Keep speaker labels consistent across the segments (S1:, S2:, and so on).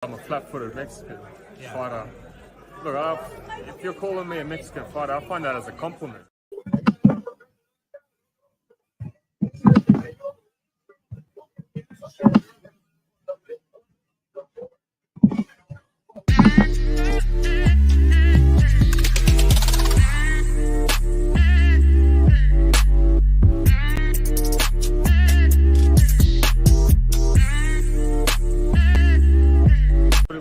S1: I'm a flat-footed Mexican fighter. Look, if you're calling me a Mexican fighter, I find that as a compliment.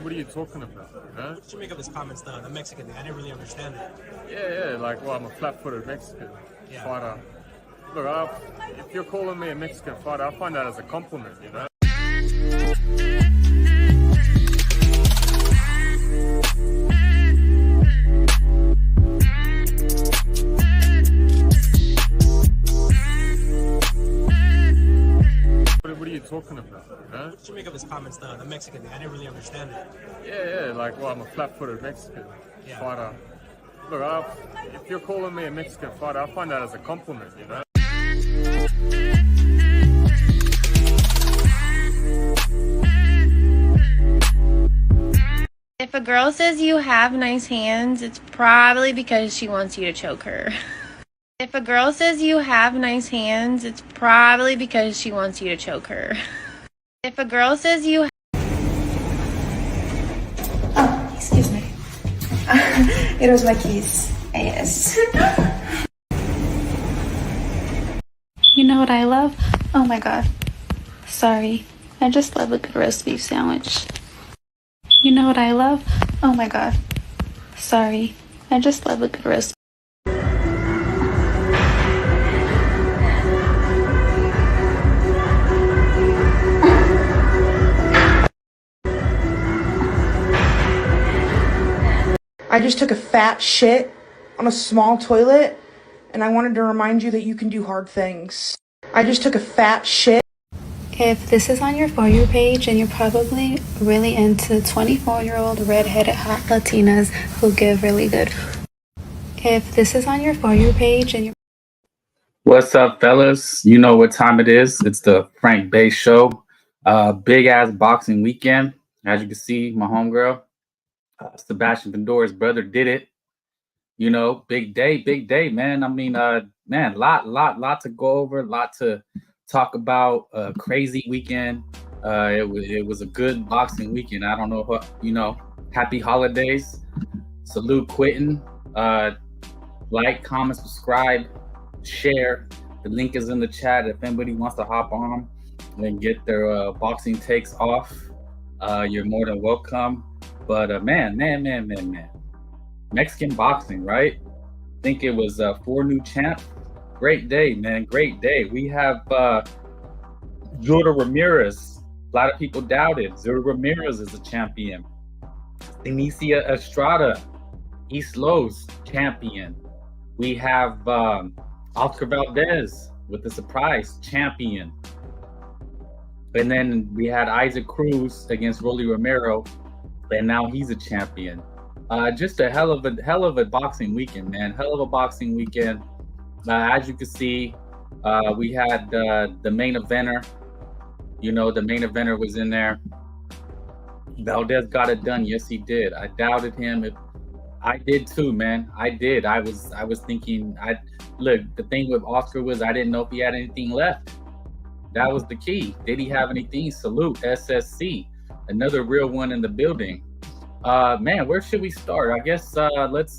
S1: What are you talking about? Huh?
S2: What you make of his comments, the Mexican thing? I didn't really understand that.
S1: Yeah, like, well, I'm a flat-footed Mexican fighter. Look, if you're calling me a Mexican fighter, I find that as a compliment, you know? What are you talking about? Huh?
S2: What you make of his comments, the Mexican thing? I didn't really understand that.
S1: Yeah, like, well, I'm a flat-footed Mexican fighter. Look, if you're calling me a Mexican fighter, I find that as a compliment, you know?
S3: If a girl says you have nice hands, it's probably because she wants you to choke her. If a girl says you have nice hands, it's probably because she wants you to choke her. If a girl says you
S4: Oh, excuse me. It was my keys. Yes.
S5: You know what I love? Oh my god. Sorry. I just love a good roast beef sandwich. You know what I love? Oh my god. Sorry. I just love a good roast.
S6: I just took a fat shit on a small toilet, and I wanted to remind you that you can do hard things. I just took a fat shit.
S5: If this is on your For You page and you're probably really into 24-year-old redheaded hot Latinas who give really good. If this is on your For You page and you're
S7: What's up, fellas? You know what time it is. It's the Frank Bay Show. Big ass boxing weekend. As you can see, my homegirl, Sebastian Vendora's brother, did it. You know, big day, man. I mean, man, lot to go over, lot to talk about. Crazy weekend. It was a good boxing weekend. I don't know what, happy holidays. Salute Quentin. Like, comment, subscribe, share. The link is in the chat if anybody wants to hop on and get their boxing takes off. You're more than welcome. But man, Mexican boxing, right? I think it was 4 new champs. Great day, man. Great day. We have Zurdo Ramirez. A lot of people doubted. Zurdo Ramirez is a champion. Inicia Estrada, East Los, champion. We have Oscar Valdez with the surprise, champion. And then we had Isaac Cruz against Rolly Romero, and now he's a champion. Just a hell of a boxing weekend, man. Hell of a boxing weekend. As you can see, we had the main eventer. You know, the main eventer was in there. Valdez got it done. Yes, he did. I doubted him. I did too, man. I did. I was thinking. Look. The thing with Oscar was I didn't know if he had anything left. That was the key. Did he have anything? Salute SSC, another real one in the building. Man, where should we start? I guess let's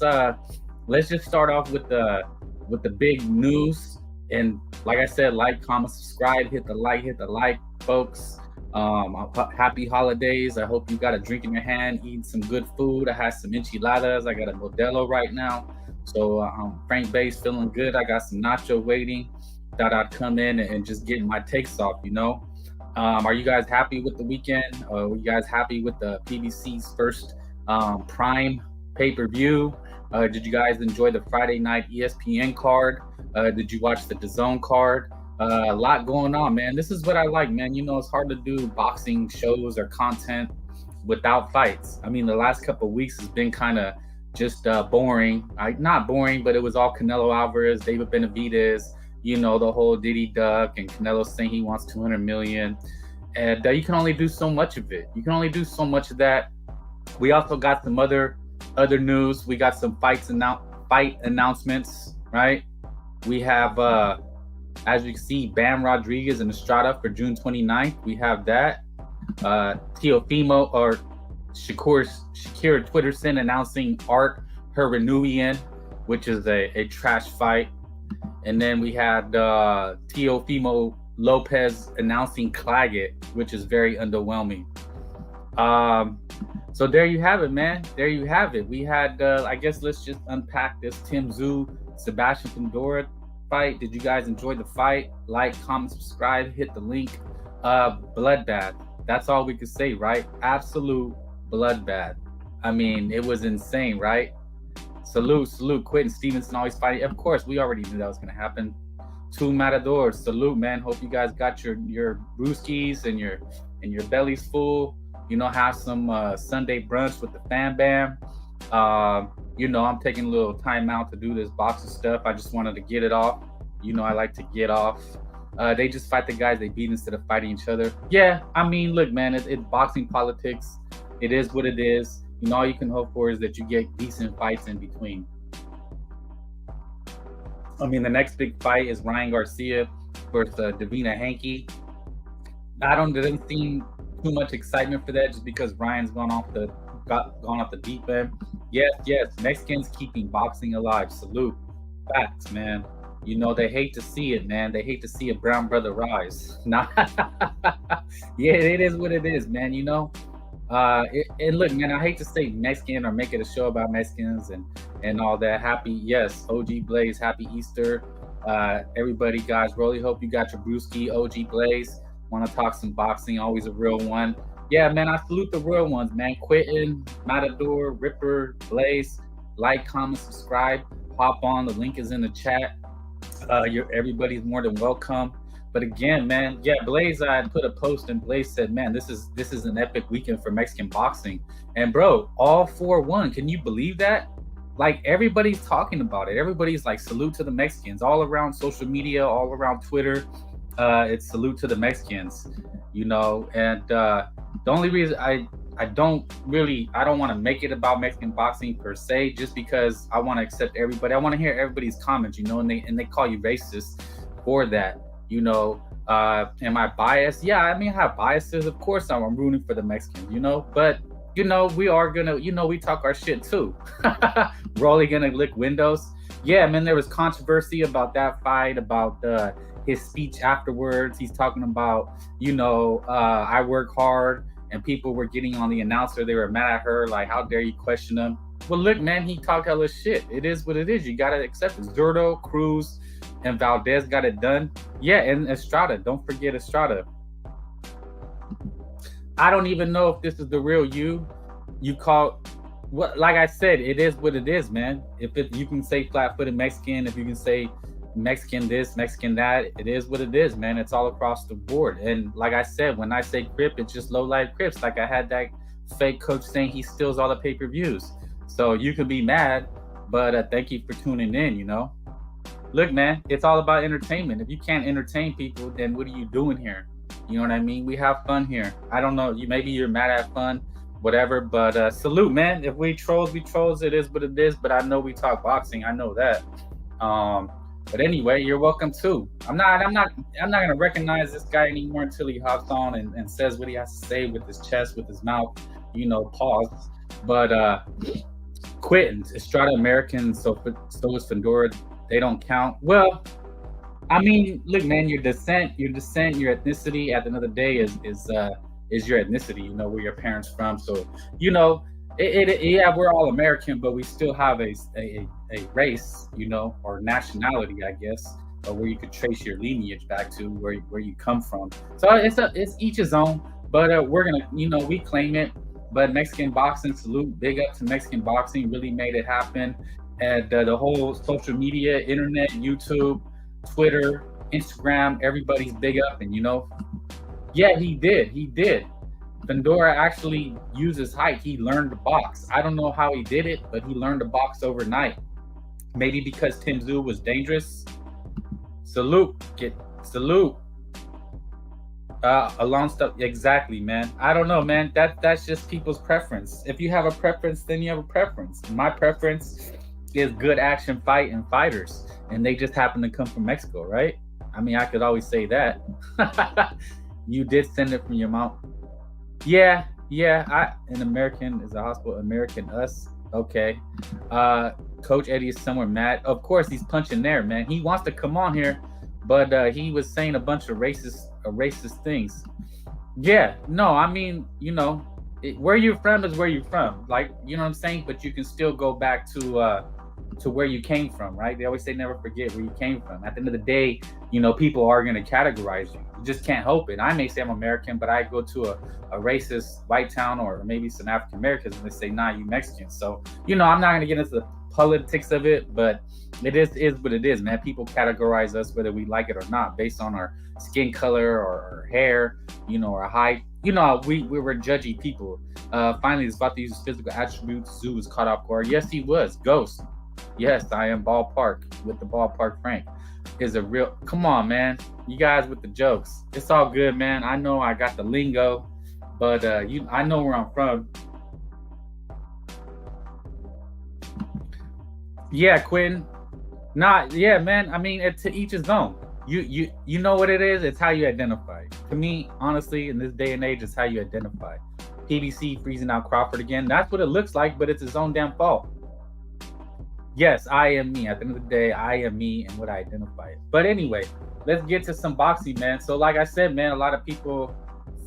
S7: just start off with the big news. And like I said, like, comment, subscribe, hit the like, folks. Happy holidays. I hope you got a drink in your hand, eating some good food. I had some enchiladas. I got a Modelo right now. So Frank Bay's feeling good. I got some nacho waiting. Thought I'd come in and just get my takes off, Are you guys happy with the weekend? Were you guys happy with the PBC's first Prime pay-per-view? Did you guys enjoy the Friday night ESPN card? Did you watch the DAZN card? A lot going on, man. This is what I like, man. It's hard to do boxing shows or content without fights. I mean, the last couple of weeks has been kind of just boring. Not boring, but it was all Canelo Alvarez, David Benavidez, the whole Diddy Duck, and Canelo saying he wants 200 million. and you can only do so much of it. You can only do so much of that. We also got some other news. We got some fight announcements, right? We have, as you can see, Bam Rodriguez and Estrada for June 29th. We have that. Teofimo or Shakira Twitterson announcing Art Herrenuian, which is a trash fight. And then we had Teofimo Lopez announcing Claggett, which is very underwhelming. So there you have it, man. There you have it. We had, I guess let's just unpack this Tim Tszyu, Sebastian Fundora fight. Did you guys enjoy the fight? Like, comment, subscribe, hit the link. Bloodbath. That's all we could say, right? Absolute bloodbath. I mean, it was insane, right? Salute. Quentin Stevenson always fighting. Of course, we already knew that was going to happen. Two matadors. Salute, man. Hope you guys got your brewskis and your bellies full. You know, have some Sunday brunch with the fam bam. You know, I'm taking a little time out to do this boxing stuff. I just wanted to get it off. You know, I like to get off. They just fight the guys they beat instead of fighting each other. Yeah, I mean, look, man, it's boxing politics. It is what it is. You know, all you can hope for is that you get decent fights in between. I mean, the next big fight is Ryan Garcia versus Davina Hanke. Doesn't seem too much excitement for that just because Ryan's gone off the deep end. Yes, Mexicans keeping boxing alive. Salute. Facts, man. You know, they hate to see it, man. They hate to see a brown brother rise. Nah. Yeah, it is what it is, man. You know, and look, man, I hate to say Mexican or make it a show about Mexicans and all that. Yes, OG Blaze, happy Easter. Everybody, guys, really hope you got your brewski. OG Blaze, want to talk some boxing, always a real one. Yeah, man, I salute the real ones, man. Quentin, Matador, Ripper, Blaze. Like, comment, subscribe, hop on. The link is in the chat. Everybody's more than welcome. But again, man, yeah, Blaze, I put a post and Blaze said, man, this is an epic weekend for Mexican boxing. And bro, all 4 won. Can you believe that? Like, everybody's talking about it. Everybody's like, salute to the Mexicans. All around social media, all around Twitter, it's salute to the Mexicans, you know. And the only reason I don't want to make it about Mexican boxing per se, just because I want to accept everybody. I want to hear everybody's comments, you know, and they call you racist for that. You know, am I biased? Yeah, I mean, I have biases. Of course, I'm rooting for the Mexicans, you know, but, you know, we are going to, you know, we talk our shit too. We're only going to lick windows. Yeah, man, there was controversy about that fight, about his speech afterwards. He's talking about, you know, I work hard, and people were getting on the announcer. They were mad at her, like, how dare you question him? Well, look, man, he talked hella shit. It is what it is. You got to accept it. Zurdo, Cruz, and Valdez got it done. Yeah, and Estrada. Don't forget Estrada. I don't even know if this is the real you. You call, what? Like I said, it is what it is, man. You can say flat-footed Mexican, if you can say Mexican this, Mexican that, it is what it is, man. It's all across the board. And like I said, when I say Crip, it's just low-life Crips. Like I had that fake coach saying he steals all the pay-per-views. So you can be mad, but thank you for tuning in, you know. Look, man, it's all about entertainment. If you can't entertain people, then what are you doing here? You know what I mean? We have fun here. I don't know. Maybe you're mad at fun, whatever. But salute, man. If we trolls, it is what it is. But I know we talk boxing. I know that. But anyway, you're welcome too. I'm not gonna recognize this guy anymore until he hops on and says what he has to say with his chest, with his mouth. You know, pause. But Quentin, Estrada American, so is Fundora. They don't count. Well, I mean, look, man, your descent, your ethnicity at the end of the day is your ethnicity. You know, where your parents from. So, you know, yeah, we're all American, but we still have a race, you know, or nationality, I guess, or where you could trace your lineage back to where you come from. So it's each his own. But we're gonna, you know, we claim it. But Mexican boxing, salute, big up to Mexican boxing, really made it happen. And the whole social media, internet, YouTube, Twitter, Instagram, everybody's big up. And, you know, yeah, he did. Fundora actually used his height. He learned to box. I don't know how he did it, but he learned to box overnight. Maybe because Tim Tszyu was dangerous. Salute. Along stuff, exactly, man. I don't know, man. That's just people's preference. If you have a preference, then you have a preference. My preference is good action fight and fighters, and they just happen to come from Mexico, right? I mean, I could always say that. You did send it from your mom. Yeah. An American is a hospital. American us. Okay. Coach Eddie is somewhere mad. Of course, he's punching there, man. He wants to come on here, but he was saying a bunch of racist things. Yeah, no, I mean, you know, where you're from is where you're from, like, you know what I'm saying? But you can still go back to where you came from, right? They always say never forget where you came from. At the end of the day, you know, people are going to categorize you. You just can't help it. I may say I'm American, but I go to a racist white town or maybe some African Americans and they say, nah, you Mexican. So, you know, I'm not going to get into the politics of it, but it is what it is, man. People categorize us whether we like it or not based on our skin color or our hair, you know, our height. You know, we were judgy people. Finally, it's about to use physical attributes. Zoo was caught off guard. Yes, he was. Ghost. Yes, I am Ballpark with the Ballpark Frank. Is a real. Come on, man. You guys with the jokes. It's all good, man. I know I got the lingo, but I know where I'm from. Yeah, Quinn. Yeah, man. I mean, to each his own. You know what it is? It's how you identify. To me, honestly, in this day and age, it's how you identify. PBC freezing out Crawford again. That's what it looks like, but it's his own damn fault. Yes, I am me. At the end of the day, I am me and what I identify. But anyway, let's get to some boxing, man. So like I said, man, a lot of people,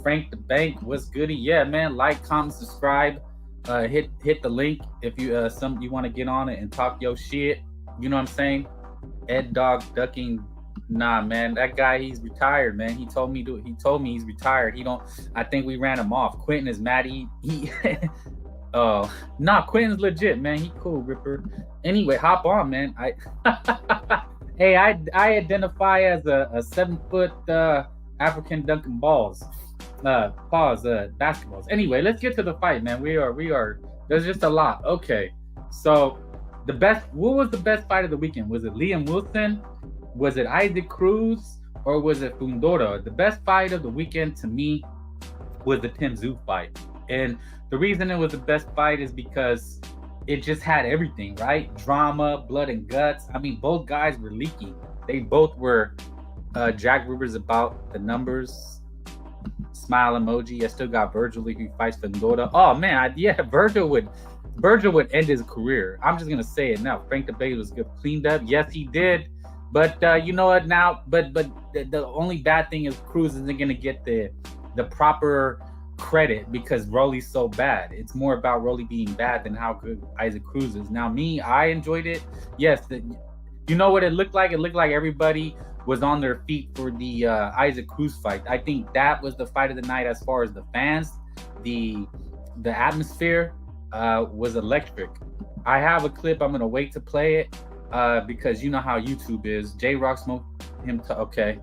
S7: Frank the Bank, what's goody? Yeah, man, like, comment, subscribe. Hit the link if you you want to get on it and talk your shit. You know what I'm saying? Ed Dog Ducking. Nah, man, that guy, he's retired, man. He told me he's retired. I think we ran him off. Quentin is mad. He Quentin's legit, man. He cool, Ripper. Anyway, hop on, man. Hey, I identify as a 7-foot African dunking balls. Basketballs. Anyway, let's get to the fight, man. We are there's just a lot. Okay. So what was the best fight of the weekend? Was it Liam Wilson? Was it Isaac Cruz? Or was it Fundora? The best fight of the weekend to me was the Tim Tszyu fight. And the reason it was the best fight is because it just had everything, right? Drama, blood and guts. I mean, both guys were leaking. They both were Jack Rivers about the numbers. Smile emoji. I still got Virgil who fights Fundora. Oh man, Virgil would end his career. I'm just gonna say it now. Frank the Bank was good, cleaned up. Yes, he did. But you know what now? But the only bad thing is Cruz isn't gonna get the proper credit because Rolly's so bad. It's more about Rolly being bad than how good Isaac Cruz is. Now, I enjoyed it. Yes, you know what it looked like? It looked like everybody was on their feet for the Isaac Cruz fight. I think that was the fight of the night as far as the fans. The atmosphere was electric. I have a clip. I'm gonna wait to play it because you know how YouTube is. J-Rock smoked him. Okay.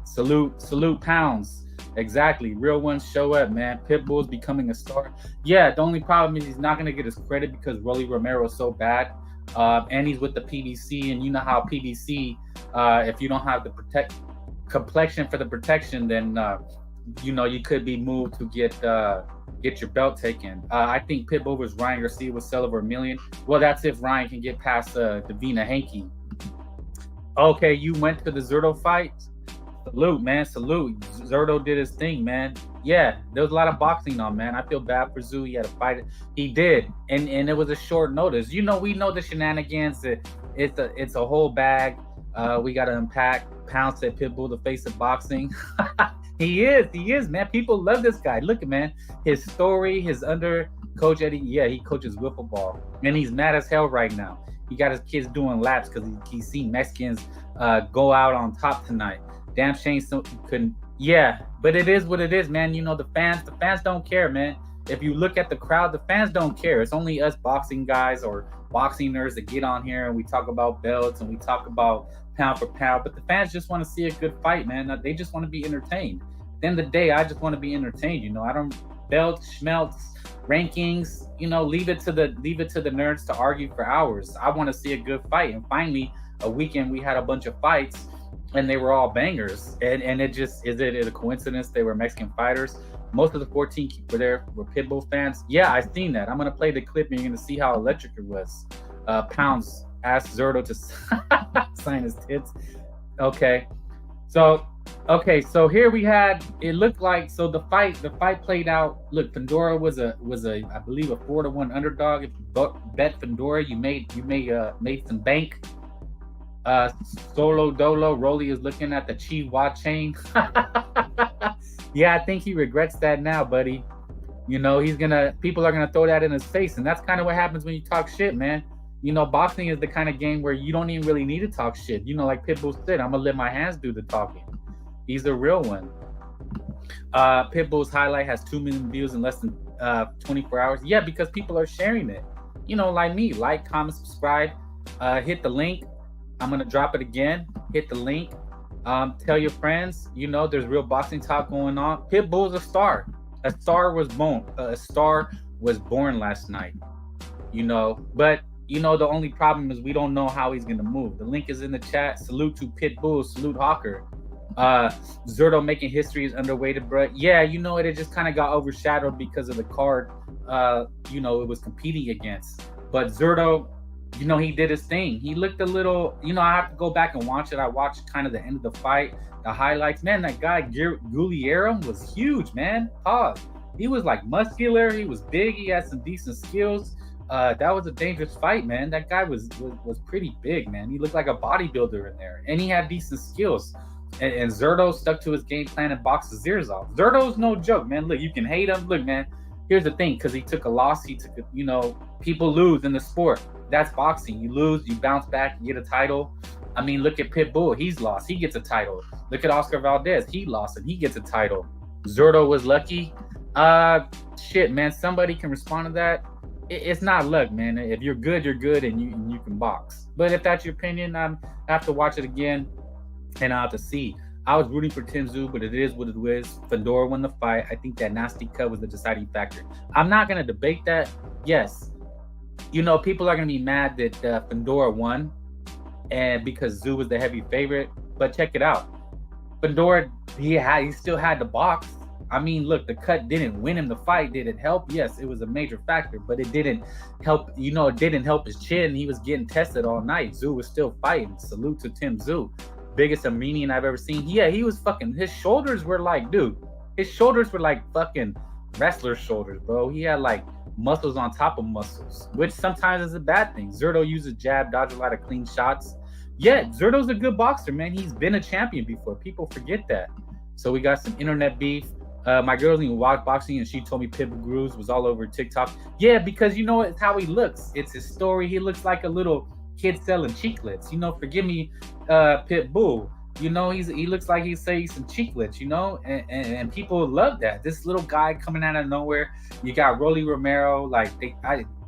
S7: Salute Pounds. Exactly. Real ones show up, man. Pitbull's becoming a star. Yeah, the only problem is he's not going to get his credit because Rolly Romero is so bad. And he's with the PBC, and you know how PBC, if you don't have the complexion for the protection, then you could be moved to get your belt taken. I think Pitbull versus Ryan Garcia will sell over $1 million. Well, that's if Ryan can get past Davina Hanke. Okay, you went to the Zurdo fight. Salute, man. Salute. Zurdo did his thing, man. Yeah, there was a lot of boxing on, man. I feel bad for Tszyu. He had to fight it. He did. And it was a short notice. We know the shenanigans. It's a whole bag. We got to unpack. Pound said Pitbull, the face of boxing. He is, man. People love this guy. Look at, man, his story, his Coach Eddie. Yeah, he coaches wiffle ball. And he's mad as hell right now. He got his kids doing laps because he's seen Mexicans go out on top tonight. Damn shame couldn't. Yeah, but it is what it is, man. You know, the fans don't care, man. If you look at the crowd, the fans don't care. It's only us boxing guys or boxing nerds that get on here and we talk about belts and we talk about pound for pound. But the fans just want to see a good fight, man. They just want to be entertained. At the end of the day, I just want to be entertained. You know, I don't belts, schmelts, rankings. You know, leave it to the nerds to argue for hours. I want to see a good fight. And finally, a weekend we had a bunch of fights. and they were all bangers. And it just, is it a coincidence they were Mexican fighters? Most of the 14 were Pitbull fans. Yeah, I've seen that. I'm gonna play the clip and you're gonna see how electric it was. Pounds asked Zurdo to sign his tits. Okay, so here we had, it looked like, so the fight played out. Look, Fundora was a I believe a 4-1 underdog. If you bet Fundora, you made some bank. Solo Dolo Rolly is looking at the Chi Wa chain. Yeah, I think he regrets that now, buddy. You know, people are gonna throw that in his face, and that's kind of what happens when you talk shit, man. You know, boxing is the kind of game where you don't even really need to talk shit. You know, like Pitbull said, I'm gonna let my hands do the talking. He's the real one. Pitbull's highlight has 2 million views in less than 24 hours. Yeah, because people are sharing it. You know, like me, like, comment, subscribe, hit the link. I'm gonna drop it again. Hit the link. Tell your friends. You know, there's real boxing talk going on. Pitbull's a star. A star was born. A star was born last night. You know, but you know the only problem is we don't know how he's gonna move. The link is in the chat. Salute to Pitbull. Salute Hawker. Zurdo making history is underway to Brett. Yeah, you know it just kind of got overshadowed because of the card. You know, it was competing against. But Zurdo, you know, he did his thing. He looked a little, you know, I have to go back and watch it. I watched kind of the end of the fight, the highlights. Man, that guy, Guillermo, was huge, man. Pause. He was like muscular. He was big. He had some decent skills. That was a dangerous fight, man. That guy was pretty big, man. He looked like a bodybuilder in there. And he had decent skills. And Zurdo stuck to his game plan and boxed his ears off. Zurdo's no joke, man. Look, you can hate him. Look, man, here's the thing. Because he took a loss. You know, people lose in the sport. That's boxing. You lose, you bounce back, you get a title. I mean, look at Pitbull. He's lost. He gets a title. Look at Oscar Valdez. He lost and he gets a title. Zurdo was lucky. Shit, man. Somebody can respond to that. It's not luck, man. If you're good, and you can box. But if that's your opinion, I have to watch it again and I have to see. I was rooting for Tim Tszyu, but it is what it is. Fundora won the fight. I think that nasty cut was the deciding factor. I'm not going to debate that. Yes. You know, people are going to be mad that Fundora won and because Tszyu was the heavy favorite. But check it out. Fundora, he still had the box. I mean, look, the cut didn't win him the fight. Did it help? Yes, it was a major factor, but it didn't help. You know, it didn't help his chin. He was getting tested all night. Tszyu was still fighting. Salute to Tim Tszyu. Biggest Armenian I've ever seen. Yeah, he was fucking, his shoulders were like, dude, his shoulders were like fucking wrestler shoulders, bro. He had like muscles on top of muscles, which sometimes is a bad thing. Zurdo uses jab, dodge a lot of clean shots. Yeah, Zurdo's a good boxer, man. He's been a champion before. People forget that. So we got some internet beef. My girl didn't watch boxing and she told me Pitbull Grooves was all over TikTok. Yeah, because you know it's how he looks. It's his story. He looks like a little kid selling chiclets. You know, forgive me, Pitbull. You know, he looks like he's selling some chiclets, you know, and people love that. This little guy coming out of nowhere. You got Rolly Romero, like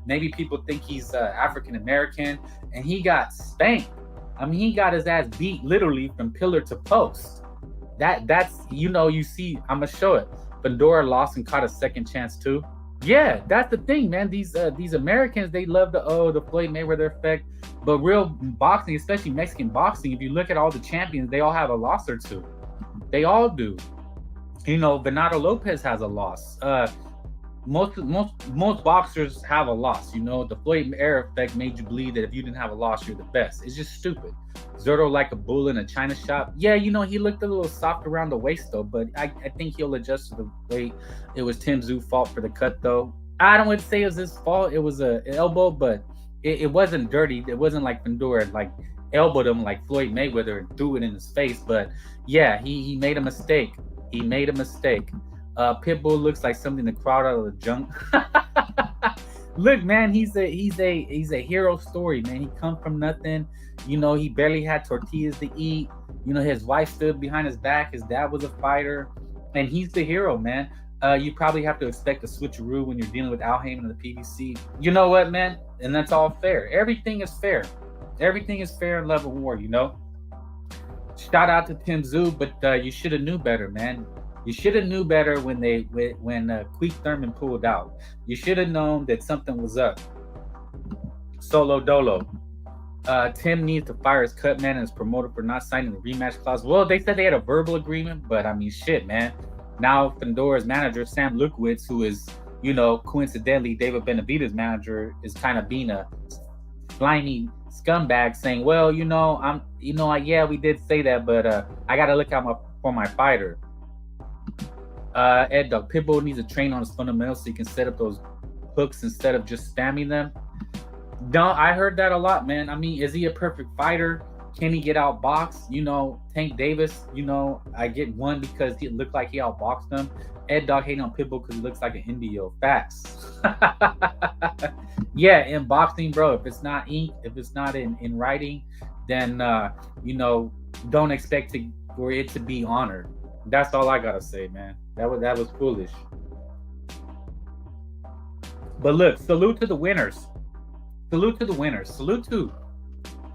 S7: maybe people think he's African American, and he got spanked. I mean, he got his ass beat literally from pillar to post. That's, you know, you see, I'm gonna show it. Fundora lost and caught a second chance too. Yeah, that's the thing, man. These Americans, they love the Floyd Mayweather effect, but real boxing, especially Mexican boxing, if you look at all the champions, they all have a loss or two. They all do. You know, Bernardo Lopez has a loss. Most boxers have a loss. You know, the Floyd Mayweather effect made you believe that if you didn't have a loss, you're the best. It's just stupid. Zurdo like a bull in a china shop. Yeah, you know, he looked a little soft around the waist though, but I think he'll adjust to the weight. It was Tim Tszyu fault for the cut though. I don't want to say it was his fault. It was an elbow, but it wasn't dirty. It wasn't like Fundora like elbowed him like Floyd Mayweather and threw it in his face. But yeah, he made a mistake. He made a mistake. Pitbull looks like something to crowd out of the junk. Look, man, he's a hero story, man. He come from nothing. You know, he barely had tortillas to eat. You know, his wife stood behind his back. His dad was a fighter, and he's the hero, man. You probably have to expect a switcheroo when you're dealing with Al Heyman and the PBC. You know what, man? And that's all fair. Everything is fair. Everything is fair in love and war, you know? Shout out to Tim Tszyu, but you should have knew better, man. You should have knew better when Queeth Thurman pulled out. You should have known that something was up. Solo Dolo. Tim needs to fire his cut man and his promoter for not signing the rematch clause. Well, they said they had a verbal agreement, but I mean, shit, man. Now Fandora's manager, Sam Lukowitz, who is, you know, coincidentally David Benavidez's manager, is kind of being a slimy scumbag, saying, well, yeah, we did say that, but I got to look out for my fighter. Ed Dog Pitbull needs to train on his fundamentals so he can set up those hooks instead of just spamming them. No, I heard that a lot, man. I mean, is he a perfect fighter? Can he get outboxed? You know, Tank Davis, you know, I get one because he looked like he outboxed him. Ed Dog hating on Pitbull because he looks like an Indio. Facts. Yeah, in boxing, bro, if it's not ink, if it's not in writing, then, you know, don't expect for it to be honored. That's all I got to say, man. That was foolish. But look, salute to the winners. Salute to the winners. Salute to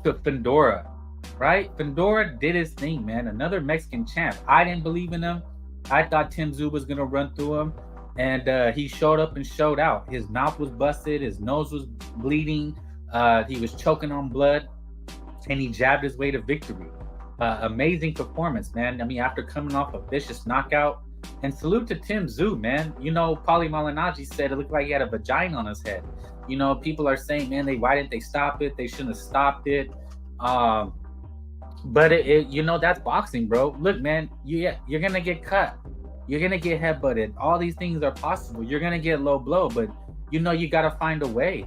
S7: Fundora, right? Fundora did his thing, man. Another Mexican champ. I didn't believe in him. I thought Tim Tszyu was going to run through him. And he showed up and showed out. His mouth was busted. His nose was bleeding. He was choking on blood. And he jabbed his way to victory. Amazing performance, man. I mean, after coming off a vicious knockout. And salute to Tim Tszyu, man. You know, Paulie Malignaggi said it looked like he had a vagina on his head. You know, people are saying, man, why didn't they stop it? They shouldn't have stopped it. But you know, that's boxing, bro. Look, man, you're gonna get cut. You're gonna get headbutted. All these things are possible. You're gonna get low blow, but you know, you gotta find a way.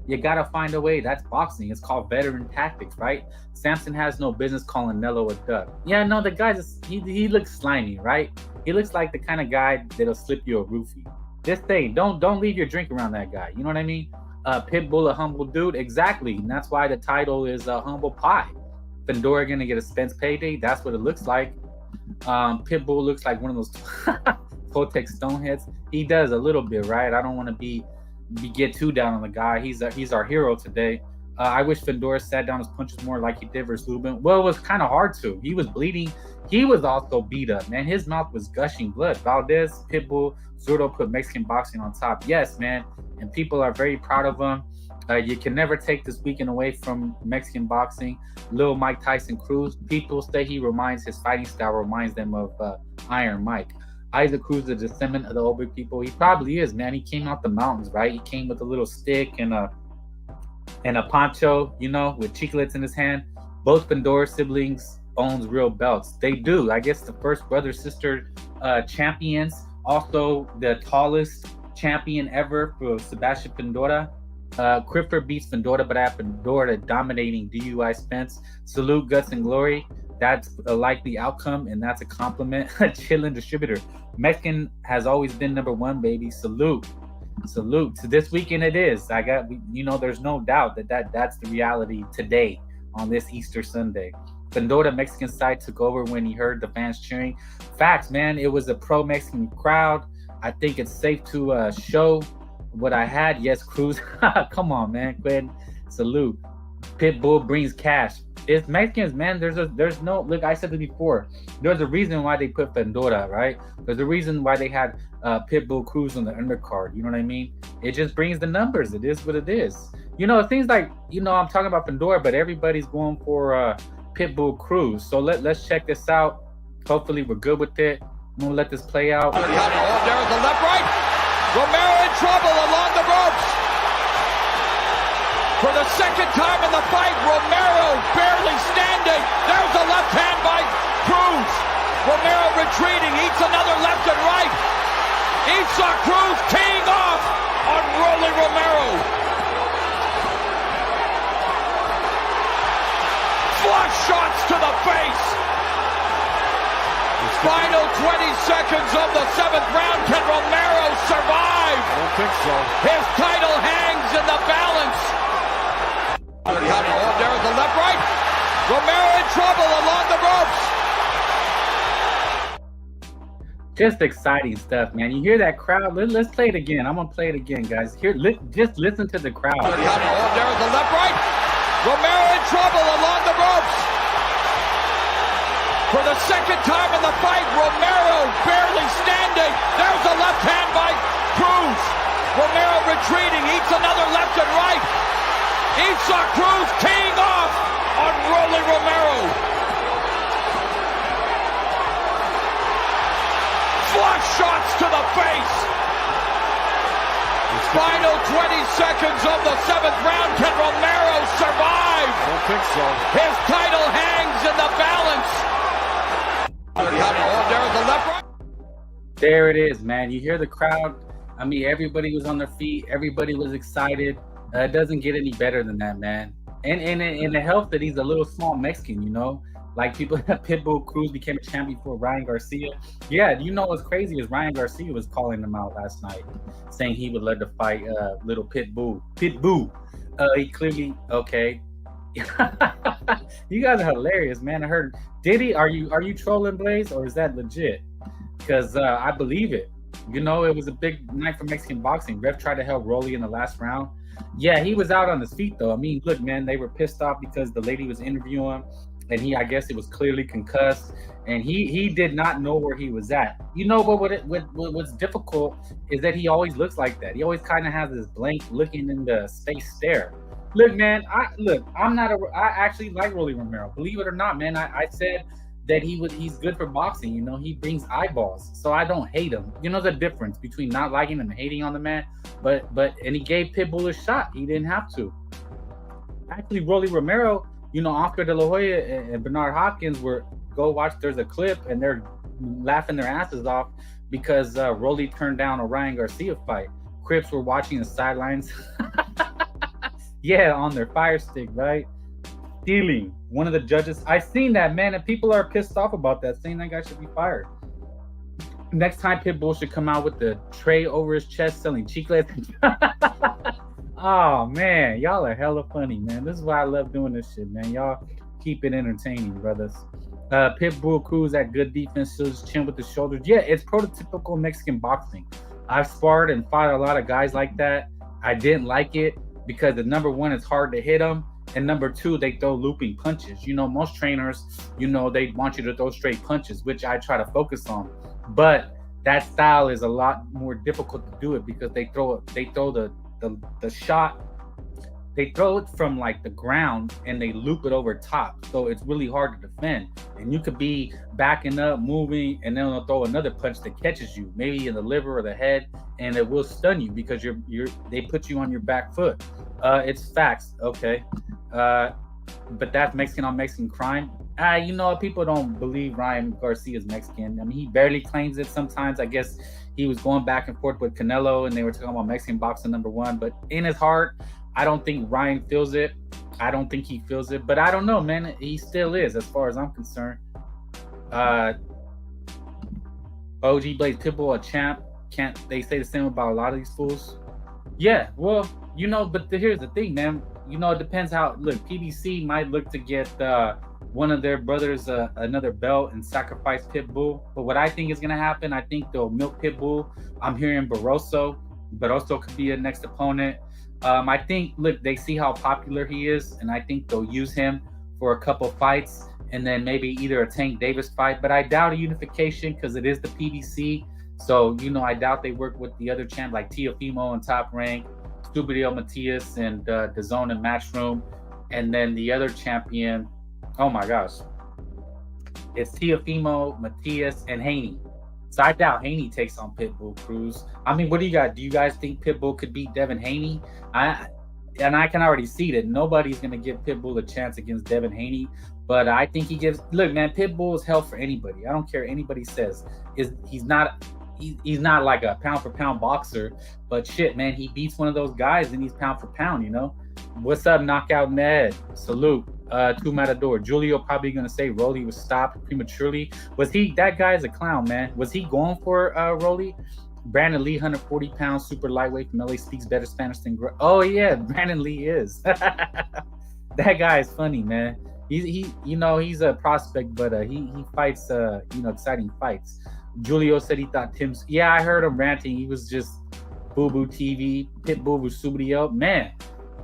S7: You gotta find a way. That's boxing. It's called veteran tactics, right? Samson has no business calling Nello a duck. Yeah, no, the guy he looks slimy, right? He looks like the kind of guy that'll slip you a roofie. This thing, don't leave your drink around that guy. You know what I mean? Pitbull, a humble dude, exactly. And that's why the title is Humble Pie. Fundora gonna get a Spence payday. That's what it looks like. Pitbull looks like one of those Kotex Stoneheads. He does a little bit, right? I don't want to get too down on the guy. He's our hero today. I wish Fundora sat down his punches more like he did versus Lubin. Well, it was kind of hard to. He was bleeding. He was also beat up, man. His mouth was gushing blood. Valdez, Pitbull, Zurdo put Mexican boxing on top. Yes, man. And people are very proud of him. You can never take this weekend away from Mexican boxing. Lil Mike Tyson Cruz. People say his fighting style reminds them of Iron Mike. Isaac Cruz, the descendant of the Obi people. He probably is, man. He came out the mountains, right? He came with a little stick and a poncho, you know, with chiclets in his hand. Both Fundora siblings owns real belts. They do. I guess the first brother-sister champions. Also, the tallest champion ever for Sebastian Fundora. Cripper beats Fundora, but I have Fundora dominating DUI Spence. Salute, guts, and glory. That's a likely outcome, and that's a compliment. Chillin' distributor. Mexican has always been number one, baby. Salute. So this weekend it is. There's no doubt that's the reality today on this Easter Sunday. Fundora Mexican side took over when he heard the fans cheering. Facts, man. It was a pro-Mexican crowd. I think it's safe to show what I had. Yes, Cruz. Come on, man. Quinn. Salute. Pitbull brings cash. It's Mexicans, man. There's no look. I said it before. There's a reason why they put Fundora, right? There's a reason why they had Pitbull Cruz on the undercard. You know what I mean? It just brings the numbers. It is what it is. You know, things like, you know, I'm talking about Fundora, but everybody's going for Pitbull Cruz. So let's check this out. Hopefully we're good with it. I'm gonna let this play out.
S8: There's the left right. Romero in trouble along the ropes. For the second time in the fight, Romero barely standing. There's a left hand by Cruz. Romero retreating, eats another left and right. Esau Cruz teeing off on Rolly Romero. Flush shots to the face. Final 20 seconds of the 7th round. Can Romero survive?
S9: I don't think so.
S8: His title hangs in the balance. There's the left right. Romero in trouble along the ropes.
S7: Just exciting stuff, man. You hear that crowd? Let's play it again. I'm gonna play it again, guys. Just listen to the crowd.
S8: There's the left right. Romero in trouble along the ropes. For the second time in the fight, Romero barely standing. There's a left hand by Cruz. Romero retreating, eats another left and right. Isak Cruz teeing off on Rolly Romero. Flush shots to the face. Final 20 seconds of the 7th round. Can Romero survive?
S1: I don't think so.
S8: His title hangs in the balance. Oh, there's the left right.
S7: There it is, man. You hear the crowd. I mean, everybody was on their feet. Everybody was excited. It doesn't get any better than that, man. And it helps that he's a little small Mexican, you know? Like people, Pitbull Cruz became a champion before Ryan Garcia. Yeah, you know what's crazy is Ryan Garcia was calling him out last night, saying he would let the fight little Pitbull. He clearly, okay. You guys are hilarious, man. I heard, Diddy, are you trolling Blaze or is that legit? Because I believe it. You know, it was a big night for Mexican boxing. Ref tried to help Rolly in the last round. Yeah, he was out on his feet though. I mean, look, man, they were pissed off because the lady was interviewing him, and I guess it was clearly concussed, and he did not know where he was at. You know, but what's difficult is that he always looks like that. He always kind of has this blank looking in the space stare. Look, man, I actually like Rolly Romero. Believe it or not, man, I said that he's good for boxing. You know, he brings eyeballs, so I don't hate him. You know the difference between not liking him and hating on the man. And he gave Pitbull a shot. He didn't have to. Actually, Rolly Romero, you know, Oscar De La Hoya and Bernard Hopkins go watch. There's a clip and they're laughing their asses off because Rolly turned down a Ryan Garcia fight. Crips were watching the sidelines. Yeah, on their fire stick, right? Stealing. One of the judges. I seen that, man, and people are pissed off about that, saying that guy should be fired. Next time, Pitbull should come out with the tray over his chest selling chiclets. Oh, man, y'all are hella funny, man. This is why I love doing this shit, man. Y'all keep it entertaining, brothers. Pitbull Cruz at good defense, shows his chin with the shoulders. Yeah, it's prototypical Mexican boxing. I've sparred and fought a lot of guys like that. I didn't like it because the number one, it's hard to hit them. And number two, they throw looping punches. You know, most trainers, you know, they want you to throw straight punches, which I try to focus on. But that style is a lot more difficult to do it because they throw the shot, they throw it from like the ground and they loop it over top. So it's really hard to defend. And you could be backing up, moving, and then they'll throw another punch that catches you, maybe in the liver or the head, and it will stun you because they put you on your back foot. It's facts, okay. But that's Mexican on Mexican crime. You know, people don't believe Ryan Garcia is Mexican. I mean, he barely claims it sometimes. I guess he was going back and forth with Canelo and they were talking about Mexican boxing #1. But in his heart, I don't think Ryan feels it. I don't think he feels it. But I don't know, man. He still is, as far as I'm concerned. OG Blaze, Pitbull, a champ. Can't they say the same about a lot of these fools? Yeah, well, you know, but here's the thing, man. You know, it depends how. Look, PBC might look to get one of their brothers another belt and sacrifice Pitbull. But what I think is going to happen, I think they'll milk Pitbull. I'm hearing Barroso. Barroso could be a next opponent. I think, look, they see how popular he is, and I think they'll use him for a couple fights, and then maybe either a Tank Davis fight. But I doubt a unification because it is the PBC. So, you know, I doubt they work with the other champ like Teofimo in Top Rank, Stupidio Matias and DAZN and Matchroom, and then the other champion. Oh my gosh, it's Teofimo, Matias, and Haney. So I doubt Haney takes on Pitbull Cruz. I mean, what do you got? Do you guys think Pitbull could beat Devin Haney? I can already see that nobody's gonna give Pitbull a chance against Devin Haney. But I think he gives. Look, man, Pitbull is hell for anybody. I don't care what anybody says. He's not like a pound for pound boxer, but shit, man, he beats one of those guys and he's pound for pound, you know. What's up, Knockout Ned? Salute. To Matador. Julio probably gonna say Rolly was stopped prematurely. That guy is a clown, man. Was he going for Rolly? Brandon Lee, 140 pounds, super lightweight from LA, speaks better Spanish than oh yeah, Brandon Lee is. That guy is funny, man. He you know, he's a prospect, but he fights you know, exciting fights. Julio said he thought Tim's. Yeah, I heard him ranting. He was just boo-boo TV. Pitbull was Subidio. Man,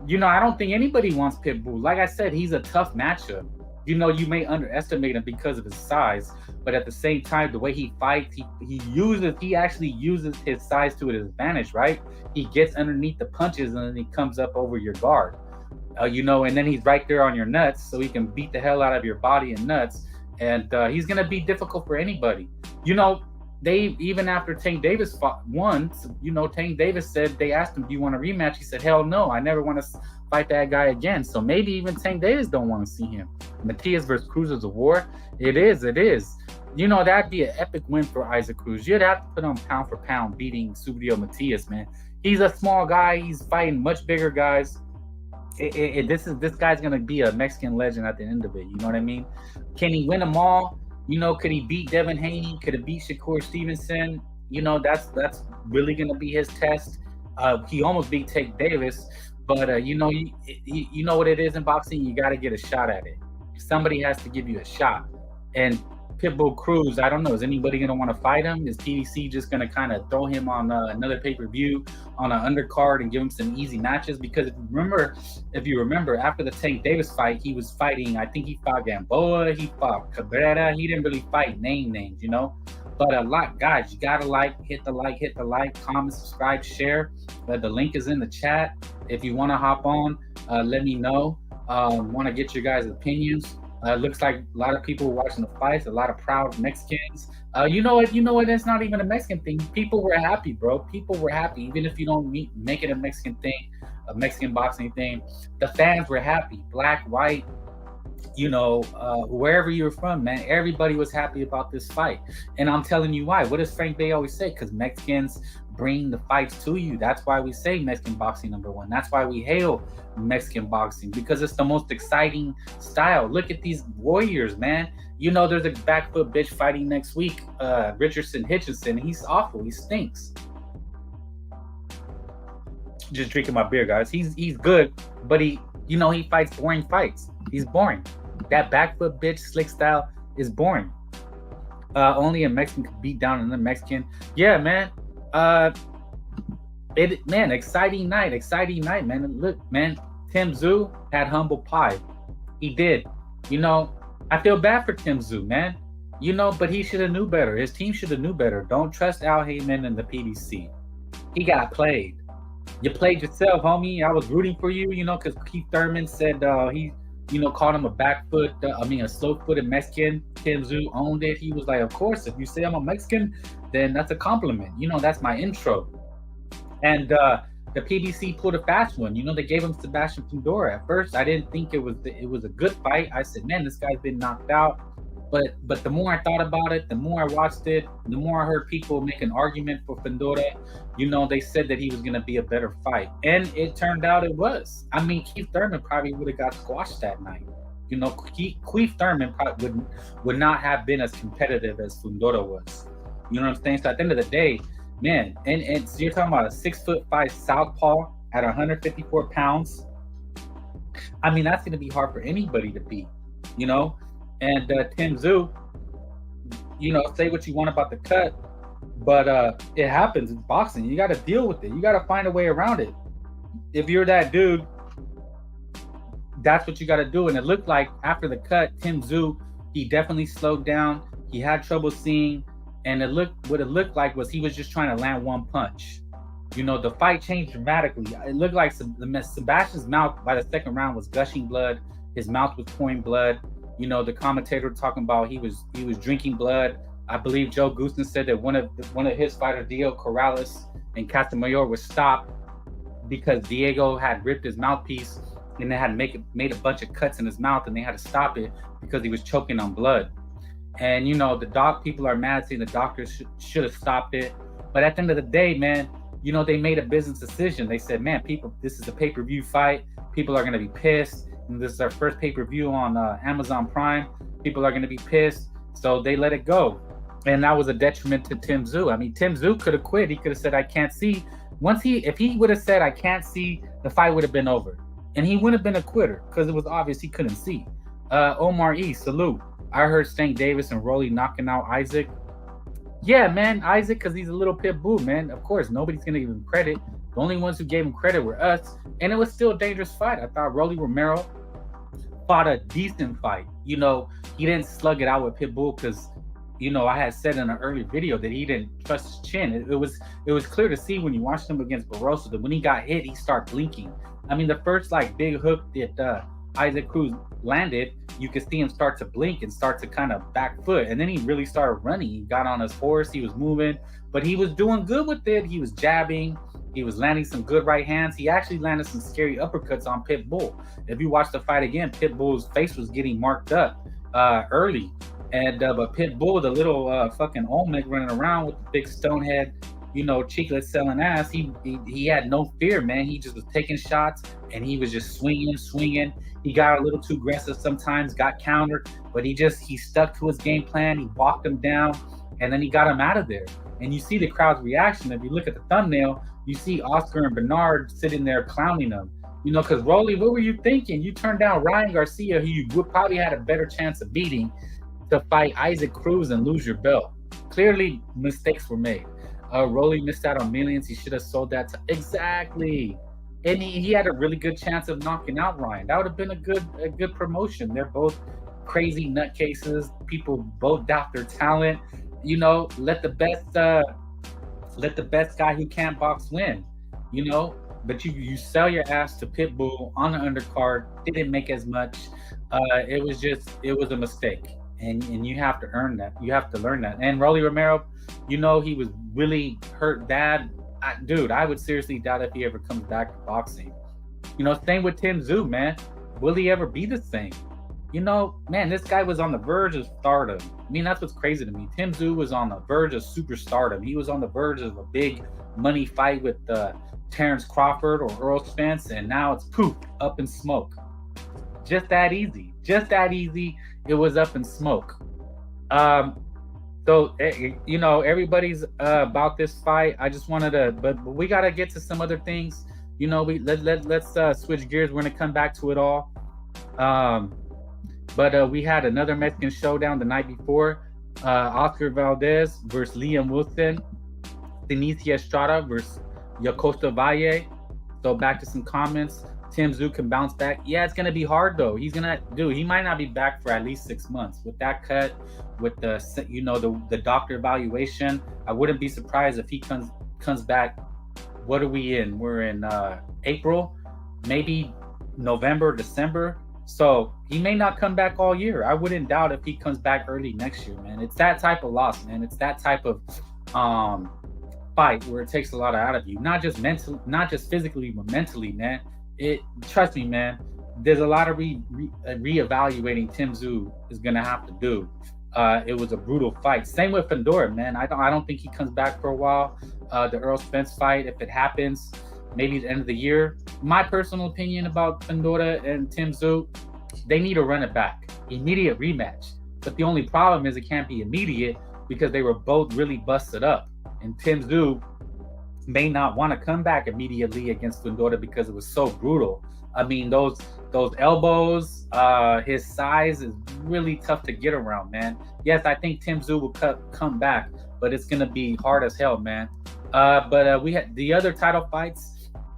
S7: you know, I don't think anybody wants Pitbull. Like I said, he's a tough matchup. You know, you may underestimate him because of his size, but at the same time, the way he fights, he actually uses his size to his advantage, right? He gets underneath the punches and then he comes up over your guard. you know, and then he's right there on your nuts, so he can beat the hell out of your body and nuts. And he's gonna be difficult for anybody. You know, they even after Tank Davis fought once, you know, Tank Davis said, they asked him, do you want a rematch? He said, hell no, I never want to fight that guy again. So maybe even Tank Davis don't want to see him. Matias versus Cruz is a war. It is. You know, that'd be an epic win for Isaac Cruz. You'd have to put on pound for pound beating Subriel Matias, man. He's a small guy. He's fighting much bigger guys. This guy's gonna be a Mexican legend at the end of it. You know what I mean? Can he win them all? You know, could he beat Devin Haney? Could he beat Shakur Stevenson? You know, that's really gonna be his test. He almost beat Tank Davis, but you know, you know what it is in boxing. You got to get a shot at it. Somebody has to give you a shot. And Pitbull Cruz, I don't know. Is anybody going to want to fight him? Is PBC just going to kind of throw him on another pay-per-view on an undercard and give him some easy matches? Because if you remember, after the Tank Davis fight, he was fighting, I think he fought Gamboa, he fought Cabrera. He didn't really fight names, you know? But guys, you got to hit the like, comment, subscribe, share. The link is in the chat. If you want to hop on, let me know. Want to get your guys' opinions. Looks like a lot of people were watching the fights, a lot of proud Mexicans. You know what? It's not even a Mexican thing. People were happy, bro. People were happy. Even if you don't make it a Mexican thing, a Mexican boxing thing, the fans were happy. Black, white, you know, wherever you're from, man, everybody was happy about this fight. And I'm telling you why. What does Frank Bay always say? Because Mexicans bring the fights to you. That's why we say Mexican boxing #1. That's why we hail Mexican boxing, because it's the most exciting style. Look at these warriors, man. You know, there's a back foot bitch fighting next week, Richardson Hitchinson. He's awful. He stinks. Just drinking my beer, guys. He's good, but he fights boring fights. He's boring. That back foot bitch slick style is boring. Only a Mexican could beat down another Mexican. Yeah, man. Exciting night, man. Look, man, Tim Tszyu had humble pie. He did. You know, I feel bad for Tim Tszyu, man. You know, but he should have knew better. His team should have knew better. Don't trust Al Heyman and the PBC. He got played. You played yourself, homie. I was rooting for you, you know, because Keith Thurman said he, you know, called him a slow-footed Mexican. Tim Tszyu owned it. He was like, of course, if you say I'm a Mexican, then that's a compliment. You know, that's my intro. And the PBC pulled a fast one. You know, they gave him Sebastian Fundora. At first, I didn't think it was a good fight. I said, man, this guy's been knocked out. But the more I thought about it, the more I watched it, the more I heard people make an argument for Fundora. You know, they said that he was going to be a better fight. And it turned out it was. I mean, Keith Thurman probably would have got squashed that night. You know, Keith Thurman probably would not have been as competitive as Fundora was. You know what I'm saying? So at the end of the day, man, and so you're talking about a 6'5" southpaw at 154 pounds. I mean, that's going to be hard for anybody to beat, you know? And Tim Tszyu, you know, say what you want about the cut, but it happens in boxing. You got to deal with it. You got to find a way around it. If you're that dude, that's what you got to do. And it looked like after the cut, Tim Tszyu, he definitely slowed down. He had trouble seeing. And what it looked like was he was just trying to land one punch. You know, the fight changed dramatically. It looked like Sebastian's mouth by the second round was gushing blood. His mouth was pouring blood. You know, the commentator talking about he was drinking blood. I believe Joe Goosen said that one of his fighters, Diego Corrales and Casamayor, was stopped because Diego had ripped his mouthpiece and they had made a bunch of cuts in his mouth, and they had to stop it because he was choking on blood. And, you know, people are mad saying the doctors should have stopped it. But at the end of the day, man, you know, they made a business decision. They said, man, this is a pay-per-view fight. People are going to be pissed. And this is our first pay-per-view on Amazon Prime. People are going to be pissed. So they let it go. And that was a detriment to Tim Tszyu. I mean, Tim Tszyu could have quit. He could have said, I can't see. If he would have said, I can't see, the fight would have been over. And he wouldn't have been a quitter because it was obvious he couldn't see. Omar E, salute. I heard Stank Davis and Rolly knocking out Isaac. Yeah, man, Isaac, because he's a little pit bull, man. Of course, nobody's going to give him credit. The only ones who gave him credit were us. And it was still a dangerous fight. I thought Rolly Romero fought a decent fight. You know, he didn't slug it out with Pitbull because, you know, I had said in an early video that he didn't trust his chin. It was clear to see when you watched him against Barroso that when he got hit, he started blinking. I mean, the first like big hook that Isaac Cruz landed, you could see him start to blink and start to kind of back foot, and then he really started running. He got on his horse, he was moving, but he was doing good with it. He was jabbing, he was landing some good right hands. He actually landed some scary uppercuts on Pitbull. If you watch the fight again, Pitbull's face was getting marked up early, and but Pitbull, the little fucking Olmec running around with the big stone head, you know, cheeklet selling ass, he had no fear, man. He just was taking shots and he was just swinging. He got a little too aggressive sometimes, got countered, but he stuck to his game plan. He walked him down, and then he got him out of there. And you see the crowd's reaction. If you look at the thumbnail, you see Oscar and Bernard sitting there clowning him. You know, because Rolly, what were you thinking? You turned down Ryan Garcia, who you would probably had a better chance of beating, to fight Isaac Cruz and lose your belt. Clearly, mistakes were made. Rolly missed out on millions. He should have sold that to exactly. And he had a really good chance of knocking out Ryan. That would have been a good promotion. They're both crazy nutcases. People both doubt their talent. You know, let the best guy who can't box win. You know, but you sell your ass to Pitbull on the undercard. Didn't make as much. It was a mistake, and you have to earn that. You have to learn that. And Rolly Romero, you know, he was really hurt bad. Dude, I would seriously doubt if he ever comes back to boxing. You know, same with Tim Tszyu, man. Will he ever be the same? You know, man, this guy was on the verge of stardom. I mean, that's what's crazy to me. Tim Tszyu was on the verge of superstardom. He was on the verge of a big money fight with Terrence Crawford or Earl Spence, and now it's poof, up in smoke. Just that easy. It was up in smoke. So, you know, everybody's about this fight. I just wanted to, but we got to get to some other things. You know, let's switch gears. We're going to come back to it all. But we had another Mexican showdown the night before. Oscar Valdez versus Liam Wilson. Denisia Estrada versus Yocosta Valle. So back to some comments. Tim Tszyu can bounce back. Yeah, it's going to be hard, though. He might not be back for at least 6 months. With that cut, with the doctor evaluation, I wouldn't be surprised if he comes back. What are we in? We're in April, maybe November, December. So he may not come back all year. I wouldn't doubt if he comes back early next year, man. It's that type of loss, man. It's that type of fight where it takes a lot out of you. Not just mentally, not just physically, but mentally, man. Trust me, man. There's a lot of reevaluating Tim Tszyu is gonna have to do. It was a brutal fight. Same with Fundora, man. I don't think he comes back for a while. The Earl Spence fight, if it happens, maybe the end of the year. My personal opinion about Fundora and Tim Tszyu, they need to run it back. Immediate rematch. But the only problem is it can't be immediate because they were both really busted up. And Tim Tszyu may not want to come back immediately against Fundora because it was so brutal. I mean, those elbows, his size is really tough to get around, man. Yes, I think Tim Tszyu will come back, but it's gonna be hard as hell, man. But we had the other title fights.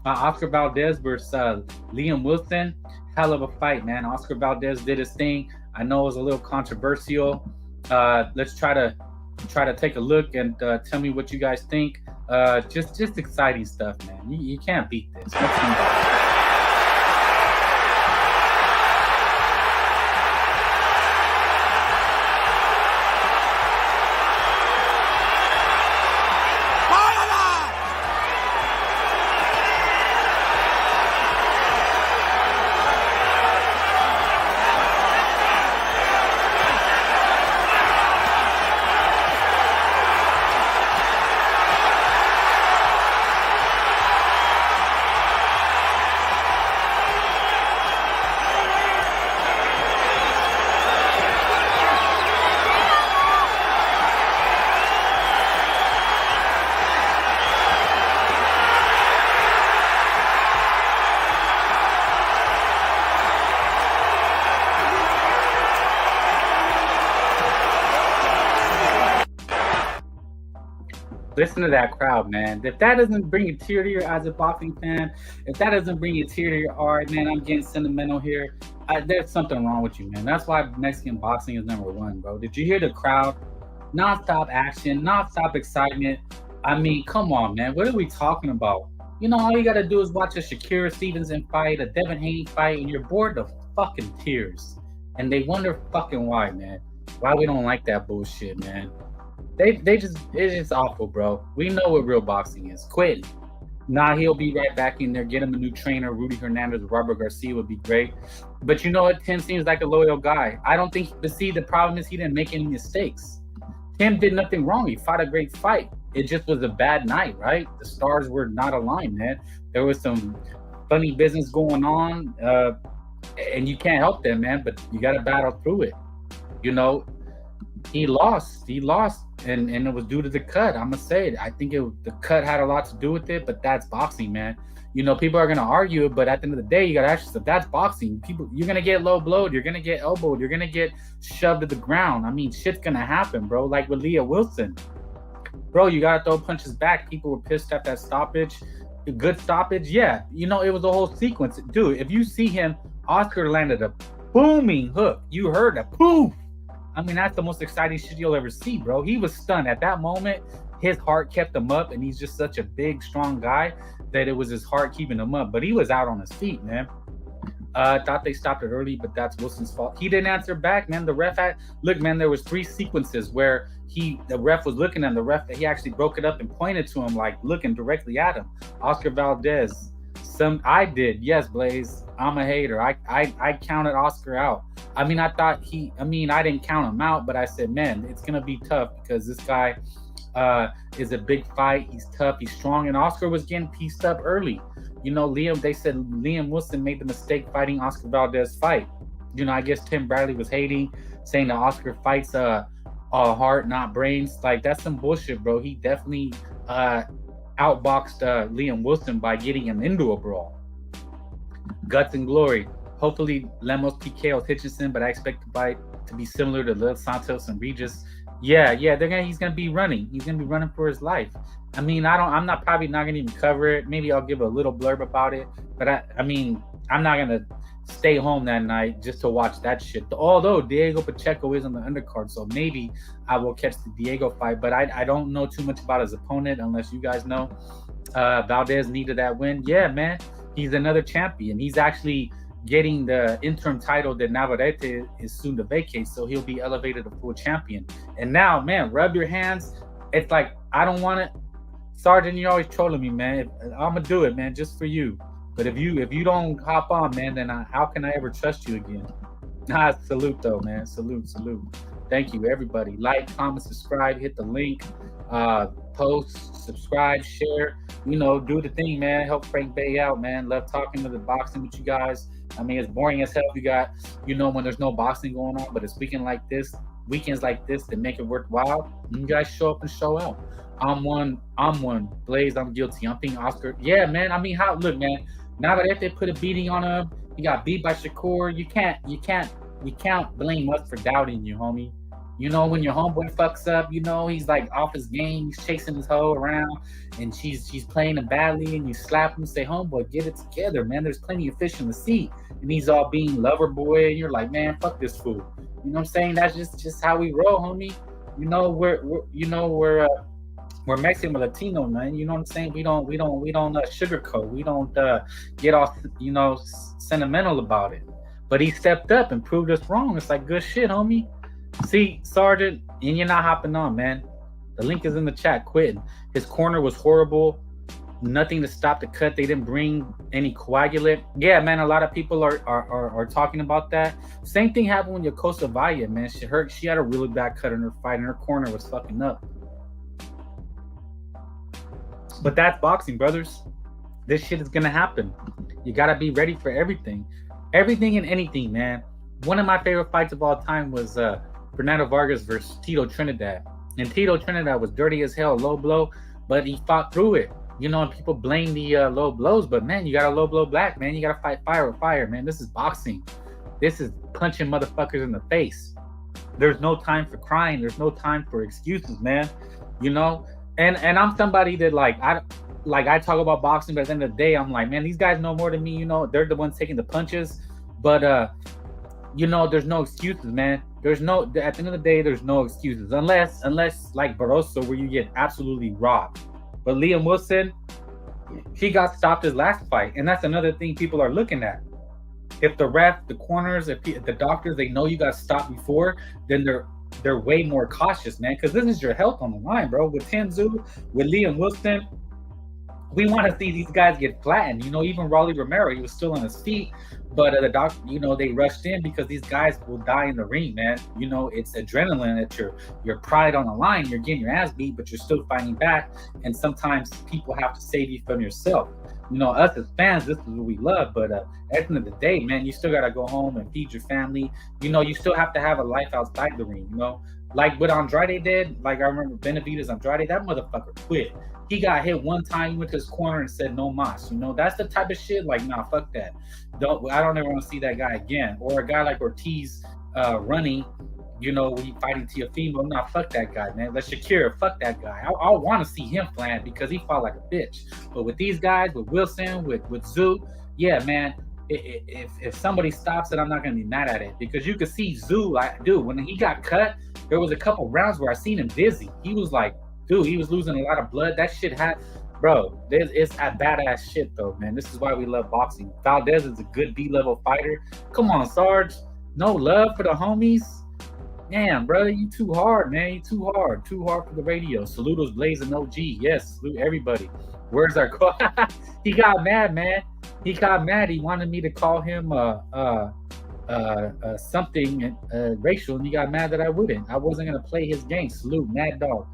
S7: Oscar Valdez versus Liam Wilson. Hell of a fight, man. Oscar Valdez did his thing. I know it was a little controversial. Let's try to take a look and tell me what you guys think. Just exciting stuff, man. You can't beat this. Listen to that crowd, man. If that doesn't bring a tear to your eyes as a boxing fan, if that doesn't bring a tear to your eye, man, I'm getting sentimental here. There's something wrong with you, man. That's why Mexican boxing is #1, bro. Did you hear the crowd? Non-stop action, non-stop excitement. I mean, come on, man. What are we talking about? You know, all you gotta do is watch a Shakira Stevenson fight, a Devin Haney fight, and you're bored to fucking tears. And they wonder fucking why, man. Why we don't like that bullshit, man. It's just awful, bro. We know what real boxing is. Quit. Nah, he'll be right back in there. Get him a new trainer. Rudy Hernandez, Robert Garcia would be great. But you know what? Tim seems like a loyal guy. I don't think, but see, the problem is he didn't make any mistakes. Tim did nothing wrong. He fought a great fight. It just was a bad night, right? The stars were not aligned, man. There was some funny business going on, and you can't help that, man, but you got to battle through it. You know, he lost, and it was due to the cut. I'm going to say it. I think the cut had a lot to do with it, but that's boxing, man. You know, people are going to argue it, but at the end of the day, you got to ask yourself, that's boxing. You're going to get low blowed. You're going to get elbowed. You're going to get shoved to the ground. I mean, shit's going to happen, bro. Like with Leah Wilson. Bro, you got to throw punches back. People were pissed at that stoppage. A good stoppage, yeah. You know, it was a whole sequence. Dude, if you see him, Oscar landed a booming hook. You heard a poof. I mean, that's the most exciting shit you'll ever see, bro. He was stunned. At that moment, his heart kept him up, and he's just such a big, strong guy that it was his heart keeping him up. But he was out on his feet, man. Thought they stopped it early, but that's Wilson's fault. He didn't answer back, man. The ref look, man, there was 3 sequences where the ref was looking at the ref, he actually broke it up and pointed to him, like looking directly at him. Oscar Valdez. I did, yes, Blaze. I'm a hater. I counted Oscar out. I mean, I didn't count him out, but I said, man, it's gonna be tough because this guy is a big fight. He's tough, he's strong, and Oscar was getting pieced up early. You know, they said Liam Wilson made the mistake fighting Oscar Valdez fight. You know, I guess Tim Bradley was hating, saying that Oscar fights heart, not brains. Like, that's some bullshit, bro. He definitely outboxed Liam Wilson by getting him into a brawl. Guts and glory. Hopefully, Lemos TKO's Hitchinson, but I expect the fight to be similar to Lil Santos and Regis. Yeah, he's gonna be running. He's gonna be running for his life. I mean, probably not gonna even cover it. Maybe I'll give a little blurb about it, but I mean, I'm not gonna stay home that night just to watch that shit. Although Diego Pacheco is on the undercard, so maybe I will catch the Diego fight, but I don't know too much about his opponent unless you guys know. Valdez needed that win. Yeah, man, he's another champion. He's actually getting the interim title that Navarrete is soon to vacate, so he'll be elevated to full champion. And now, man, rub your hands. It's like, I don't want it. Sergeant, you're always trolling me, man. I'm gonna do it, man, just for you. But if you don't hop on, man, then how can I ever trust you again? Nah, salute though, man. Salute. Thank you, everybody. Like, comment, subscribe, hit the link, post, subscribe, share. You know, do the thing, man. Help Frank Bay out, man. Love talking to the boxing with you guys. I mean, it's boring as hell. You got, you know, when there's no boxing going on, but it's weekends like this that make it worthwhile. You guys show up and show out. I'm one. Blaze, I'm guilty. I'm thinking Oscar. Yeah, man. I mean, look, man. Navarrete put a beating on him. He got beat by Shakur. You can't blame us for doubting you, homie. You know, when your homeboy fucks up, you know, he's like off his game, he's chasing his hoe around, and she's playing him badly, and you slap him and say, homeboy, get it together, man. There's plenty of fish in the sea. And he's all being lover boy, and you're like, man, fuck this fool. You know what I'm saying? That's just how we roll, homie. You know, we're Mexican, we're Latino, man. You know what I'm saying? We don't sugarcoat. We don't get all, you know, sentimental about it. But he stepped up and proved us wrong. It's like, good shit, homie. See, Sergeant, and you're not hopping on, man. The link is in the chat. Quitting. His corner was horrible. Nothing to stop the cut. They didn't bring any coagulant. Yeah, man. A lot of people are talking about that. Same thing happened with Yokosa Valle, man. She had a really bad cut in her fight, and her corner was fucking up. But that's boxing, brothers. This shit is gonna happen. You gotta be ready for everything. Everything and anything, man. One of my favorite fights of all time was Fernando Vargas versus Tito Trinidad. And Tito Trinidad was dirty as hell, low blow, but he fought through it. You know, and people blame the low blows, but man, you got a low blow black, man. You got to fight fire with fire, man. This is boxing. This is punching motherfuckers in the face. There's no time for crying. There's no time for excuses, man. You know, and I'm somebody that I talk about boxing, but at the end of the day, I'm like, man, these guys know more than me. You know, they're the ones taking the punches, but you know, there's no excuses, man. At the end of the day, there's no excuses unless like Barroso, where you get absolutely robbed. But Liam Wilson, he got stopped his last fight, and that's another thing people are looking at. If the ref, the corners, if the doctors, they know you got stopped before, then they're way more cautious, man, because this is your health on the line, bro. With Tim Tszyu, with Liam Wilson, we want to see these guys get flattened. You know, even Rolly Romero, he was still on his feet, but the doctor, you know, they rushed in because these guys will die in the ring, man. You know, it's adrenaline. It's your pride on the line. You're getting your ass beat, but you're still fighting back. And sometimes people have to save you from yourself. You know, us as fans, this is what we love. But at the end of the day, man, you still got to go home and feed your family. You know, you still have to have a life outside the ring, you know. Like what Andrade did, like I remember Benavidez Andrade, that motherfucker quit. He got hit one time, he went to his corner and said, no mas. You know, that's the type of shit, like, nah, fuck that. I don't ever want to see that guy again. Or a guy like Ortiz running, you know, when he fighting Teofimo, nah, fuck that guy, man. Let Shakira, fuck that guy. I want to see him flat because he fought like a bitch. But with these guys, with Wilson, with Tszyu, yeah, man, if somebody stops it, I'm not going to be mad at it. Because you could see Tszyu, like, dude, when he got cut, there was a couple rounds where I seen him dizzy. He was like, dude, he was losing a lot of blood. That shit had, bro, it's a badass shit, though, man. This is why we love boxing. Valdez is a good B-level fighter. Come on, Sarge. No love for the homies? Damn, brother, you too hard, man. You too hard. Too hard for the radio. Saludos, Blazing OG. Yes, salute everybody. Where's our call? He got mad, man. He got mad. He wanted me to call him something racial, and he got mad that I wouldn't. I wasn't going to play his game. Salute, Mad Dog.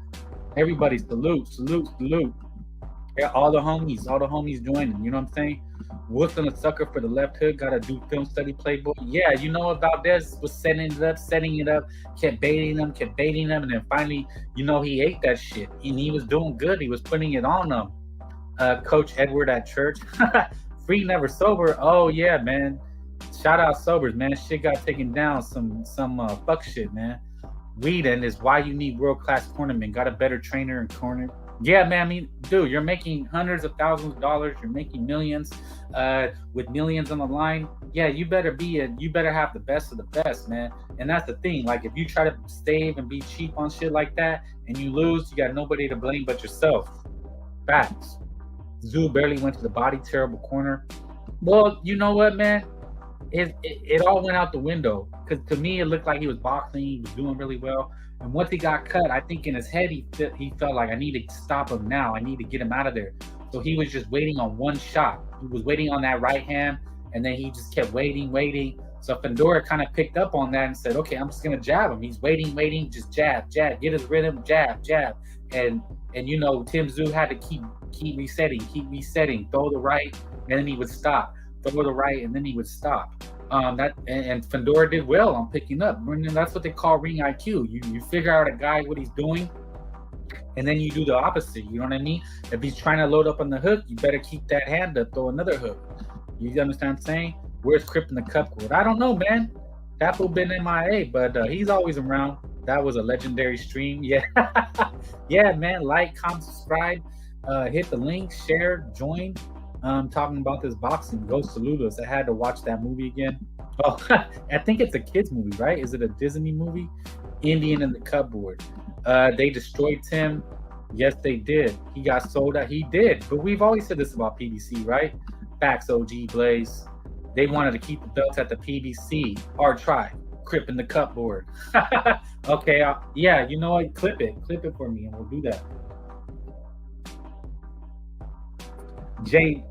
S7: Everybody salute. Yeah, all the homies joining. You know what I'm saying? Wilson a sucker for the left hook. Got to do film study playboy. Yeah, you know what Valdez was setting it up, kept baiting them, and then finally, you know, he ate that shit, and he was doing good. He was putting it on them. Coach Edward at church. Free never sober. Oh yeah, man. Shout out sobers, man. Shit got taken down. Some fuck shit, man. Weed and is why you need world-class cornermen. Got a better trainer and corner. Yeah, man. I mean, dude, you're making hundreds of thousands of dollars. You're making millions, with millions on the line. Yeah, you better have the best of the best, man. And that's the thing. Like, if you try to save and be cheap on shit like that, and you lose, you got nobody to blame but yourself. Facts. Tszyu barely went to the body. Terrible corner. Well, you know what, man? It all went out the window, because to me it looked like he was boxing, he was doing really well, and once he got cut, I think in his head he felt like, I need to stop him now, I need to get him out of there. So he was just waiting on one shot. He was waiting on that right hand, and then he just kept waiting. So Fundora kind of picked up on that and said, okay, I'm just gonna jab him. He's waiting, just jab, get his rhythm, jab, and you know, Tim Tszyu had to keep resetting, throw the right, and then he would stop. Throw the right, and then he would stop. And Fundora did well on picking up. And that's what they call ring IQ. You figure out a guy what he's doing, and then you do the opposite. You know what I mean? If he's trying to load up on the hook, you better keep that hand up, throw another hook. You understand what I'm saying? Where's Crip in the cup court? I don't know, man. That fool been MIA, but he's always around. That was a legendary stream. Yeah, yeah, man. Like, comment, subscribe, hit the link, share, join. Talking about this boxing. Go salute us. I had to watch that movie again. Oh, I think it's a kid's movie, right? Is it a Disney movie? Indian in the Cupboard. They destroyed Tim. Yes, they did. He got sold out. He did. But we've always said this about PBC, right? Facts, OG Blaze. They wanted to keep the belts at the PBC. Hard try. Crip in the Cupboard. Okay. Yeah, you know what? Clip it for me, and we'll do that. Jay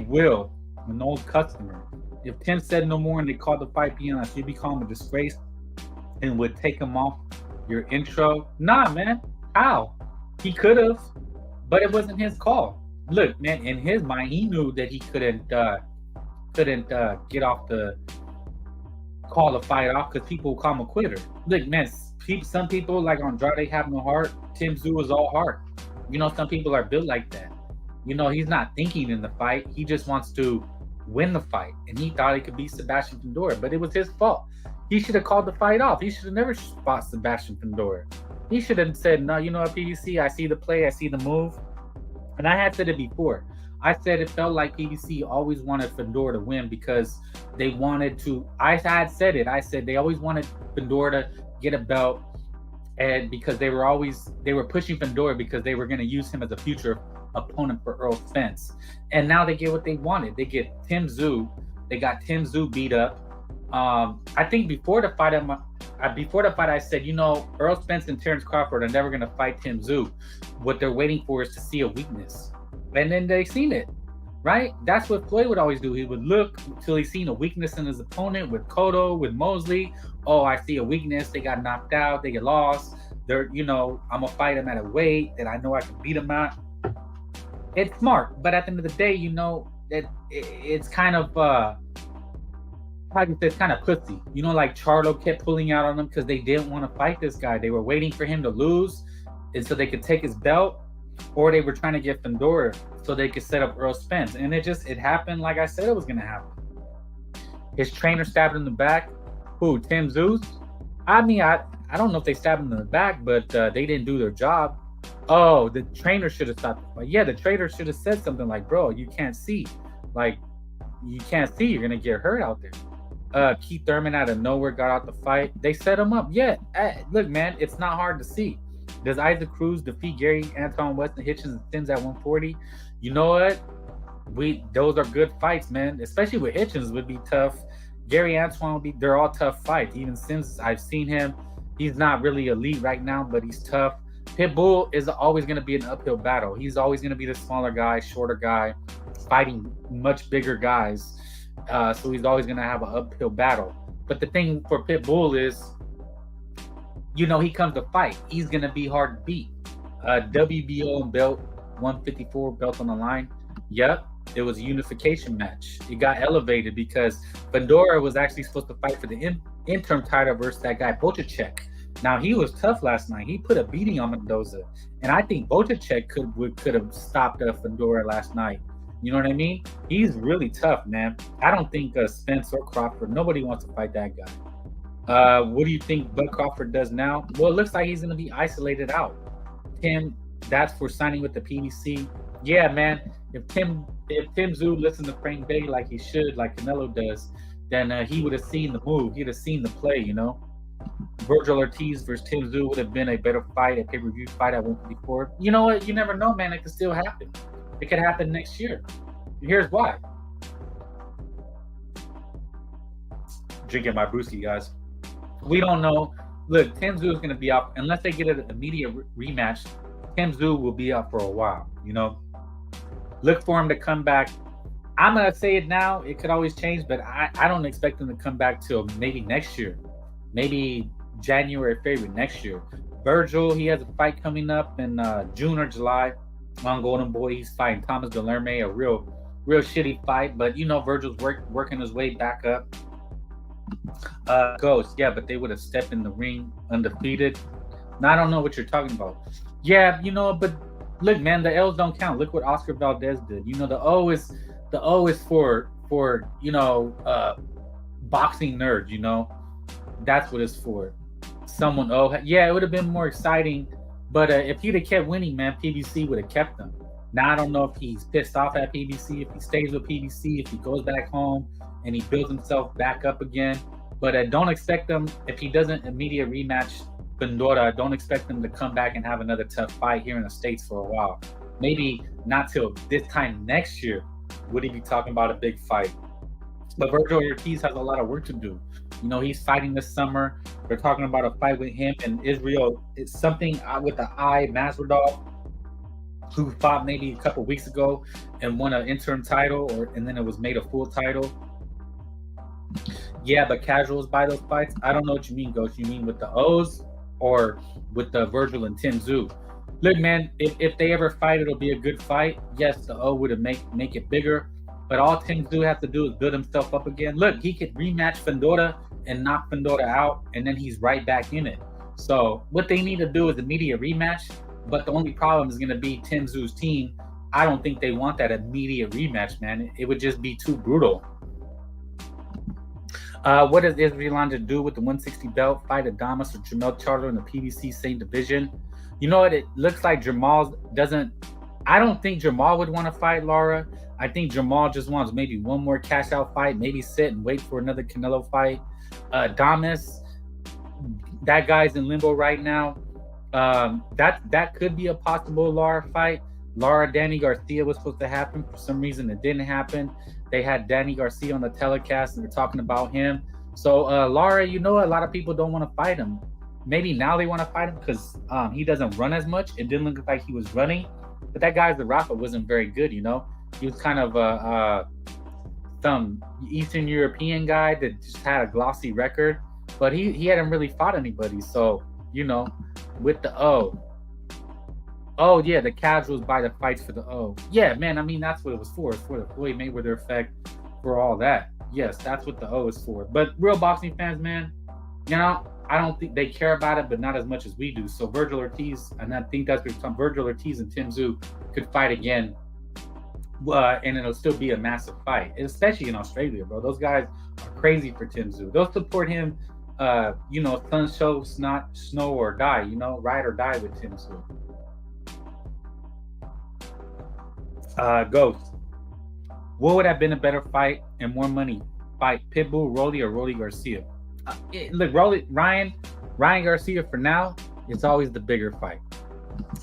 S7: Will, an old customer. If Tim said no more and they called the fight beyond, he'd be called a disgrace and would take him off your intro. Nah, man. How? He could have, but it wasn't his call. Look, man, in his mind, he knew that he couldn't get off the call the fight off because people will call him a quitter. Look, man, some people like Andrade have no heart. Tim Tszyu is all heart. You know, some people are built like that. You know, he's not thinking in the fight. He just wants to win the fight. And he thought he could beat Sebastian Fundora, but it was his fault. He should have called the fight off. He should have never fought Sebastian Fundora. He should have said, no, you know what, PBC, I see the play, I see the move. And I had said it before. I said it felt like PBC always wanted Fundora to win because they wanted to. I had said it. I said they always wanted Fundora to get a belt, and because they were pushing Fundora because they were going to use him as a future opponent for Earl Spence. And now they get what they wanted. They get Tim Tszyu. They got Tim Tszyu beat up. I think before the fight, I said, you know, Earl Spence and Terrence Crawford are never going to fight Tim Tszyu. What they're waiting for is to see a weakness. And then they seen it, right? That's what Floyd would always do. He would look until he's seen a weakness in his opponent with Cotto, with Mosley. Oh, I see a weakness. They got knocked out. They get lost. They're, you know, I'm going to fight him at a weight that I know I can beat him at. It's smart. But at the end of the day, you know, that it's kind of, how do you say, it's kind of pussy. You know, like Charlo kept pulling out on them because they didn't want to fight this guy. They were waiting for him to lose and so they could take his belt, or they were trying to get Fundora so they could set up Earl Spence. And it happened like I said it was going to happen. His trainer stabbed him in the back. Who, Tim Tszyu? I mean, I don't know if they stabbed him in the back, but they didn't do their job. Oh, the trainer should have stopped the fight. Yeah, the trainer should have said something like, bro, you can't see. Like, you can't see. You're going to get hurt out there. Keith Thurman out of nowhere got out the fight. They set him up. Yeah, look, man, it's not hard to see. Does Isaac Cruz defeat Gary Antoine Weston Hitchens and Sims at 140? You know what? Those are good fights, man. Especially with Hitchens would be tough. Gary Antoine would be. They're all tough fights. Even Sims, I've seen him. He's not really elite right now, but he's tough. Pitbull is always going to be an uphill battle. He's always going to be the smaller guy, shorter guy, fighting much bigger guys. So he's always going to have an uphill battle. But the thing for Pitbull is, you know, he comes to fight. He's going to be hard to beat. WBO belt, 154 belt on the line. Yep, it was a unification match. It got elevated because Fundora was actually supposed to fight for the interim title versus that guy, Bocacek. Now, he was tough last night. He put a beating on Mendoza. And I think Bocacek could have stopped Fundora last night. You know what I mean? He's really tough, man. I don't think Spence or Crawford, nobody wants to fight that guy. What do you think Bud Crawford does now? Well, it looks like he's going to be isolated out. Tim, that's for signing with the PBC. Yeah, man. If Tim Tszyu listened to Frank Bay like he should, like Canelo does, then he would have seen the move. He'd have seen the play, you know? Virgil Ortiz versus Tim Tszyu would have been a better fight, a pay-per-view fight at 154. You know what? You never know, man. It could still happen. It could happen next year. Here's why. Drinking my brewski, guys. We don't know. Look, Tim Tszyu is going to be out unless they get an immediate rematch. Tim Tszyu will be out for a while. You know, look for him to come back. I'm going to say it now. It could always change, but I don't expect him to come back till maybe next year, maybe January, February next year. Virgil, he has a fight coming up in June or July on Golden Boy. He's fighting Thomas Delerme, a real shitty fight, but you know Virgil's working his way back up. Ghost, yeah, but they would have stepped in the ring undefeated. Now I don't know what you're talking about. Yeah, you know, but look, man, the L's don't count. Look what Oscar Valdez did. You know, the O is for you know, boxing nerds. You know, that's what it's for. Yeah, it would have been more exciting. But if he'd have kept winning, man, PBC would have kept him. Now I don't know if he's pissed off at PBC, if he stays with PBC, if he goes back home and he builds himself back up again. But don't expect him, if he doesn't immediate rematch Fundora, don't expect him to come back and have another tough fight here in the States for a while. Maybe not till this time next year would he be talking about a big fight. But Virgil Ortiz has a lot of work to do. You know, he's fighting this summer. They're talking about a fight with him and Israel. It's something with the eye, Masvidal, who fought maybe a couple weeks ago and won an interim title, and then it was made a full title. Yeah, but casuals buy those fights. I don't know what you mean, Ghost. You mean with the O's or with the Virgil and Tim Tszyu? Look, man, if they ever fight, it'll be a good fight. Yes, the O would make it bigger. But all Tim Tszyu has to do is build himself up again. Look, he could rematch Fundora and knock Fundora out, and then he's right back in it. So what they need to do is immediate rematch. But the only problem is going to be Tim Tszyu's team. I don't think they want that immediate rematch, man. It would just be too brutal. What does Israel Adesanya do with the 160 belt? Fight Adames or Jermell Charlo in the PBC same division? You know what? It looks like Jamal doesn't. I don't think Jamal would want to fight Lara. I think Jamal just wants maybe one more cash out fight, maybe sit and wait for another Canelo fight. Adames, that guy's in limbo right now. That could be a possible Lara fight. Lara Danny Garcia was supposed to happen. For some reason, it didn't happen. They had Danny Garcia on the telecast and they're talking about him. So Lara, you know, a lot of people don't want to fight him. Maybe now they want to fight him because he doesn't run as much. It didn't look like he was running. But that guy, the Rafa, wasn't very good, you know? He was kind of some Eastern European guy that just had a glossy record. But he hadn't really fought anybody. So, you know, with the O. Oh, yeah, the casuals buy the fights for the O. Yeah, man, I mean, that's what it was for. It's for the Floyd Mayweather effect, for all that. Yes, that's what the O is for. But real boxing fans, man, you know, I don't think they care about it, but not as much as we do. So Virgil Ortiz, and I think that's because Virgil Ortiz and Tim Tszyu could fight again, and it'll still be a massive fight, especially in Australia, bro. Those guys are crazy for Tim Tszyu. They'll support him, you know, sun, show, snow or die, you know, ride or die with Tim Tszyu. Ghost. What would have been a better fight and more money? Fight Pitbull, Rolly, or Rolly Garcia? Look, Ryan Garcia for now, it's always the bigger fight.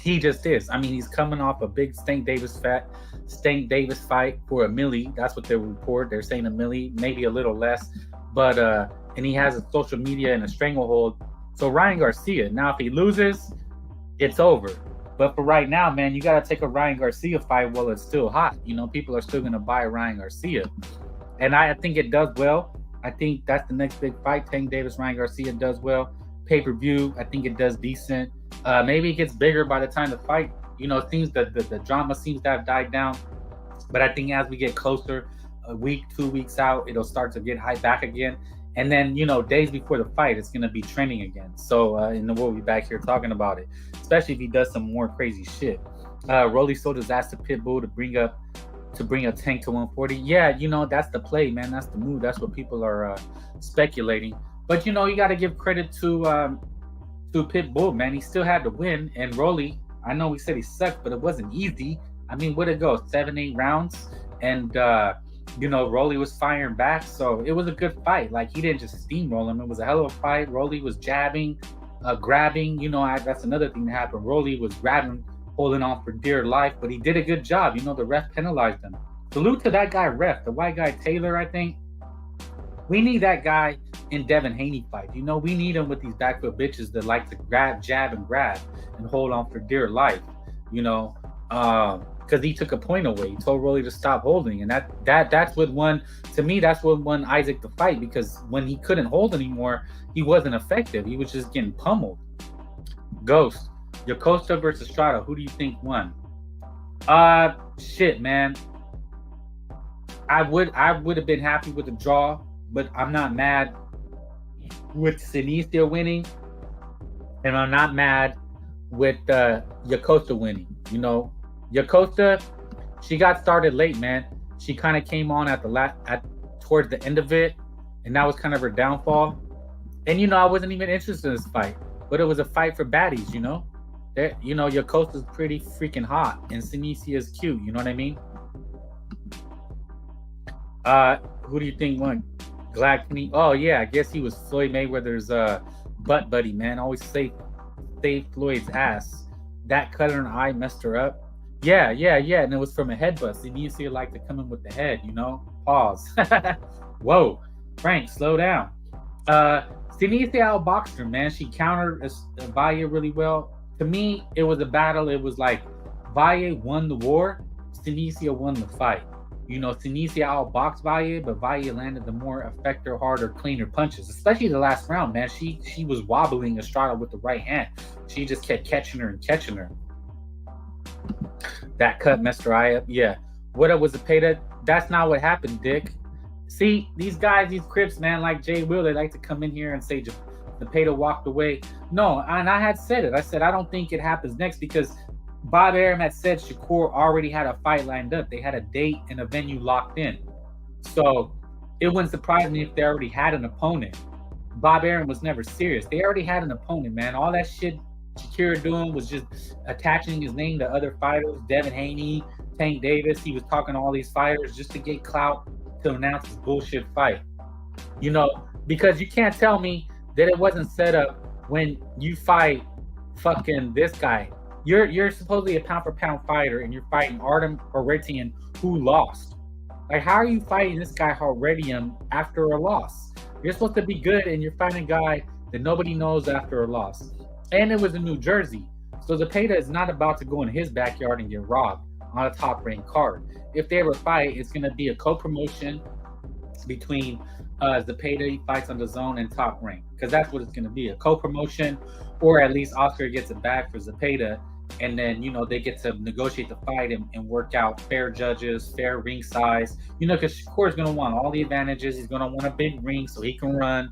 S7: He just is. I mean, he's coming off a big Stank Davis fight for $1 million. That's what they report. They're saying $1 million, maybe a little less. But and he has a social media and a stranglehold. So Ryan Garcia. Now, if he loses, it's over. But for right now, man, you got to take a Ryan Garcia fight while it's still hot. You know, people are still going to buy Ryan Garcia. And I think it does well. I think that's the next big fight. Tank Davis, Ryan Garcia does well. Pay-per-view, I think it does decent. Maybe it gets bigger by the time the fight, you know, it seems that the drama seems to have died down. But I think as we get closer, a week, 2 weeks out, it'll start to get hyped back again. And then, you know, days before the fight, it's going to be trending again. So, and then we'll be back here talking about it, especially if he does some more crazy shit. Rolly sold his ass to Pitbull to bring a Tank to 140. Yeah, you know, that's the play, man. That's the move. That's what people are speculating. But, you know, you got to give credit to Pitbull, man. He still had to win. And Rolly, I know we said he sucked, but it wasn't easy. I mean, what'd it go? 7-8 rounds? And, you know, Rolly was firing back. So it was a good fight. Like, he didn't just steamroll him. It was a hell of a fight. Rolly was jabbing, grabbing. You know, that's another thing that happened. Rolly was grabbing, holding on for dear life, but he did a good job. You know, the ref penalized him. Salute to that guy ref, the white guy Taylor, I think. We need that guy in Devin Haney fight. You know, we need him with these backfoot bitches that like to grab, jab, and grab and hold on for dear life. You know, because he took a point away. He told Rolly to stop holding, and that's what won. To me, that's what won Isaac the fight, because when he couldn't hold anymore, he wasn't effective. He was just getting pummeled. Ghost, Yocosta versus Estrada. Who do you think won? Shit, man. I would have been happy with the draw, but I'm not mad with Sinister winning, and I'm not mad with Yocosta winning. You know, Yocosta, she got started late, man. She kind of came on towards the end of it, and that was kind of her downfall. And you know, I wasn't even interested in this fight, but it was a fight for baddies. You know, you know, Yocosta's pretty freaking hot, and Sinister is cute. You know what I mean? Who do you think won? Gladney? Oh yeah, I guess he was Floyd Mayweather's butt buddy, man. Always save Floyd's ass. That cut in her eye messed her up. Yeah, and it was from a headbutt. Sinister liked to come in with the head, you know. Pause. Whoa, Frank, slow down. Sinister outboxed her, man. She countered Valle really well. To me, it was a battle. It was like Valle won the war, Sinister won the fight. You know, Sinister outboxed Valle, but Valle landed the more effective, harder, cleaner punches, especially the last round, man. She was wobbling Estrada with the right hand. She just kept catching her. That cut messed her eye up. Yeah. What was the payday? That's not what happened, Dick. See, these guys, these Crips, man, like Jay Will, they like to come in here and say the Payday walked away. No, and I had said it. I said, I don't think it happens next, because Bob Arum had said Shakur already had a fight lined up. They had a date and a venue locked in. So it wouldn't surprise me if they already had an opponent. Bob Arum was never serious. They already had an opponent, man. All that shit Shakira doing was just attaching his name to other fighters. Devin Haney, Tank Davis. He was talking to all these fighters just to get clout to announce his bullshit fight. You know, because you can't tell me that it wasn't set up when you fight fucking this guy. You're supposedly a pound for pound fighter, and you're fighting Artem Horetian, who lost. Like, how are you fighting this guy Horetian after a loss? You're supposed to be good, and you're fighting a guy that nobody knows after a loss. And it was in New Jersey. So Zepeda is not about to go in his backyard and get robbed on a top-ranked card. If they ever fight, it's going to be a co-promotion between Zepeda, he fights on the zone, and Top Rank, because that's what it's going to be, a co-promotion, or at least Oscar gets it back for Zepeda, and then, you know, they get to negotiate the fight and work out fair judges, fair ring size, you know, because Shakur's going to want all the advantages. He's going to want a big ring so he can run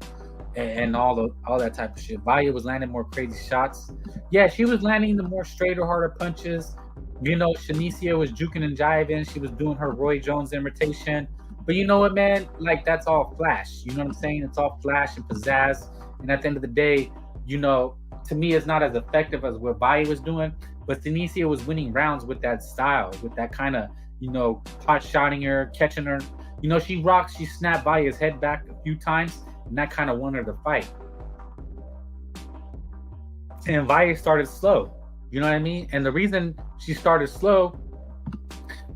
S7: and all that type of shit. Valle was landing more crazy shots. Yeah, she was landing the more straighter, harder punches. You know, Shanicia was juking and jiving. She was doing her Roy Jones imitation. But you know what, man? Like, that's all flash. You know what I'm saying? It's all flash and pizzazz. And at the end of the day, you know, to me, it's not as effective as what Valle was doing. But Shanicia was winning rounds with that style, with that kind of, you know, pot-shotting her, catching her. You know, she snapped Valle's head back a few times, and that kind of won her the fight. And Valle started slow. You know what I mean? And the reason she started slow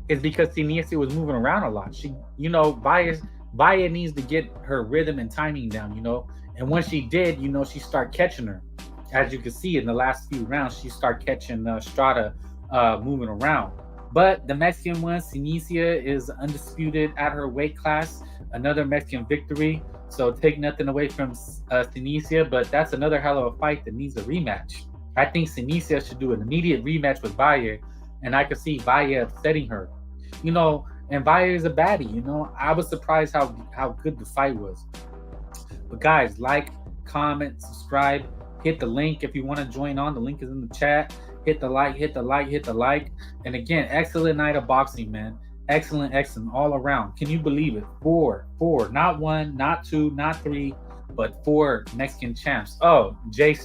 S7: is because Shanicia was moving around a lot. She, you know, Valle needs to get her rhythm and timing down, you know. And when she did, you know, she started catching her. As you can see in the last few rounds, she started catching Strada moving around. But the Mexican one, Shanicia, is undisputed at her weight class. Another Mexican victory. So take nothing away from Shanicia, but that's another hell of a fight that needs a rematch. I think Shanicia should do an immediate rematch with Valle, and I could see Valle upsetting her. You know, and Valle is a baddie, you know. I was surprised how good the fight was. But guys, like, comment, subscribe, hit the link if you want to join on. The link is in the chat. Hit the like, hit the like, hit the like. And again, excellent night of boxing, man. Excellent all around. Can you believe it? Four, not one, not two, not three, but 4 Mexican champs. Oh, Jay,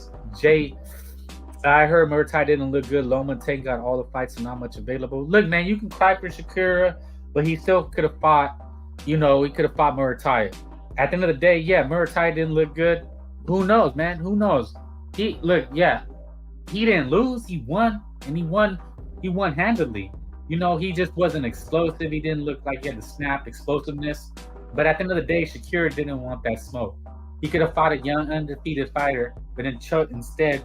S7: I heard Murtai didn't look good. Loma Tank got all the fights and not much available. Look, man, you can cry for Shakira, but he still could have fought, you know, he could have fought Murtai. At the end of the day, yeah, Murtai didn't look good. Who knows, man? Who knows? He didn't lose. He won, and he won handedly. You know, he just wasn't explosive. He didn't look like he had the snap explosiveness. But at the end of the day, Shakira didn't want that smoke. He could have fought a young, undefeated fighter, but instead,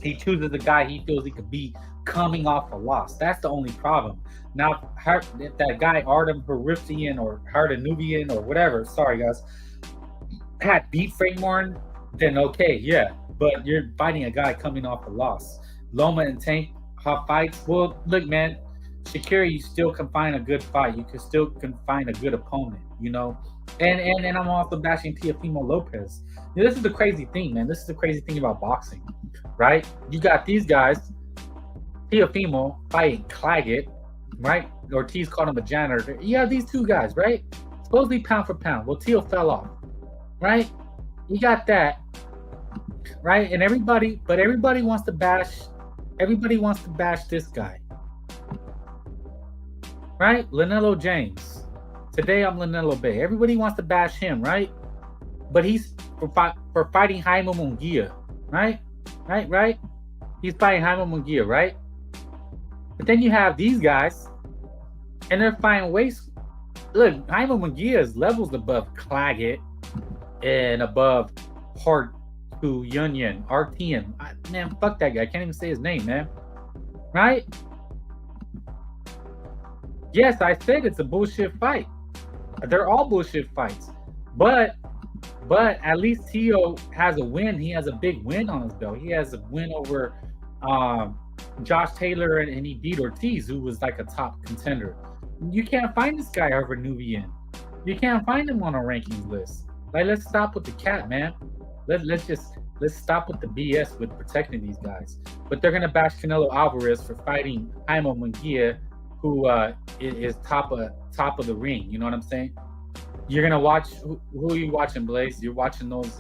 S7: he chooses a guy he feels he could beat coming off a loss. That's the only problem. Now, if that guy Artem Horetian or Hardanubian or whatever, sorry guys, had beat Frank Martin, then okay, yeah. But you're fighting a guy coming off a loss. Loma and Tank have fights. Well, look, man, Shakira, you still can find a good fight. You can find a good opponent, you know. And I'm also bashing Teofimo Lopez. Now, this is the crazy thing, man. This is the crazy thing about boxing, right? You got these guys, Teofimo fighting Claggett, right? Ortiz called him a janitor. You have these two guys, right? Supposedly pound for pound. Well, Teo fell off, right? You got that, right? And everybody wants to bash this guy, right? Lanello James. Today I'm Lanello Bay. Everybody wants to bash him, right? But he's for fighting Jaime Munguia, right? Right? He's fighting Jaime Munguia, right? But then you have these guys, and they're fighting ways. Look, Jaime Munguia is levels above Claggett and above Hart to Yun Artian. Man, fuck that guy. I can't even say his name, man. Right? Yes, I said it's a bullshit fight. They're all bullshit fights. But at least Teo has a win. He has a big win on his belt. He has a win over Josh Taylor, and he beat Ortiz, who was like a top contender. You can't find this guy over Nubian. You can't find him on a rankings list. Like, let's stop with the cat, man. Let's stop with the BS with protecting these guys. But they're gonna bash Canelo Alvarez for fighting Jaime Munguia, who is top of the ring. You know what I'm saying? You're gonna watch who are you watching, Blaze? You're watching those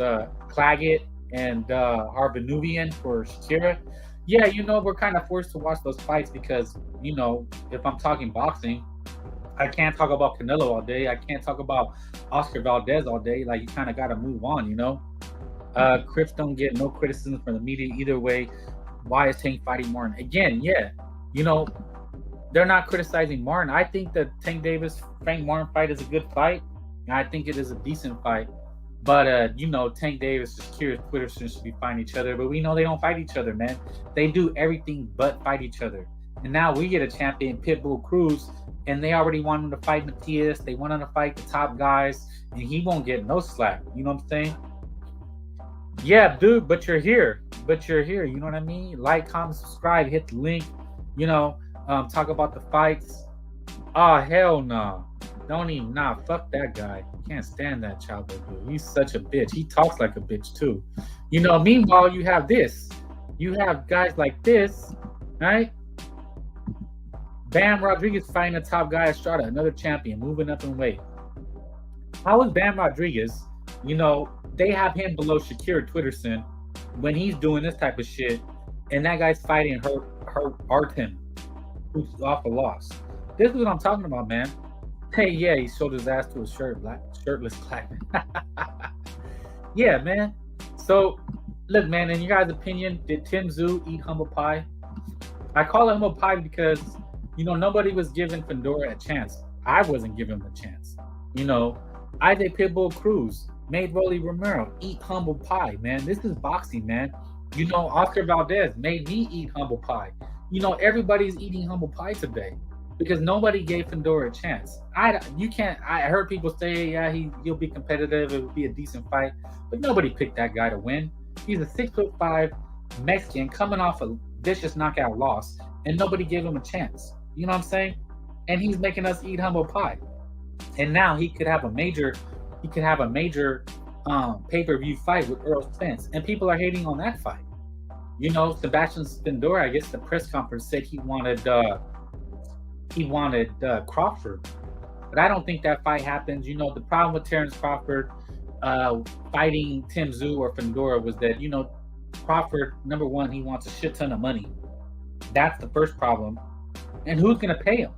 S7: Claggett and Hardanubian for Shakira. Yeah, you know, we're kind of forced to watch those fights because, you know, if I'm talking boxing, I can't talk about Canelo all day. I can't talk about Oscar Valdez all day. Like, you kind of got to move on, you know? Crips don't get no criticism from the media either way. why is Tank fighting Martin? Again, yeah, you know, they're not criticizing Martin. I think the Tank Davis Frank Martin fight is a good fight. And I think it is a decent fight. But you know, Tank Davis is curious Twitterson should be fighting each other, but we know they don't fight each other, man. They do everything but fight each other. And now we get a champion, Pitbull Cruz, and they already want him to fight Matias. They want him to fight the top guys, and he won't get no slack. You know what I'm saying? Yeah, dude, but you're here. You know what I mean? Like, comment, subscribe, hit the link. You know, talk about the fights. Oh, hell no. Don't even, fuck that guy. Can't stand that Chavo dude. He's such a bitch. He talks like a bitch too. You know, meanwhile, you have this. You have guys like this, right? Bam Rodriguez fighting a top guy, Estrada, another champion, moving up in weight. How is Bam Rodriguez, you know, they have him below Shakir Twitterson when he's doing this type of shit, and that guy's fighting her Artem, who's off a loss. This is what I'm talking about, man. Hey, yeah, he showed his ass to a shirtless Clackman. Yeah, man. So, look, man, in your guys' opinion, did Tim Tszyu eat humble pie? I call it humble pie because, you know, nobody was giving Fundora a chance. I wasn't giving him a chance. You know, I did Pitbull Cruz, made Rolly Romero eat humble pie, man. This is boxing, man. You know, Oscar Valdez made me eat humble pie. You know, everybody's eating humble pie today because nobody gave Fundora a chance. I heard people say, yeah, he'll be competitive. It would be a decent fight, but nobody picked that guy to win. He's a 6'5" Mexican coming off a vicious knockout loss, and nobody gave him a chance. You know what I'm saying? And he's making us eat humble pie. And now he could have a major pay-per-view fight with Earl Spence, and people are hating on that fight. You know, Sebastian Fundora, I guess the press conference said he wanted Crawford, but I don't think that fight happens. You know, the problem with Terrence Crawford fighting Tim Tszyu or Fundora was that, you know, Crawford, number one, he wants a shit ton of money. That's the first problem. And who's going to pay him?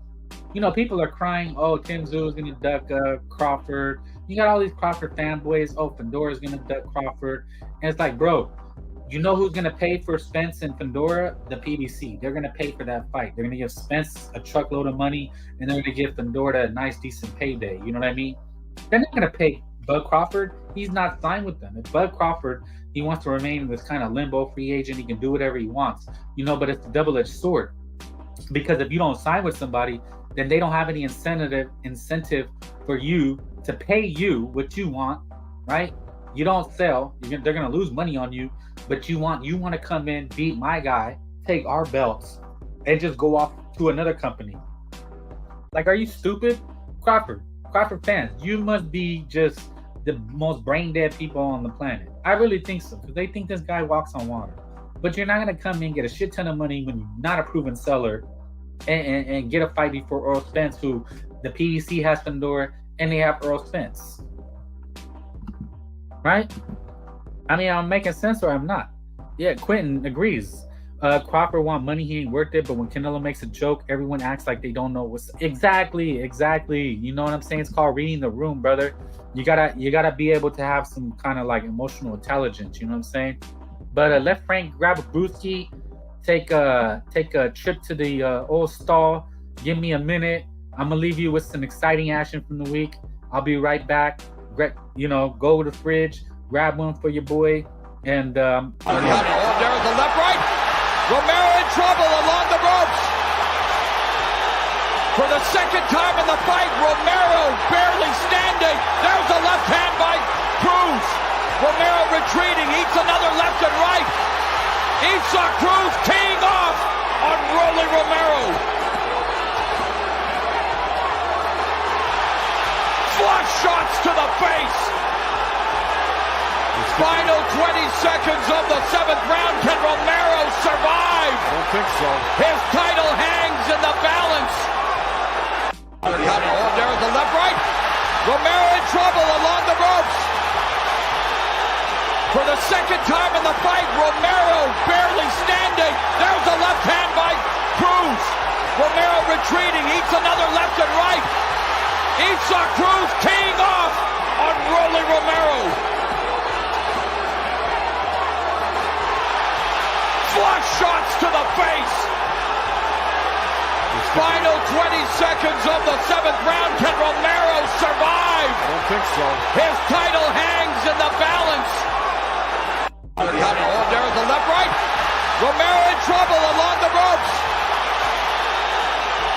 S7: You know, people are crying, oh, Tim Tszyu is going to duck Crawford. You got all these Crawford fanboys, oh, Fundora is going to duck Crawford. And it's like, bro, you know who's going to pay for Spence and Fundora? The PBC. They're going to pay for that fight. They're going to give Spence a truckload of money, and they're going to give Fundora a nice, decent payday. You know what I mean? They're not going to pay Bud Crawford. He's not signed with them. If Bud Crawford, he wants to remain in this kind of limbo free agent, he can do whatever he wants. You know, but it's a double-edged sword. Because if you don't sign with somebody, then they don't have any incentive for you to pay you what you want, right? You don't sell. They're going to lose money on you, but you want to come in, beat my guy, take our belts, and just go off to another company. Like, are you stupid? Crawford fans, you must be just the most brain dead people on the planet. I really think so, because they think this guy walks on water. But you're not going to come in and get a shit ton of money when you're not a proven seller and get a fight before Earl Spence, who the PDC has Fundora and they have Earl Spence. Right? I mean, I'm making sense or I'm not. Yeah, Quentin agrees. Crawford want money, he ain't worth it, but when Canelo makes a joke, everyone acts like they don't know what's exactly. You know what I'm saying? It's called reading the room, brother. You gotta be able to have some kind of like emotional intelligence, you know what I'm saying? But let Frank grab a brewski, take a trip to the old stall, give me a minute. I'm gonna leave you with some exciting action from the week. I'll be right back. You know, go to the fridge, grab one for your boy, and
S8: there's the left right. Romero in trouble along the ropes. For the second time in the fight, Romero barely standing. There's a left hand by Cruz. Romero retreating, eats another left and right. Isaac Cruz teeing off on Rolly Romero. Flush shots to the face. Final 20 seconds of the 7th round. Can Romero survive?
S1: I don't think so.
S8: His title hangs in the balance. There's the left right. Romero in trouble along the ropes. For the second time in the fight, Romero barely standing. There's a left hand by Cruz. Romero retreating, eats another left and right. Isaac Cruz teeing off on Rolly Romero. Flush shot seconds of the 7th round. Can Romero survive?
S9: I don't think so.
S8: His title hangs in the balance. Oh, there's the left right. Romero in trouble along the ropes.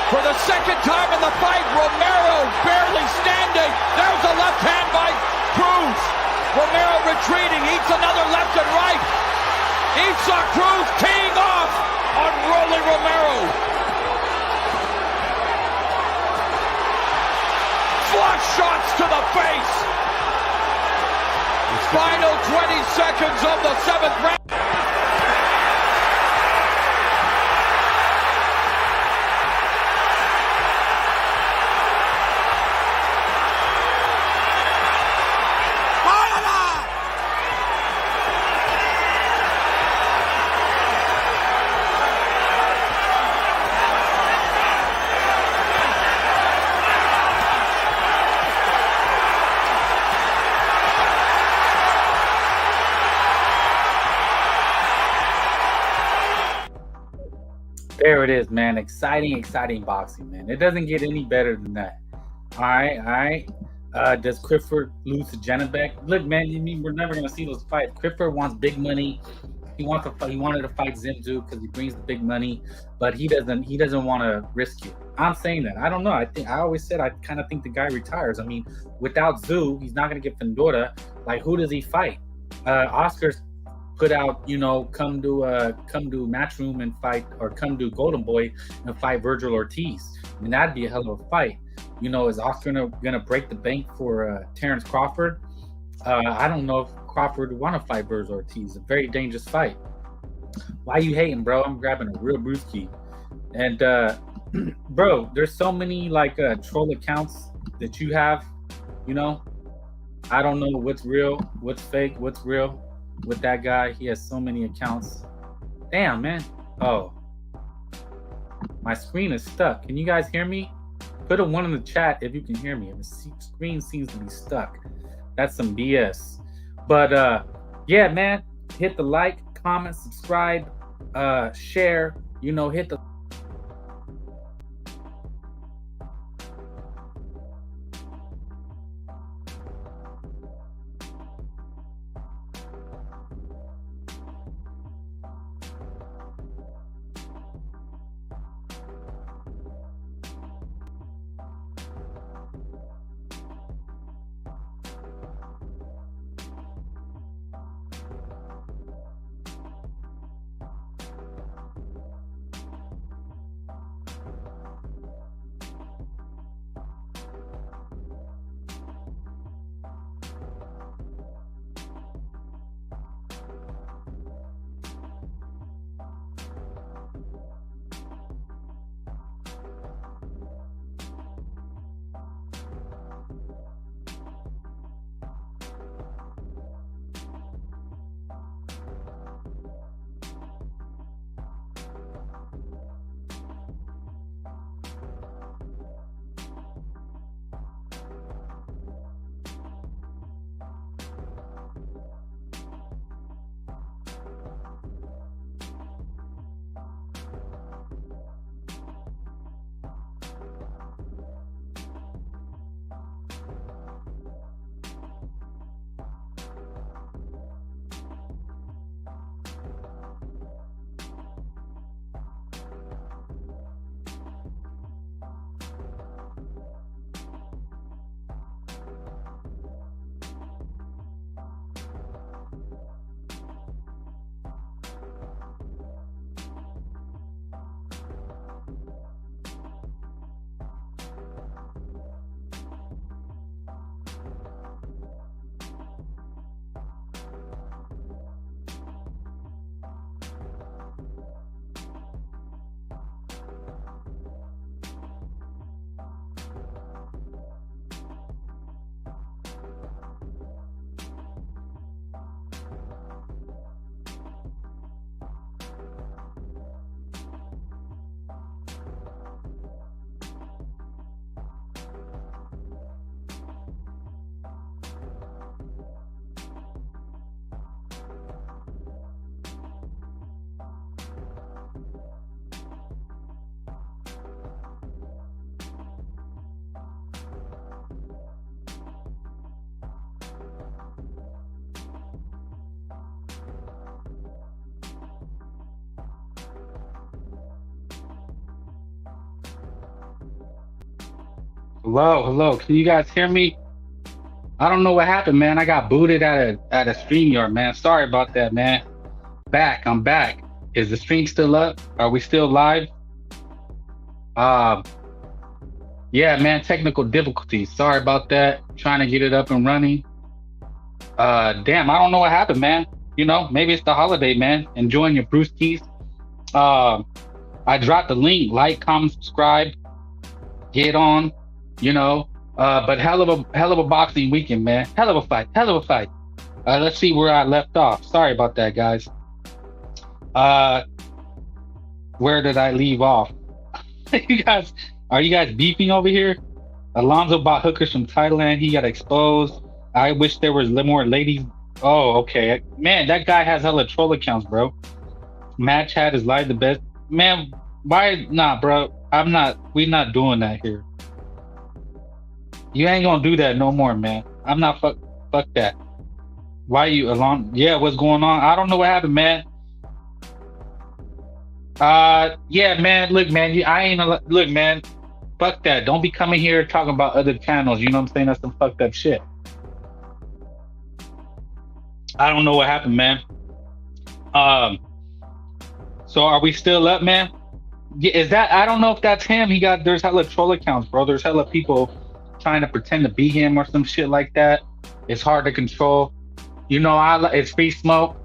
S8: For the second time in the fight, Romero barely standing. There's a left hand by Cruz. Romero retreating, eats another left and right. Esau Cruz teeing off on Rolly Romero. Flush shots to the face. Final 20 seconds of the 7th round.
S7: There it is, man. Exciting boxing, man. It doesn't get any better than that. All right. Does Clifford lose to Janabek? Look, man, you mean we're never gonna see those fights. Clifford wants big money. He wanted to fight Zimzu because he brings the big money, but he doesn't want to risk it. I'm saying that. I don't know. I always said I kind of think the guy retires. I mean, without Zoo, he's not gonna get Fundora. Like, who does he fight? Oscar's put out, come to Matchroom and fight, or come to Golden Boy and fight Virgil Ortiz. I mean, that'd be a hell of a fight. Is Oscar gonna break the bank for Terrence Crawford? I don't know if Crawford would want to fight Virgil Ortiz. A very dangerous fight. Why you hating, bro? I'm grabbing a real brewski. And bro, there's so many troll accounts that you have. I don't know what's real, what's fake, what's real. With that guy, he has so many accounts. Damn, man. Oh, my screen is stuck. Can you guys hear me? Put a 1 in the chat if you can hear me. The screen seems to be stuck. That's some BS. But yeah, man, hit the like, comment, subscribe, share. Hit the
S9: Hello. Can you guys hear me? I don't know what happened, man. I got booted at a StreamYard, man. Sorry about that, man. I'm back. Is the stream still up? Are we still live? Yeah, man, technical difficulties. Sorry about that. Trying to get it up and running. Damn, I don't know what happened, man. You know, maybe it's the holiday, man. Enjoying your brewskis. I dropped the link. Like, comment, subscribe. Get on. You know. But hell of a boxing weekend, man. Hell of a fight. Let's see where I left off. Sorry about that, guys. Where did I leave off? Are you guys beefing over here? Alonzo bought hookers from Thailand. He got exposed. I wish there was more ladies. Oh, okay. Man, that guy has hella troll accounts, bro. Match had his life the best. Man, why not, bro? We not doing that here. You ain't gonna do that no more, man. I'm not fuck that. Why you Alon? Yeah, what's going on? I don't know what happened, man. Yeah, man. Look, man. Look, man. Fuck that. Don't be coming here talking about other channels. You know what I'm saying? That's some fucked up shit. I don't know what happened, man. So are we still up, man? Is that? I don't know if that's him. There's hella troll accounts, bro. There's hella people trying to pretend to be him or some shit like that. It's hard to control. You know, it's free smoke.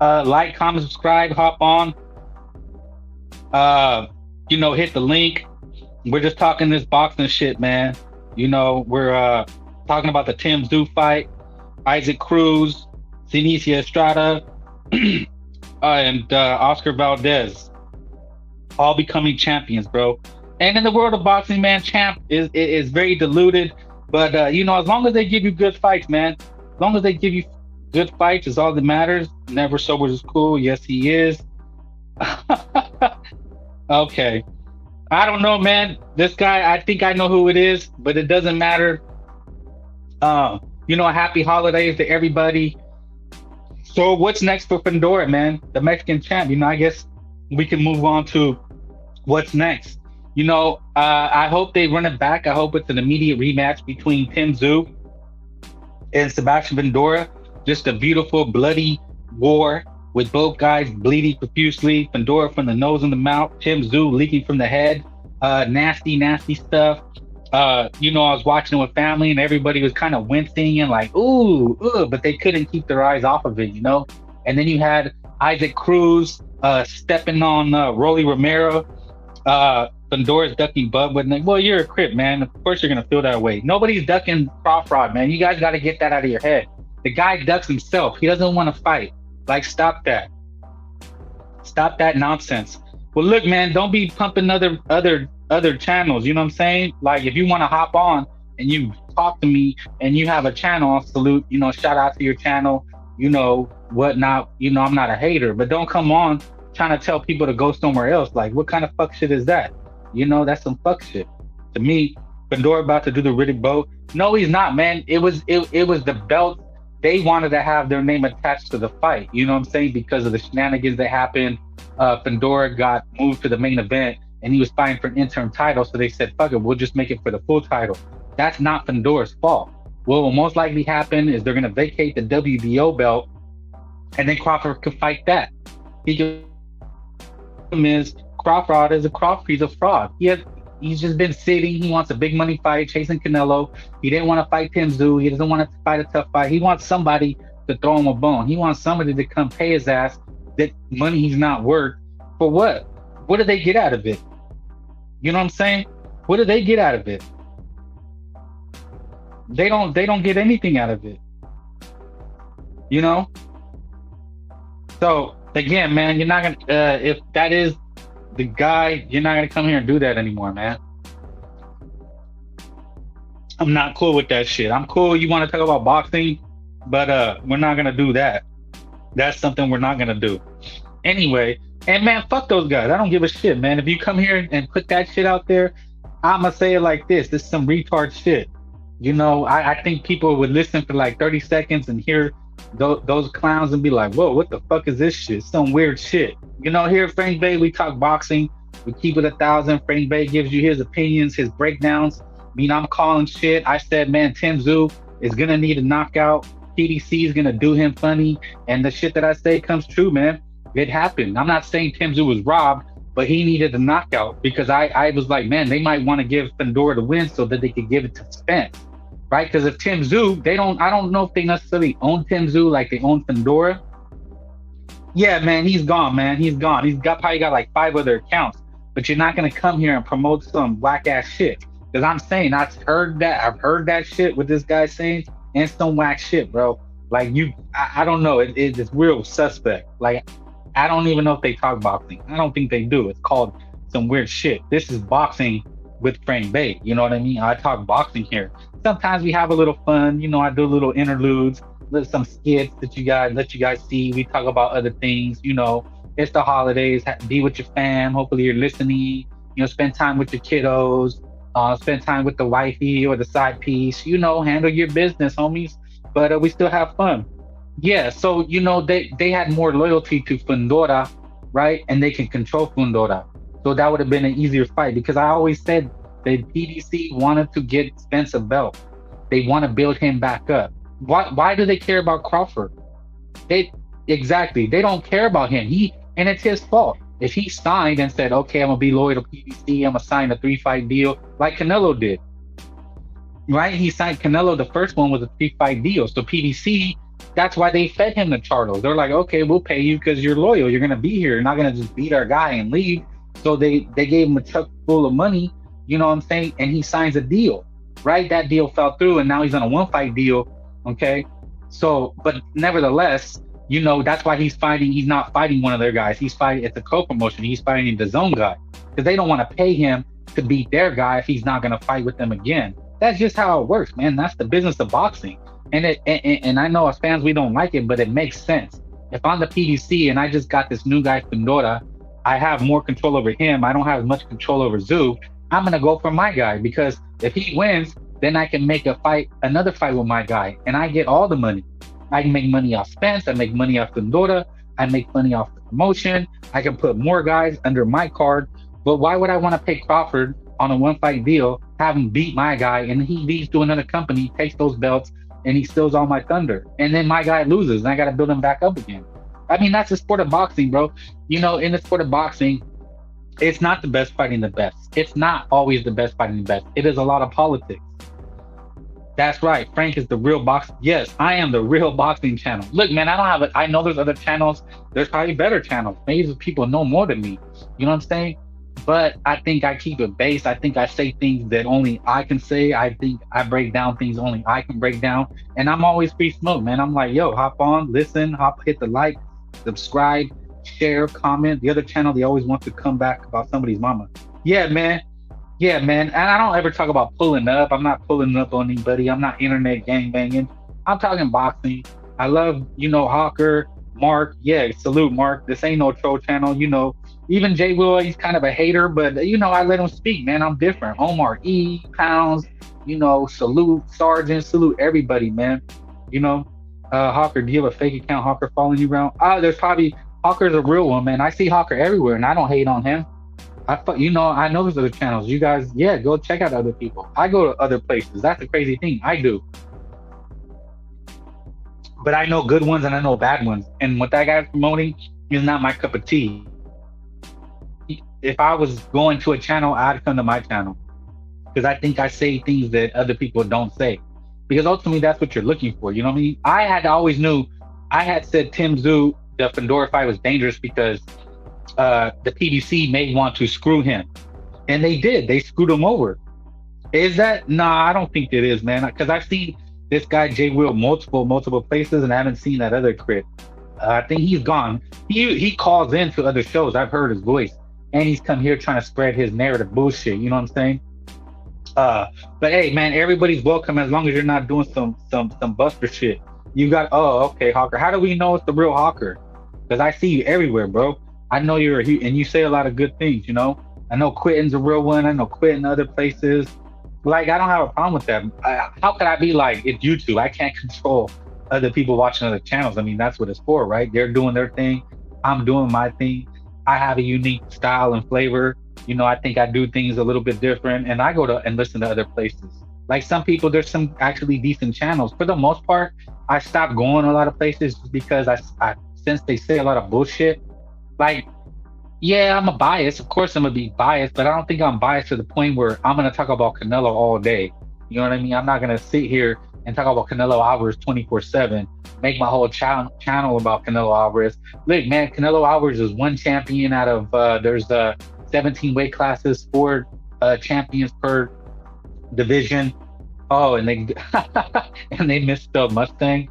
S9: Like, comment, subscribe, hop on. You know, hit the link. We're just talking this boxing shit, man. You know, we're talking about the Tim Tszyu fight, Isaac Cruz, Senicia Estrada, and Oscar Valdez, all becoming champions, bro. And in the world of boxing, man, champ is very diluted. But you know, as long as they give you good fights, man, as long as they give you good fights is all that matters. Never Sober is cool. Yes, he is. Okay. I don't know, man. This guy, I think I know who it is, but it doesn't matter. You know, happy holidays to everybody. So what's next for Fundora, man? The Mexican champ. You know, I guess we can move on to what's next. You know, I hope they run it back. I hope it's an immediate rematch between Tim Tszyu and Sebastian Fundora. Just a beautiful, bloody war with both guys bleeding profusely. Fundora from the nose and the mouth. Tim Tszyu leaking from the head. Nasty stuff. You know, I was watching it with family and everybody was kind of wincing and like, ooh, but they couldn't keep their eyes off of it, you know? And then you had Isaac Cruz stepping on Rolly Romero. Fundora's ducking Bud with like, well, you're a Crip, man. Of course you're gonna feel that way. Nobody's ducking Crawford, man. You guys got to get that out of your head. The guy ducks himself. He doesn't want to fight. Like, stop that. Stop that nonsense. Well, look, man, don't be pumping other channels. You know what I'm saying? Like, if you want to hop on and you talk to me and you have a channel, I'll salute. You know, shout out to your channel. You know, whatnot. You know, I'm not a hater, but don't come on trying to tell people to go somewhere else. Like, what kind of fuck shit is that? You know, that's some fuck shit. To me, Fundora about to do the Riddick Bowe. No, he's not, man. It was the belt. They wanted to have their name attached to the fight. You know what I'm saying? Because of the shenanigans that happened. Fundora got moved to the main event and he was fighting for an interim title. So they said, fuck it, we'll just make it for the full title. That's not Fundora's fault. What will most likely happen is they're going to vacate the WBO belt and then Crawford could fight that. Crawford is he's a fraud. He's just been sitting. He wants a big money fight, chasing Canelo. He didn't want to fight Tim Tszyu. He doesn't want to fight a tough fight. He wants somebody to throw him a bone. He wants somebody to come pay his ass that money he's not worth. For what? What do they get out of it? You know what I'm saying? What do they get out of it? They don't get anything out of it. You know? So again, man, you're not gonna if that is the guy, you're not gonna come here and do that anymore, man. I'm not cool with that shit. I'm cool. You want to talk about boxing, but we're not gonna do that. That's something we're not gonna do. Anyway, and man, fuck those guys. I don't give a shit, man. If you come here and put that shit out there, I'ma say it like this. This is some retard shit. You know, I think people would listen for like 30 seconds and hear those clowns and be like, whoa, what the fuck is this shit? Some weird shit. You know, here at Frank Bay, we talk boxing. We keep it 1,000. Frank Bay gives you his opinions, his breakdowns. mean, I'm calling shit. I said, man, Tim Zoo is gonna need a knockout. PDC is gonna do him funny, and the shit that I say comes true, man. It happened. I'm not saying Tim Zoo was robbed, but he needed a knockout because I was like, man, they might want to give Fundora the win so that they could give it to Spence, right? Because if Tim Zoo, I don't know if they necessarily own Tim Zoo like they own Fundora. Yeah, man, he's gone, man. He's gone. He's probably got like 5 other accounts, but you're not gonna come here and promote some whack ass shit. Because I'm saying I've heard that shit with this guy saying, and some whack shit, bro. Like I don't know. It's real suspect. Like I don't even know if they talk boxing. I don't think they do. It's called some weird shit. This is boxing with Frank Bay. You know what I mean? I talk boxing here. Sometimes we have a little fun. You know, I do little interludes, some skits that let you guys see. We talk about other things. You know, it's the holidays. Be with your fam. Hopefully you're listening. You know, spend time with your kiddos. Spend time with the wifey or the side piece. You know, handle your business, homies. But we still have fun. Yeah, so you know they had more loyalty to Fundora, right? And they can control Fundora. So that would have been an easier fight because I always said that PDC wanted to get Spence a belt. They want to build him back up. Why do they care about Crawford? They don't care about him. And it's his fault. If he signed and said, okay, I'm gonna be loyal to PDC, I'm gonna sign a 3-fight deal like Canelo did. Right? He signed Canelo, the first one was a 3-fight deal. So PDC, that's why they fed him the Charlos. They're like, okay, we'll pay you because you're loyal. You're gonna be here. You're not gonna just beat our guy and leave. So they gave him a truck full of money, you know what I'm saying? And he signs a deal, right? That deal fell through and now he's on a 1-fight deal. Okay. So, but nevertheless, you know, that's why he's not fighting one of their guys. It's a co-promotion. He's fighting the zone guy because they don't want to pay him to beat their guy if he's not gonna fight with them again. That's just how it works, man. That's the business of boxing. And I know as fans, we don't like it, but it makes sense. If I'm the PDC and I just got this new guy, Fundora, I have more control over him. I don't have as much control over Zoo. I'm going to go for my guy because if he wins, then I can make another fight with my guy and I get all the money. I can make money off Spence. I make money off Fundora. I make money off the promotion. I can put more guys under my card. But why would I want to pay Crawford on a 1-fight deal, have him beat my guy, and he leaves to another company, takes those belts, and he steals all my thunder, and then my guy loses and I got to build him back up again. I mean, that's the sport of boxing, bro. You know, in the sport of boxing, it's not the best fighting the best. It's not always the best fighting the best. It is a lot of politics. That's right. Frank is the real boxing. Yes, I am the real boxing channel. Look, man, I don't have it. I know there's other channels. There's probably better channels. Maybe people know more than me. You know what I'm saying? But I think I keep it base. I think I say things that only I can say. I think I break down things only I can break down. And I'm always free smoke, man. I'm like, yo, hop on, listen, hit the like, subscribe, share, comment. The other channel, they always want to come back about somebody's mama. Yeah, man. And I don't ever talk about pulling up. I'm not pulling up on anybody. I'm not internet gangbanging. I'm talking boxing. I love, you know, Hawker, Mark. Yeah, salute, Mark. This ain't no troll channel, you know. Even Jay Will, he's kind of a hater, but you know, I let him speak, man. I'm different. Omar E, Pounds, you know, salute Sergeant, salute everybody, man. You know, Hawker, do you have a fake account, Hawker following you around? There's probably, Hawker's a real one, man. I see Hawker everywhere and I don't hate on him. You know, I know there's other channels. You guys, yeah, go check out other people. I go to other places. That's the crazy thing. I do. But I know good ones and I know bad ones. And what that guy's promoting is not my cup of tea. If I was going to a channel, I'd come to my channel because I think I say things that other people don't say because ultimately that's what you're looking for. You know what I mean? I had always knew, I had said Tim Zoo, the Fundora fight was dangerous because the PDC may want to screw him. And they did. They screwed him over. Is that? Nah, I don't think it is, man. Because I've seen this guy, Jay Will, multiple places and I haven't seen that other crit. I think he's gone. He calls in to other shows. I've heard his voice. And he's come here trying to spread his narrative bullshit. You know what I'm saying? But hey, man, everybody's welcome as long as you're not doing some buster shit. You got, okay, Hawker. How do we know it's the real Hawker? Because I see you everywhere, bro. I know you're and you say a lot of good things, you know? I know Quitten's a real one. I know Quitten other places. Like, I don't have a problem with that. How could I be like, it's YouTube? I can't control other people watching other channels. I mean, that's what it's for, right? They're doing their thing. I'm doing my thing. I have a unique style and flavor. You know, I think I do things a little bit different, and I go to and listen to other places. Like some people, there's some actually decent channels. For the most part, I stopped going a lot of places just because I since they say a lot of bullshit. Like, yeah, I'm a bias. Of course, I'm gonna be biased, but I don't think I'm biased to the point where I'm gonna talk about Canelo all day. You know what I mean? I'm not gonna sit here and talk about Canelo Alvarez 24/7. Make my whole channel about Canelo Alvarez. Look, man, Canelo Alvarez is one champion out of there's 17 weight classes, 4 champions per division. Oh, and they and they misspelled Mustang.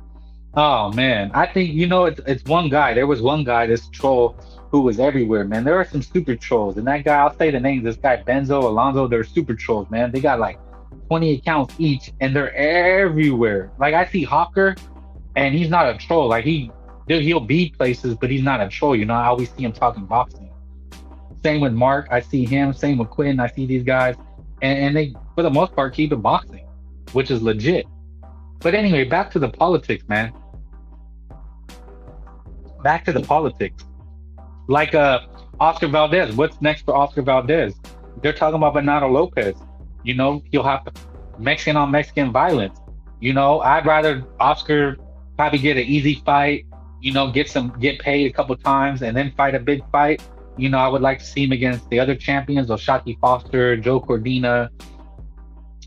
S9: Oh man, I think it's one guy. There was one guy, this troll, who was everywhere, man. There are some super trolls, and that guy, I'll say the names. This guy Benzo, Alonzo, they're super trolls, man. They got like 20 accounts each, and they're everywhere. Like I see Hawker, and he's not a troll. Like he'll be places, but he's not a troll. You know, I always see him talking boxing. Same with Mark, I see him. Same with Quinn, I see these guys, and they, for the most part, keep it boxing, which is legit. But anyway, back to the politics, man. Back to the politics. Like Oscar Valdez. What's next for Oscar Valdez? They're talking about Bernardo Lopez. You know, he'll have Mexican on Mexican violence. You know, I'd rather Oscar probably get an easy fight. You know, get paid a couple times and then fight a big fight. You know, I would like to see him against the other champions, O'Shaquie Foster, Joe Cordina.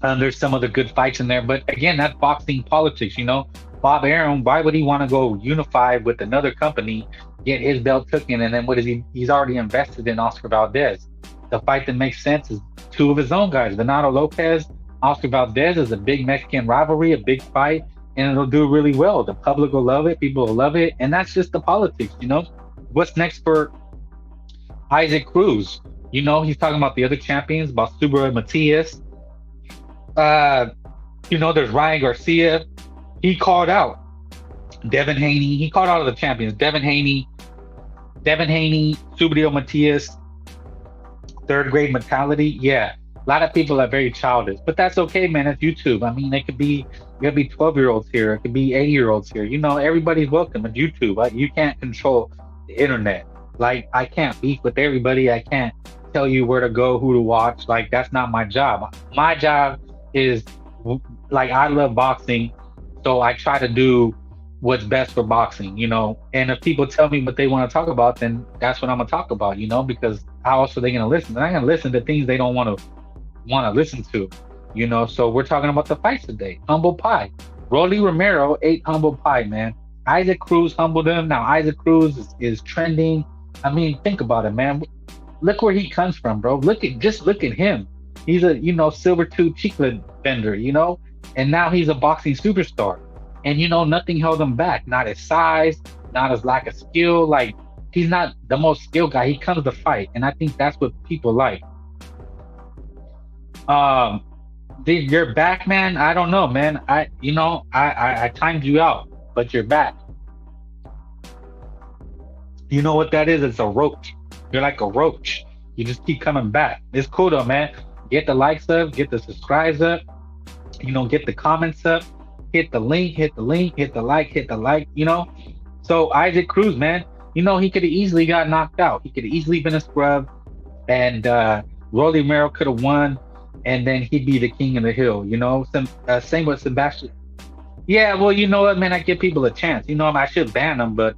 S9: There's some other good fights in there, but again, that's boxing politics. You know, Bob Arum, why would he want to go unified with another company, get his belt taken, and then what is he? He's already invested in Oscar Valdez. The fight that makes sense is 2 of his own guys, Bernardo Lopez, Oscar Valdez is a big Mexican rivalry, a big fight, and it'll do really well. The public will love it, people will love it, and that's just the politics. You know, what's next for Isaac Cruz? You know, he's talking about the other champions, about Subriel Matias. You know, there's Ryan Garcia. He called out Devin Haney. He called out all the champions. Devin Haney, Subriel Matias, third grade mentality. Yeah, a lot of people are very childish, but that's okay, man. It's YouTube. I mean, it could be 12-year-olds here. It could be 8-year-olds here. You know, everybody's welcome at YouTube. You can't control the internet. Like, I can't beef with everybody. I can't tell you where to go, who to watch. Like, that's not my job. My job is, like, I love boxing, so I try to do what's best for boxing, you know. And if people tell me what they want to talk about, then that's what I'm gonna talk about, you know, because how else are they gonna listen? They're not gonna listen to things they don't want to listen to, you know. So we're talking about the fights today. Humble pie. Rolly Romero ate humble pie, man. Isaac Cruz humbled him. Now Isaac Cruz is trending. I mean, think about it, man. Look where he comes from, bro. Look at him. He's a, you know, silver tooth chiclet vendor, you know, and now he's a boxing superstar. And, you know, nothing held him back. Not his size, not his lack of skill. Like, he's not the most skilled guy. He comes to fight. And I think that's what people like. You're back, man. I don't know, man. I timed you out, but you're back. You know what that is? It's a roach. You're like a roach. You just keep coming back. It's cool though, man. Get the likes up, get the subscribes up, you know, get the comments up, hit the link, hit the like, you know. So Isaac Cruz, man, you know, he could have easily got knocked out. He could have easily been a scrub, and Rolly Romero could have won, and then he'd be the king of the hill, you know. Same with Sebastian. Yeah, well, you know what, man, I give people a chance. You know, I should ban them, but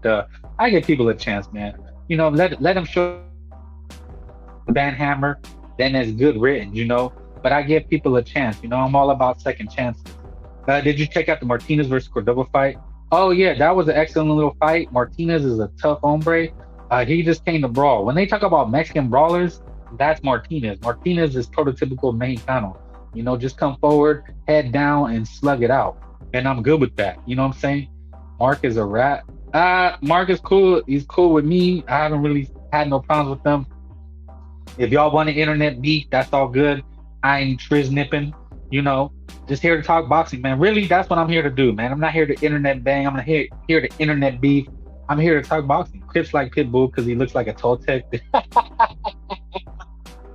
S9: I give people a chance, man. You know, let them show the ban hammer, then it's good written, you know. But I give people a chance, you know. I'm all about second chances. Did you check out the Martinez versus Cordova fight? Oh yeah, that was an excellent little fight. Martinez is a tough hombre. He just came to brawl. When they talk about Mexican brawlers, that's Martinez. Martinez is prototypical Mexicano. You know, just come forward, head down, and slug it out. And I'm good with that. You know what I'm saying? Mark is a rat. Mark is cool. He's cool with me. I haven't really had no problems with them. If y'all want an internet beef, that's all good. I ain't triz nipping, you know. Just here to talk boxing, man. Really, that's what I'm here to do, man. I'm not here to internet bang. I'm not here to internet beef. I'm here to talk boxing. Clips like Pitbull because he looks like a Toltec.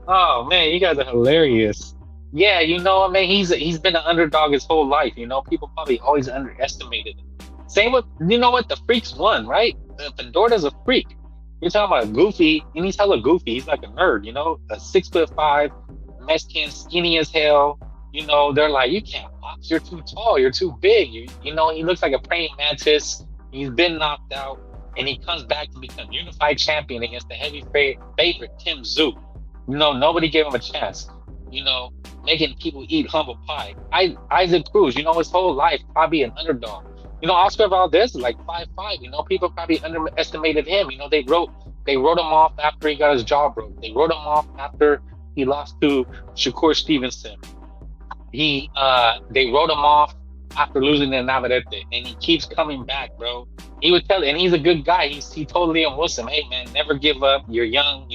S9: Oh man, you guys are hilarious. Yeah, you know, I mean, he's been an underdog his whole life. You know, people probably always underestimated him. Same with, you know what, the freaks won, right? Fedorda's a freak. You're talking about goofy, and he's hella goofy. He's like a nerd, you know, a 6'5" Mexican, skinny as hell. You know, they're like, you can't box. You're too tall. You're too big. You know, he looks like a praying mantis. He's been knocked out, and he comes back to become unified champion against the heavy favorite Tim Tszyu. You know, nobody gave him a chance. You know, making people eat humble pie. Isaac Cruz, you know, his whole life probably an underdog. You know, Oscar Valdez is like 5'5". You know, people probably underestimated him. You know, they wrote him off after he got his jaw broke. They wrote him off after he lost to Shakur Stevenson. They wrote him off after losing to Navarrete, and he keeps coming back, bro. He would tell, and he's a good guy. He told Liam Wilson, hey man, never give up. You're young.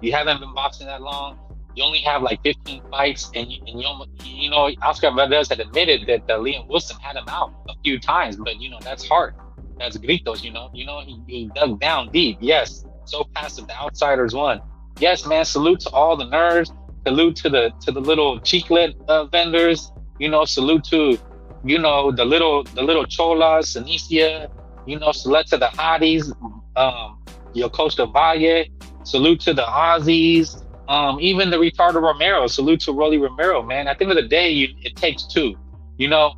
S9: You haven't been boxing that long. You only have like 15 fights, and you know, Oscar Valdez had admitted that Liam Wilson had him out a few times, but you know, that's hard. That's gritos, you know. He dug down deep. Yes, so passive. The outsiders won. Yes, man. Salute to all the nerds. Salute to the little chiclet vendors. You know, salute to, you know, the little cholas, Sanicia. You know, salute to the hotties, Yocosta Valle. Salute to the Aussies. Even the retarded Romero. Salute to Rolly Romero, man. At the end of the day, it takes two, you know.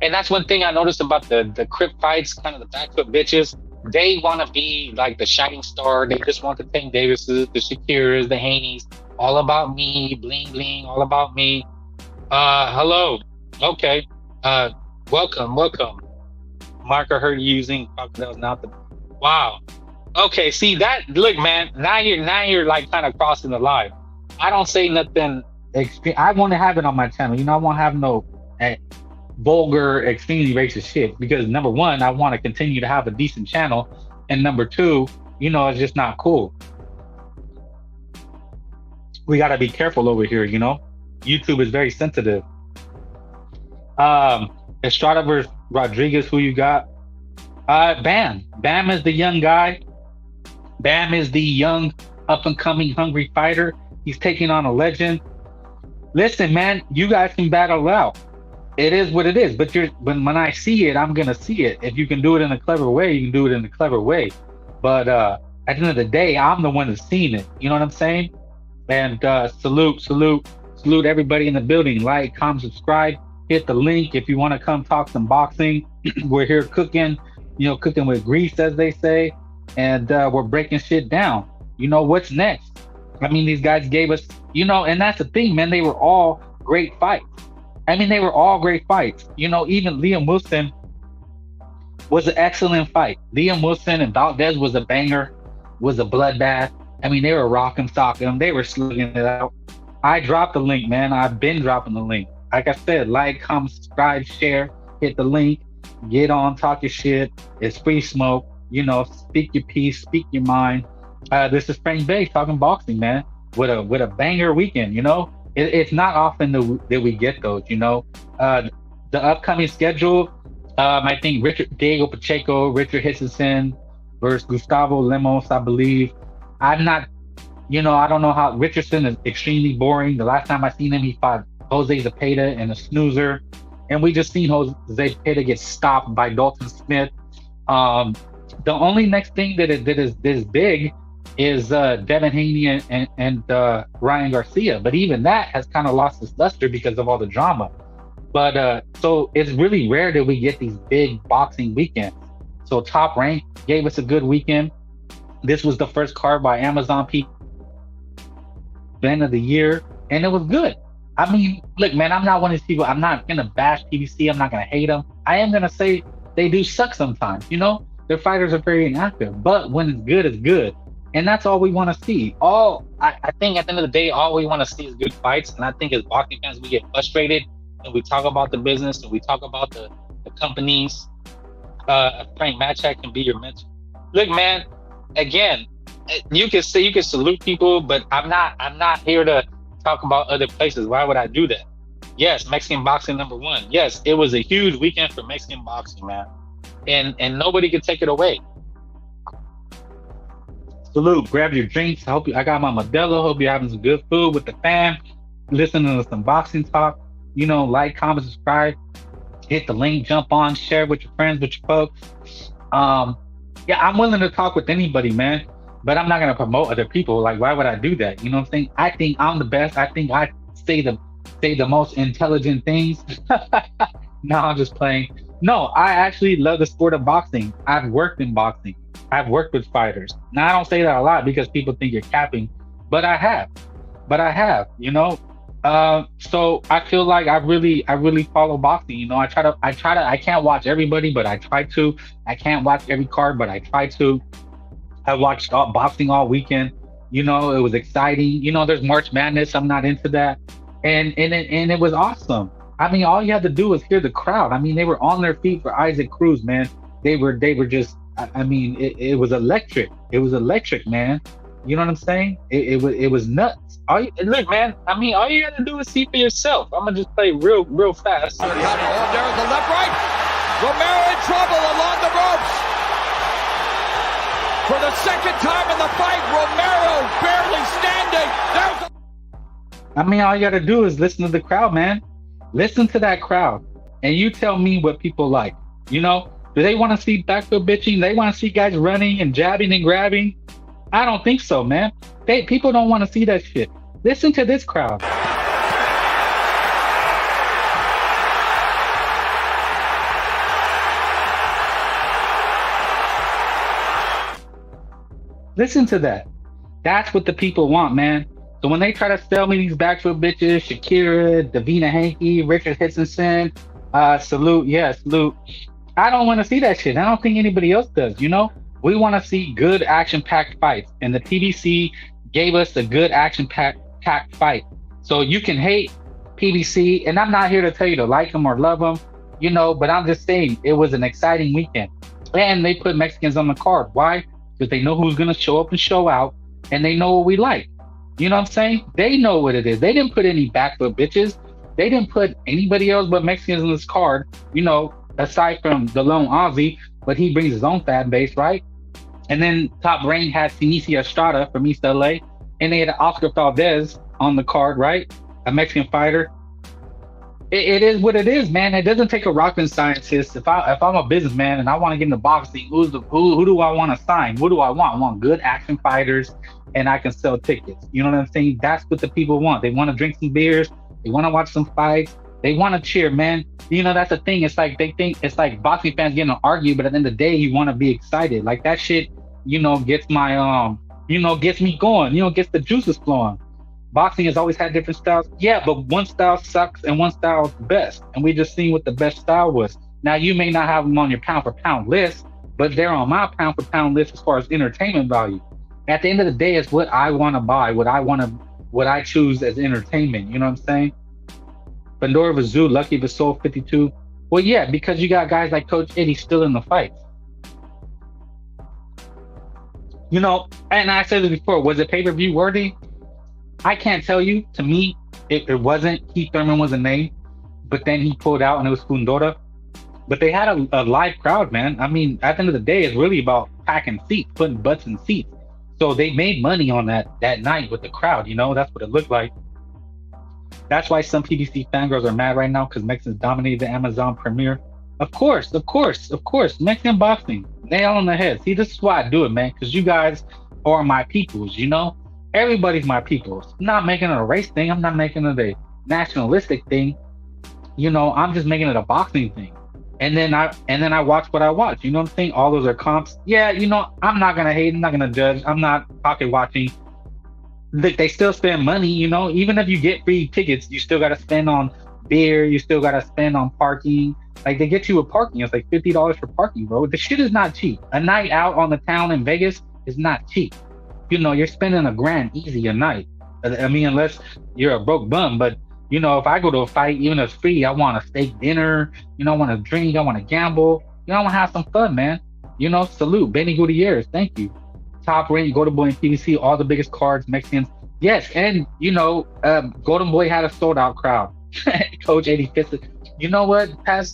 S9: And that's one thing I noticed about the Crip fights, kind of the backfoot bitches. They want to be like the shining star. They just want the Tank Davises, the Shakiras, the Haneys. All about me, bling bling, all about me. Hello. Okay. Welcome. Mark, I heard you using crocodiles, not the. Wow. Okay, see that? Look, man. Now you're like kind of crossing the line. I don't say nothing extreme. I want to have it on my channel. You know, I won't have no vulgar, extremely racist shit, because number one, I want to continue to have a decent channel, and number two, you know, it's just not cool. We got to be careful over here, you know. YouTube is very sensitive. Estrada versus Rodriguez, who you got? Bam is the young guy. Bam is the young, up-and-coming, hungry fighter. He's taking on a legend. Listen, man, you guys can battle out. It is what it is. But when I see it, I'm gonna see it. If you can do it in a clever way, you can do it in a clever way. But at the end of the day, I'm the one that's seen it. You know what I'm saying? And salute everybody in the building. Like, comment, subscribe, hit the link if you want to come talk some boxing. We're here cooking, you know, cooking with grease, as they say. And we're breaking shit down. You know, what's next? I mean, these guys gave us, you know, and that's the thing, man. They were all great fights. I mean, they were all great fights. You know, even Liam Wilson was an excellent fight. Liam Wilson and Valdez was a banger, was a bloodbath. I mean, they were rocking, stocking them. They were slugging it out. I dropped the link, man. I've been dropping the link. Like I said, like, comment, subscribe, share, hit the link, get on, talk your shit. It's free smoke. You know, speak your piece, speak your mind. This is Frank Bay talking boxing, man, with a banger weekend. You know, it's not often that we get those. You know, the upcoming schedule. I think Diego Pacheco, Richard Hutchinson versus Gustavo Lemos, I believe. I'm not, you know, I don't know how. Richardson is extremely boring. The last time I seen him, he fought Jose Zepeda in a snoozer, and we just seen Jose Zepeda get stopped by Dalton Smith. The only next thing that is big is Devin Haney and Ryan Garcia, but even that has kind of lost its luster because of all the drama. But so it's really rare that we get these big boxing weekends. So Top Rank gave us a good weekend. This was the first card by Amazon event of the year, and it was good. I mean, look, man, I'm not one of these people. I'm not gonna bash PBC. I'm not gonna hate them. I am gonna say they do suck sometimes. You know, their fighters are very inactive, but when it's good, it's good, and that's all we want to see. I think at the end of the day, all we want to see is good fights. And I think as boxing fans, we get frustrated and we talk about the business and we talk about the companies. Frank Matchak can be your mentor. Look, man. Again, you can salute people, but I'm not here to talk about other places. Why would I do that? Yes, Mexican boxing #1. Yes, it was a huge weekend for Mexican boxing, man, and nobody could take it away. Salute. Grab your drinks. I got my Modelo. Hope you're having some good food with the fam, listening to some boxing talk. You know, like, comment, subscribe, hit the link, jump on, share with your friends, with your folks. Yeah, I'm willing to talk with anybody, man. but I'm not gonna promote other people. Like, why would I do that? You know what I'm saying? I think I'm the best. I think I say the most intelligent things. No, I'm just playing. No, I actually love the sport of boxing. I've worked in boxing. I've worked with fighters. Now I don't say that a lot because people think you're capping, but I have. You know. So I feel like I really follow boxing. You know, I can't watch everybody, but I try to. I can't watch every card, but I try to. I watched boxing all weekend. You know, it was exciting. You know, there's March Madness. I'm not into that, and it was awesome. I mean, all you had to do was hear the crowd. I mean, they were on their feet for Isaac Cruz, man. They were just. I mean, it was electric. It was electric, man. You know what I'm saying? It was nuts. Look, man. I mean, all you got to do is see for yourself. I'm gonna just play real fast.
S8: There's the left right. Romero in trouble along the ropes. For the second time in the fight, Romero barely standing.
S9: I mean, all you got to do is listen to the crowd, man. Listen to that crowd, and you tell me what people like. You know, do they want to see backfoot bitching? They want to see guys running and jabbing and grabbing? I don't think so, man. People don't want to see that shit. Listen to this crowd. Listen to that. That's what the people want, man. So when they try to sell me these backfoot bitches, Shakira, Davina Hanke, Richard Hitchinson, salute. I don't want to see that shit. I don't think anybody else does, you know? We want to see good action-packed fights. And the PBC gave us a good action-packed fight. So you can hate PBC, and I'm not here to tell you to like them or love them, you know, but I'm just saying it was an exciting weekend. And they put Mexicans on the card. Why? Because they know who's going to show up and show out, and they know what we like. You know what I'm saying? They know what it is. They didn't put any backfoot bitches. They didn't put anybody else but Mexicans on this card, you know, aside from the lone Aussie, but he brings his own fan base, right? And then Top Rank had Sinicia Estrada from East LA, and they had Oscar Valdez on the card, right? A Mexican fighter. It is what it is, man. It doesn't take a rocket scientist. If I'm a businessman and I want to get into boxing, who do I want to sign? What do I want? I want good action fighters, and I can sell tickets. You know what I'm saying? That's what the people want. They want to drink some beers. They want to watch some fights. They want to cheer, man. You know, that's the thing. It's like they think it's like boxing fans getting to argue, but at the end of the day, you want to be excited. Like that shit, you know, gets my gets me going. You know, gets the juices flowing. Boxing has always had different styles. Yeah, but one style sucks and one style is the best. And we just seen what the best style was. Now, you may not have them on your pound for pound list, but they're on my pound for pound list as far as entertainment value. At the end of the day, it's what I want to buy, what I choose as entertainment. You know what I'm saying? Pandora Vazoo, Lucky Vasol 52. Well, yeah, because you got guys like Coach Eddie still in the fight. You know, and I said this before, was it pay-per-view worthy? I can't tell you. To me, it wasn't. Keith Thurman was a name, but then he pulled out and it was Fundora. But they had a live crowd, man. I mean, at the end of the day, it's really about packing seats, putting butts in seats. So they made money on that night with the crowd, you know? That's what it looked like. That's why some PBC fangirls are mad right now, because Mexicans dominated the Amazon premiere. Of course. Mexican boxing, nail on the head. See, this is why I do it, man, because you guys are my peoples, you know? Everybody's my peoples. I'm not making it a race thing. I'm not making it a nationalistic thing. You know, I'm just making it a boxing thing. And then I watch what I watch. You know what I'm saying? All those are comps. Yeah, you know, I'm not gonna hate. I'm not gonna judge. I'm not pocket watching. They still spend money. You know, even if you get free tickets, you still gotta spend on beer. You still gotta spend on parking. Like, they get you a parking. It's like $50 for parking, bro. The shit is not cheap. A night out on the town in Vegas is not cheap. You know, you're spending $1,000 easy a night. I mean, unless you're a broke bum. But, you know, if I go to a fight, even if it's free, I want a steak dinner. You know, I want to drink. I want to gamble. You know, I want to have some fun, man. You know, salute. Benny Gutierrez. Thank you. Top Rank, Golden Boy, and PBC, all the biggest cards, Mexicans. Yes, and, you know, Golden Boy had a sold-out crowd. Coach Eddie fits it. You know what?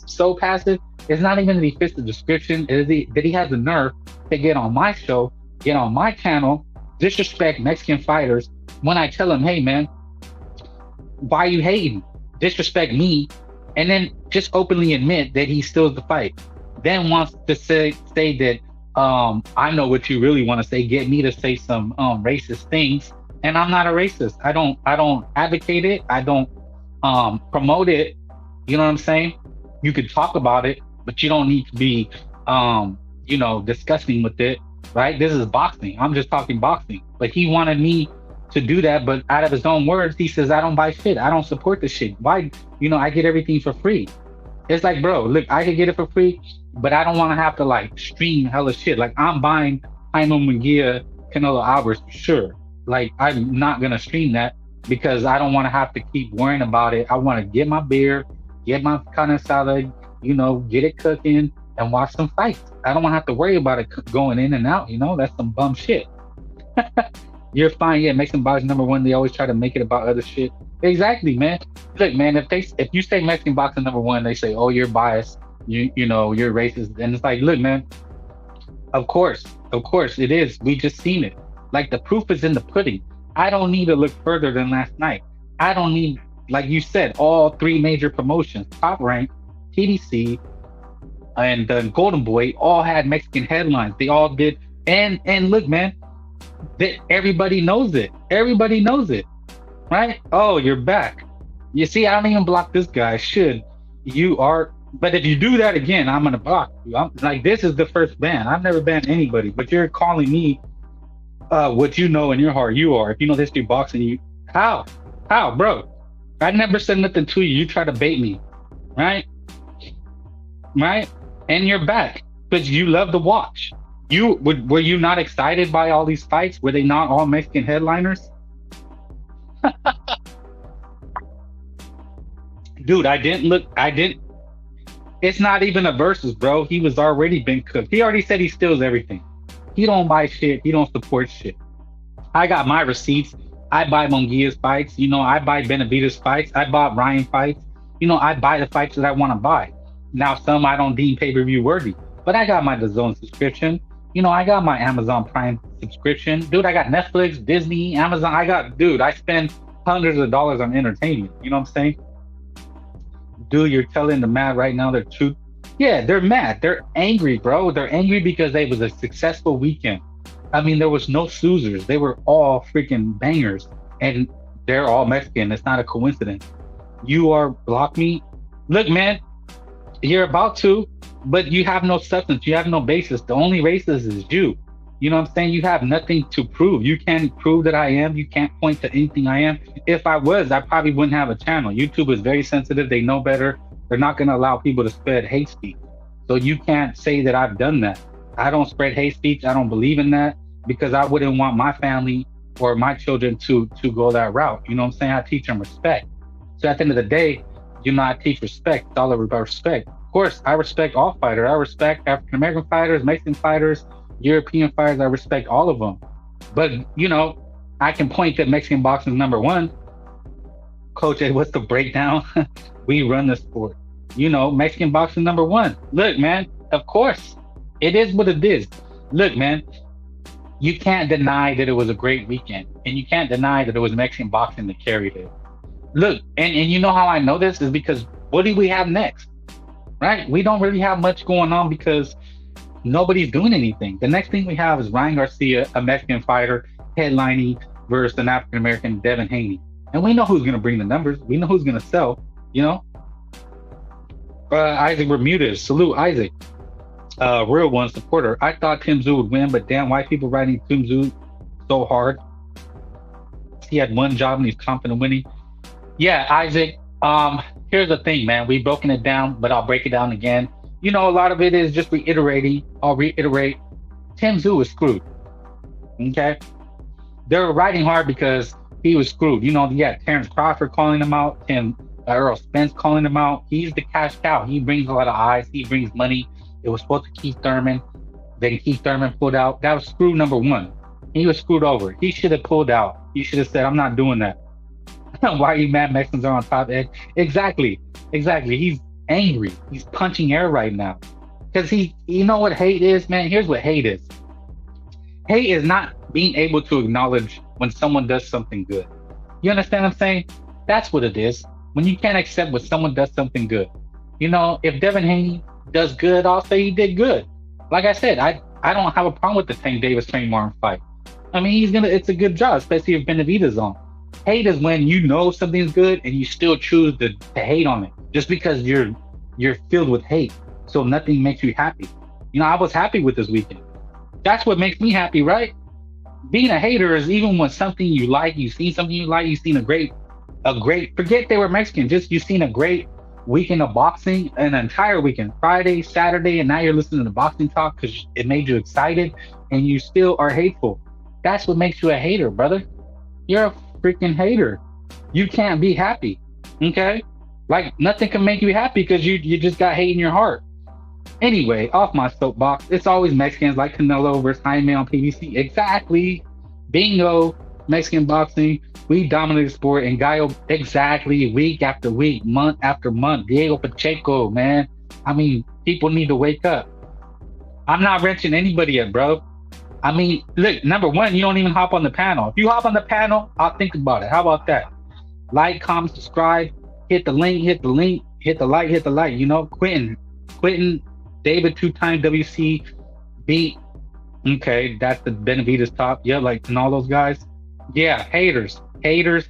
S9: So passive. It's not even that he fits the description. It is that he has the nerve to get on my show, get on my channel, disrespect Mexican fighters when I tell him, hey, man, why are you hating? Disrespect me, and then just openly admit that he steals the fight. Then wants to say that I know what you really want to say. Get me to say some racist things, and I'm not a racist. I don't advocate it. I don't promote it. You know what I'm saying? You could talk about it, but you don't need to be disgusting with it, right? This is boxing. I'm just talking boxing. But he wanted me to do that, but out of his own words, he says I don't buy shit. I don't support the shit. Why? I get everything for free. It's like, bro, look, I could get it for free, but I don't want to have to like stream hella shit. Like I'm buying Jaime Munguia, Canelo Alvarez for sure. Like I'm not gonna stream that because I don't want to have to keep worrying about it. I want to get my beer, get my carne salad, get it cooking and watch some fights. I don't want to have to worry about it going in and out. That's some bum shit. You're fine. Yeah, Mexican boxing #1. They always try to make it about other shit. Exactly, man. Look, man, if you say Mexican boxing #1, they say, oh, you're biased. You're racist. And it's like, look, man, of course it is. We just seen it. Like the proof is in the pudding. I don't need to look further than last night. I don't need, like you said, all 3 major promotions, Top Rank, TDC, and Golden Boy all had Mexican headlines. They all did. And look, man, that everybody knows it. Everybody knows it, right? Oh, you're back. You see, I don't even block this guy. I should. You are. But if you do that again, I'm gonna block you. I'm like, this is the first ban. I've never banned anybody, but you're calling me what you know in your heart you are. If you know history of boxing, how, bro? I never said nothing to you. You try to bait me, right? And you're back because you love to watch. Were you not excited by all these fights? Were they not all Mexican headliners? Dude, I didn't. It's not even a versus, bro. He was already been cooked. He already said he steals everything. He don't buy shit. He don't support shit. I got my receipts. I buy Munguia's fights. I buy Benavidez fights. I bought Ryan fights. I buy the fights that I want to buy. Now, some I don't deem pay-per-view worthy, but I got my DAZN subscription. I got my Amazon Prime subscription. Dude, I got Netflix, Disney, Amazon. I spend hundreds of dollars on entertainment. You know what I'm saying? Dude, you're telling the mad right now the truth. Yeah, they're mad. They're angry, bro. They're angry because it was a successful weekend. I mean, there was no snoozers. They were all freaking bangers. And they're all Mexican. It's not a coincidence. You are block me. Look, man, you're about to, but you have no substance. You have no basis. The only racist is you. You know what I'm saying? You have nothing to prove. You can't prove that I am. You can't point to anything I am. If I was, I probably wouldn't have a channel. YouTube is very sensitive. They know better. They're not going to allow people to spread hate speech. So you can't say that I've done that. I don't spread hate speech. I don't believe in that because I wouldn't want my family or my children to go that route. You know what I'm saying? I teach them respect. So at the end of the day, I teach respect. It's all about respect. Of course, I respect all fighters. I respect African-American fighters, Mexican fighters, European fighters. I respect all of them. But, I can point to Mexican boxing #1. Coach Ed, what's the breakdown? We run the sport. Mexican boxing #1. Look, man, of course, it is what it is. Look, man, you can't deny that it was a great weekend. And you can't deny that it was Mexican boxing that carried it. Look, and you know how I know this is because what do we have next? Right? We don't really have much going on because nobody's doing anything. The next thing we have is Ryan Garcia, a Mexican fighter, headlining versus an African-American, Devin Haney. And we know who's going to bring the numbers. We know who's going to sell, Isaac Bermudez, salute Isaac. Real one supporter. I thought Tim Tszyu would win, but damn, white people writing Tim Tszyu so hard. He had one job and he's confident winning. Yeah, Isaac, here's the thing, man. We've broken it down, but I'll break it down again. A lot of it is just reiterating. I'll reiterate. Tim Tszyu is screwed. Okay? They're writing hard because he was screwed. You had Terrence Crawford calling him out, Earl Spence calling him out. He's the cash cow. He brings a lot of eyes. He brings money. It was supposed to Keith Thurman. Then Keith Thurman pulled out. That was screw #1. He was screwed over. He should have pulled out. He should have said, I'm not doing that. Why are you mad Mexicans are on top, Ed? Exactly. He's angry. He's punching air right now. Because you know what hate is, man? Here's what hate is. Hate is not being able to acknowledge when someone does something good. You understand what I'm saying? That's what it is. When you can't accept when someone does something good. If Devin Haney does good, I'll say he did good. Like I said, I I don't have a problem with the Tank Davis Trayvon Martin fight. I mean, it's a good job, especially if Benavidez on. Hate is when you know something's good and you still choose to hate on it just because you're filled with hate. So nothing makes you happy. You know, I was happy with this weekend. That's what makes me happy, right? Being a hater is even when something you like, you've seen something you like, you've seen a great, forget they were Mexican, just you've seen a great weekend of boxing, an entire weekend, Friday, Saturday, and now you're listening to boxing talk because it made you excited and you still are hateful. That's what makes you a hater, brother. You're a freaking hater. You can't be happy, okay? Like, nothing can make you happy because you just got hate in your heart. Anyway, off my soapbox. It's always Mexicans like Canelo versus Jaime on PBC. Exactly. Bingo. Mexican boxing. We dominate the sport. And Gallo, exactly. Week after week, month after month. Diego Pacheco, man. I mean, people need to wake up. I'm not wrenching anybody yet, bro. I mean, look, number one, you don't even hop on the panel. If you hop on the panel, I'll think about it. How about that? Like, comment, subscribe, hit the link, hit the like, hit the like. You know, Quentin, David, 2-time WC beat. Okay, that's the Benavidez top. Yeah, like, and all those guys. Yeah, haters. Maybe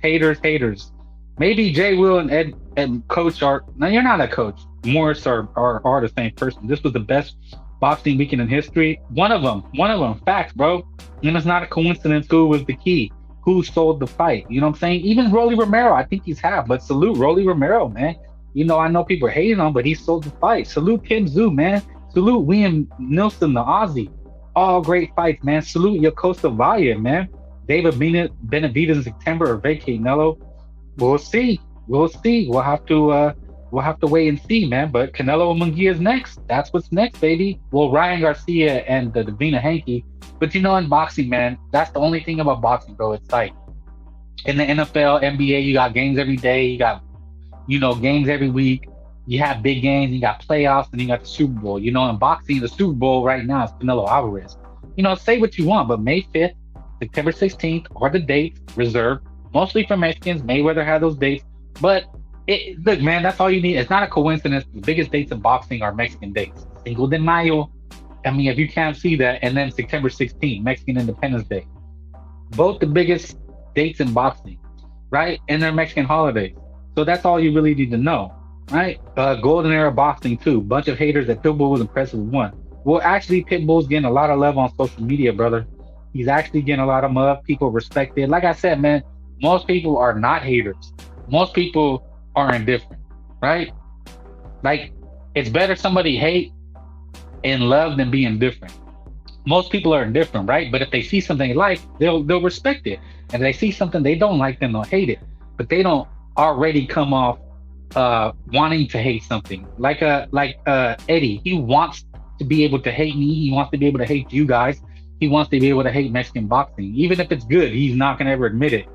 S9: Jay Will and Ed and Coach are. No, you're not a coach. Morris are the same person. This was the best boxing weekend in history. One of them. Facts, bro. And it's not a coincidence who was the key. Who sold the fight? You know what I'm saying? Even Rolly Romero, I think he's half, but salute Rolly Romero, man. You know, I know people are hating on him, but he sold the fight. Salute Kim Tszyu, man. Salute Liam Nilsson, the Aussie. All great fights, man. Salute Yokosa Valle, man. David Benavidez in September or vacate Canelo. We'll see. We'll have to wait and see, man. But Canelo and Munguia is next. That's what's next, baby. Well, Ryan Garcia and the Davina Hanke. But you know, in boxing, man, that's the only thing about boxing, bro. It's like in the NFL, NBA, you got games every day. You got, you know, games every week. You have big games. You got playoffs, and you got the Super Bowl. You know, in boxing, the Super Bowl right now is Canelo Alvarez. You know, say what you want, but May 5th, September 16th, are the dates reserved mostly for Mexicans. Mayweather had those dates, but look, man, that's all you need. It's not a coincidence. The biggest dates in boxing are Mexican dates. Cinco de Mayo. I mean, if you can't see that, and then September 16th, Mexican Independence Day. Both the biggest dates in boxing, right? And they're Mexican holidays. So that's all you really need to know, right? Golden era boxing too. Bunch of haters that Pitbull was impressive with one. Well, actually, Pitbull's getting a lot of love on social media, brother. He's actually getting a lot of love. People respect it. Like I said, man, most people are not haters. Most people are indifferent, right? Like, it's better somebody hate and love than be indifferent. Most people are indifferent, right? But if they see something they like, they'll respect it. And if they see something they don't like, then they'll hate it. But they don't already come off wanting to hate something. Like Eddie, he wants to be able to hate me. He wants to be able to hate you guys. He wants to be able to hate Mexican boxing. Even if it's good, he's not going to ever admit it.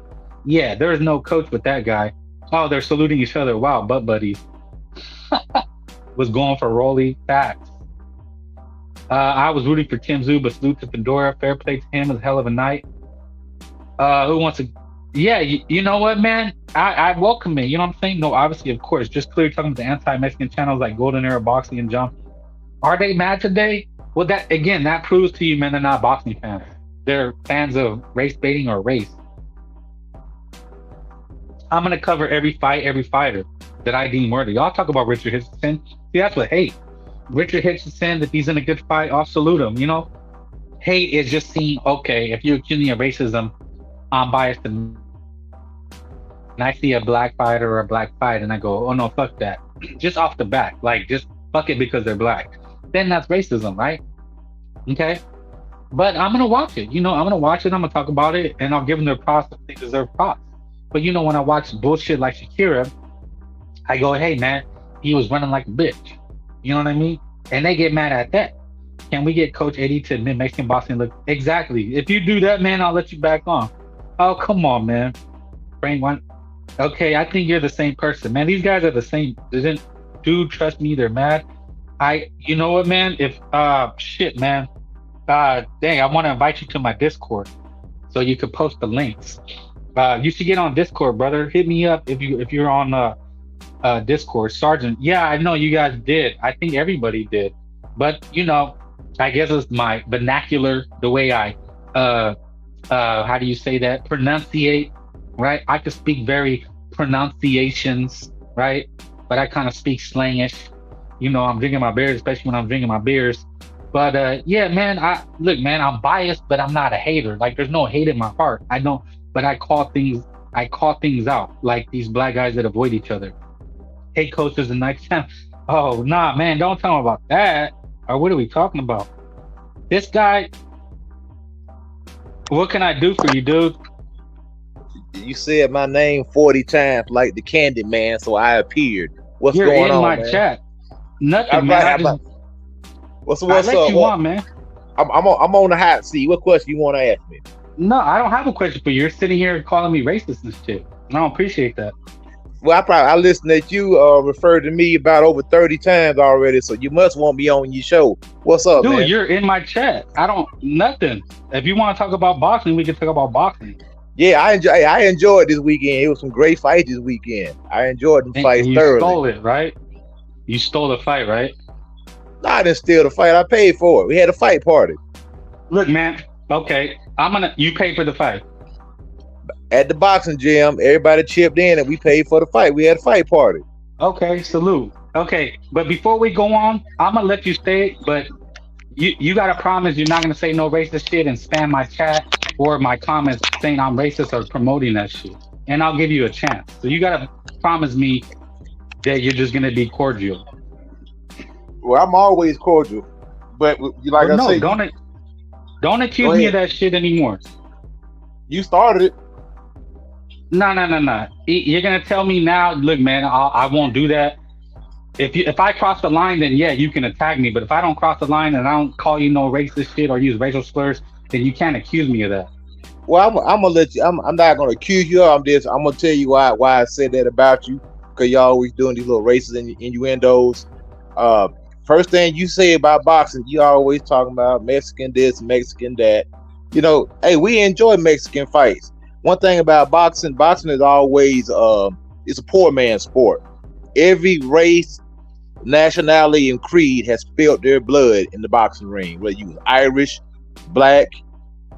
S9: Yeah, there's no coach with that guy. Oh, they're saluting each other. Wow, butt buddies. Was going for Rolly. Facts. I was rooting for Kim Tszyu, but salute to Pandora. Fair play to him. It was a hell of a night. Who wants to... Yeah, you know what, man? I welcome it. You know what I'm saying? No, obviously, of course. Just clearly talking to the anti-Mexican channels like Golden Era Boxing and Jump. Are they mad today? Well, that proves to you, man, they're not boxing fans. They're fans of race baiting or race. I'm going to cover every fight, every fighter that I deem worthy. Y'all talk about Richard Hitchison. See, that's what hate. Richard Hitchison, if he's in a good fight, I'll salute him, you know? Hate is just seeing, okay, if you're accusing me of racism, I'm biased and I see a black fighter or a black fight and I go, oh no, fuck that. Just off the bat, like, just fuck it because they're black. Then that's racism, right? Okay? But I'm going to watch it. You know, I'm going to watch it. I'm going to talk about it and I'll give them their props if they deserve props. But you know, when I watch bullshit like Shakira, I go, hey man, he was running like a bitch. You know what I mean? And they get mad at that. Can we get Coach Eddie to admit Mexican boxing look exactly? If you do that, man, I'll let you back on. Oh, come on, man. Brain one. Okay, I think you're the same person, man. These guys are the same. Dude, trust me, they're mad. You know what, man? If shit, man. Dang, I want to invite you to my Discord so you could post the links. You should get on Discord, brother. Hit me up if you're on Discord. Sergeant, yeah, I know you guys did. I think everybody did. But you know, I guess it's my vernacular, the way I how do you say that? Pronunciate, right? I could speak very pronunciations, right? But I kind of speak slangish. I'm drinking my beers, especially when I'm drinking my beers. But yeah, man, man, I'm biased, but I'm not a hater. Like, there's no hate in my heart. I don't, but I call things out, like these black guys that avoid each other. Hey, coach, is a nice time. Oh, nah, man, don't tell me about that. Or what are we talking about? This guy, what can I do for you, dude?
S10: You said my name 40 times like the Candy Man, so I appeared. What's
S9: You're
S10: going
S9: in
S10: on,
S9: my
S10: man?
S9: chat. Nothing, man.
S10: What's
S9: I let
S10: up?
S9: you on, man.
S10: I'm on the hot seat. What question you want to ask me?
S9: No, I don't have a question for you. You're sitting here calling me racist and shit. I don't appreciate that.
S10: Well, I listened that you referred to me about over 30 times already, so you must want me on your show. What's up,
S9: Dude,
S10: man?
S9: you're in my chat. Nothing. If you want to talk about boxing, we can talk about boxing.
S10: Yeah, I enjoyed this weekend. It was some great fights this weekend. I enjoyed the fights
S9: you
S10: thoroughly.
S9: Stole it, right? You stole the fight, right?
S10: No, I didn't steal the fight. I paid for it. We had a fight party.
S9: Look, man. Okay, you paid for the fight.
S10: At the boxing gym, everybody chipped in and we paid for the fight. We had a fight party.
S9: Okay, salute. Okay, but before we go on, I'm gonna let you stay, but you gotta promise you're not gonna say no racist shit and spam my chat or my comments saying I'm racist or promoting that shit. And I'll give you a chance. So you gotta promise me that you're just gonna be cordial.
S10: Well, I'm always cordial, but like I say,
S9: don't accuse me of that shit anymore.
S10: You started it.
S9: No. You're gonna tell me now, look, man, I won't do that. If I cross the line, then yeah, you can attack me. But if I don't cross the line and I don't call you no racist shit or use racial slurs, then you can't accuse me of that.
S10: Well, I'm gonna let you. I'm not gonna accuse you of this. I'm gonna tell you why I said that about you, because y'all always doing these little racist innuendos. First thing you say about boxing, you always talking about Mexican this, Mexican that. Hey, we enjoy Mexican fights. One thing about boxing is always it's a poor man's sport. Every race, nationality, and creed has spilled their blood in the boxing ring. Whether you was Irish, black,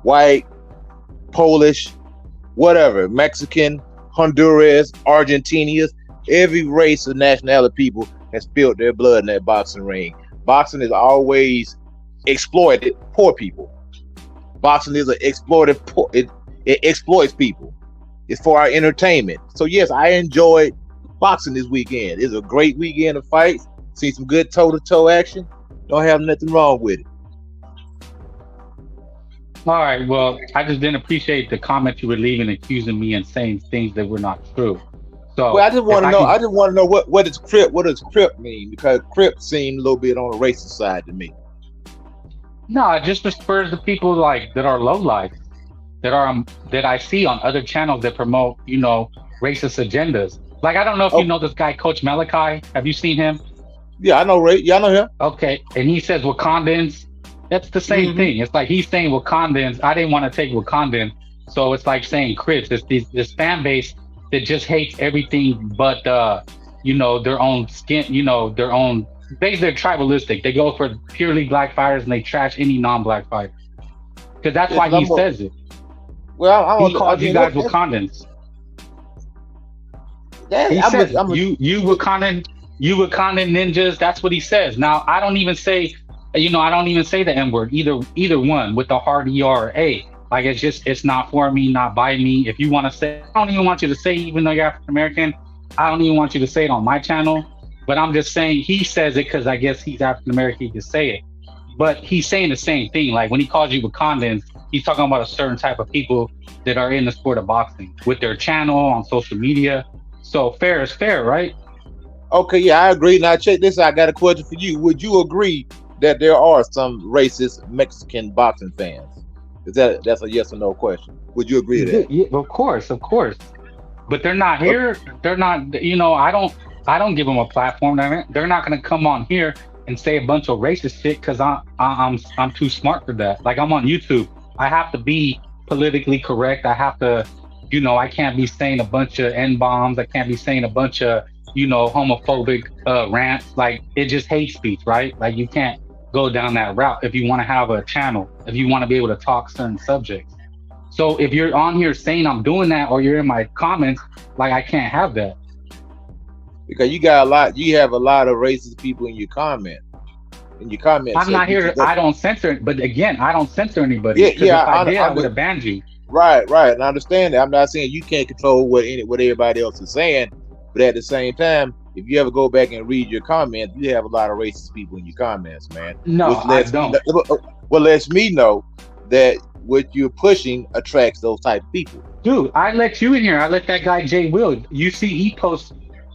S10: white, Polish, whatever, Mexican, Honduras, Argentinians, every race of nationality people has spilled their blood in that boxing ring. Boxing is always exploited poor people. Boxing is an exploited it exploits people. It's for our entertainment. So yes, I enjoyed boxing this weekend. It's a great weekend of fights. See some good toe-to-toe action. Don't have nothing wrong with it.
S9: All right. Well, I just didn't appreciate the comment you were leaving, accusing me and saying things that were not true. So,
S10: well, I just want to know. I just want to know what is Crip. What does Crip mean? Because Crip seemed a little bit on the racist side to me.
S9: No, it just refers to people like that are low life, that I see on other channels that promote, racist agendas. Like, I don't know if you know this guy, Coach Malachi. Have you seen him?
S10: Yeah, I know Ray. Yeah, I know him.
S9: Okay, and he says Wakandans. That's the same thing. It's like he's saying Wakandans. I didn't want to take Wakandan, so it's like saying Crips. It's this fan base that just hates everything but their own skin. Their own. They're tribalistic. They go for purely black fighters and they trash any non-black fighter. Because that's why he says it.
S10: Well,
S9: he calls you guys Wakandans. He says you Wakandan ninjas. That's what he says. Now I don't even say the N-word either one with the hard ER. Like it's not for me, not by me. If you want to say, I don't even want you to say, even though you're African American, I don't even want you to say it on my channel. But I'm just saying he says it because I guess he's African American, he can say it. But he's saying the same thing. Like when he calls you Wakandans, he's talking about a certain type of people that are in the sport of boxing with their channel on social media. So fair is fair, right?
S10: Okay, yeah, I agree. Now check this out. I got a question for you. Would you agree that there are some racist Mexican boxing fans? That's a yes or no question. Would you agree to that?
S9: Yeah, of course. But they're not here. They're not. I don't give them a platform. They're not going to come on here and say a bunch of racist shit because I'm too smart for that. Like I'm on YouTube. I have to be politically correct. I have to, I can't be saying a bunch of N-bombs. I can't be saying a bunch of, homophobic rants. Like it just hate speech, right? Like you can't go down that route if you want to have a channel, if you want to be able to talk certain subjects. So if you're on here saying I'm doing that, or you're in my comments, like, I can't have that.
S10: Because you have a lot of racist people in your comment.
S9: I'm not here. I don't censor, but again, I don't censor anybody.
S10: Yeah,
S9: If I did, I would have banned you.
S10: Right. And I understand that. I'm not saying you can't control what everybody else is saying, but at the same time, if you ever go back and read your comments, you have a lot of racist people in your comments, man.
S9: No, I don't.
S10: What lets me know that what you're pushing attracts those type of people.
S9: Dude, I let you in here. I let that guy Jay Will. You see, he posts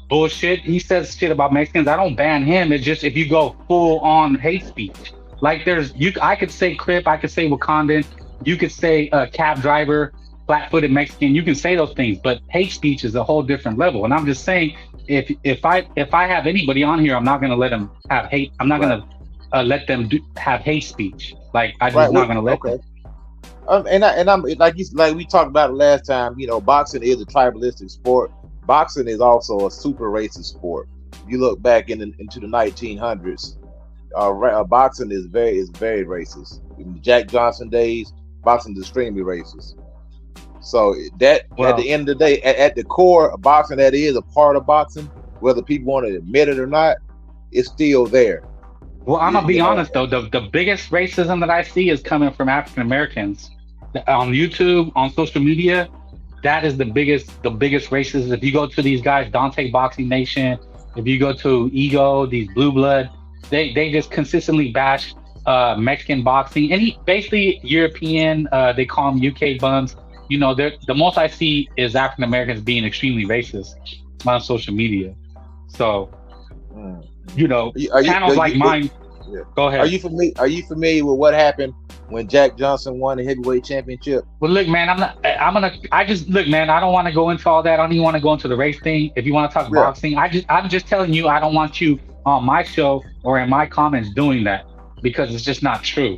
S9: bullshit. He says shit about Mexicans. I don't ban him. It's just if you go full on hate speech. Like I could say Crip, I could say Wakandan, you could say cab driver, flat-footed Mexican. You can say those things, but hate speech is a whole different level. And I'm just saying, if I have anybody on here, I'm not gonna let them have hate. I'm not gonna let them have hate speech. Like I'm just not gonna let them.
S10: And I'm like we talked about it last time. You know, boxing is a tribalistic sport. Boxing is also a super racist sport. You look back into the 1900s, boxing is very racist. In the Jack Johnson days, boxing is extremely racist. So at the end of the day, at the core of boxing, that is a part of boxing, whether people want to admit it or not, it's still there.
S9: Well, I'm gonna be honest though, the biggest racism that I see is coming from African Americans on YouTube, on social media. That is the biggest racism. If you go to these guys, Dante Boxing Nation, if you go to Ego, these Blue Blood, they just consistently bash Mexican boxing, and basically European. They call them UK bums. You know, the most I see is African Americans being extremely racist on social media. So, you know, channels like mine.
S10: Yeah.
S9: Go ahead.
S10: Are you familiar with what happened when Jack Johnson won the heavyweight championship?
S9: Well, look, man, I don't want to go into all that. I don't even want to go into the race thing. If you want to talk boxing, I'm just telling you, I don't want you on my show or in my comments doing that, because it's just not true.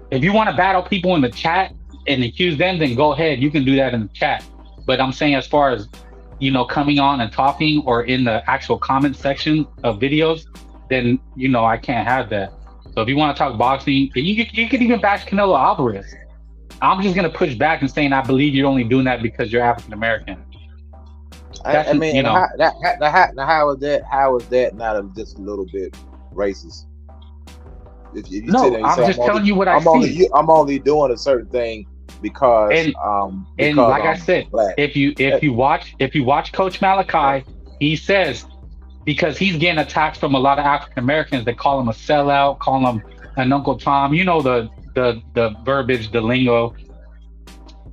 S9: If you want to battle people in the chat and accuse them, then go ahead. You can do that in the chat. But I'm saying, as far as, you know, coming on and talking or in the actual comment section of videos, then, you know, I can't have that. So if you want to talk boxing, you can even bash Canelo Alvarez. I'm just going to push back and saying I believe you're only doing that because you're African American.
S10: I mean, you know, how is that not just a little bit racist? If you
S9: no, I'm just telling you what I see.
S10: I'm only doing a certain thing because
S9: and like I said, black. if you watch Coach Malachi, he says, because he's getting attacks from a lot of African Americans that call him a sellout, call him an Uncle Tom, you know, the verbiage, the lingo.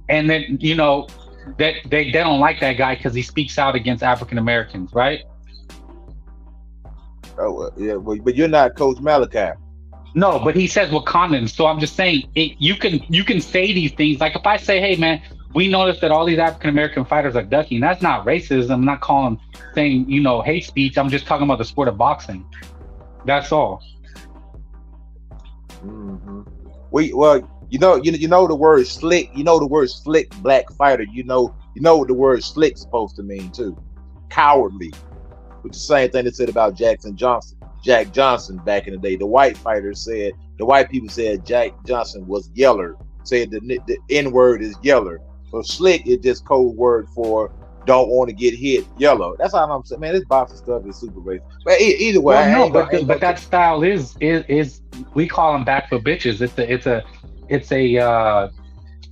S9: And then, you know, that they don't like that guy because he speaks out against African Americans, right?
S10: Oh, yeah, but you're not Coach Malachi.
S9: No, but he says Wakandan. So I'm just saying, you can say these things. Like if I say, hey man, we noticed that all these African American fighters are ducking. That's not racism. I'm not saying, you know, hate speech. I'm just talking about the sport of boxing. That's all.
S10: Mm-hmm. Well, you know the word slick. You know the word slick black fighter. You know what the word slick's supposed to mean too. Cowardly. Which is the same thing they said about Jack Johnson back in the day. The white people said Jack Johnson was yeller. Said the N word is yeller. So slick is just code word for don't want to get hit yellow. That's all I'm saying. Man, this boxing stuff is super racist. But either way,
S9: well, but that style is we call them back for bitches. It's a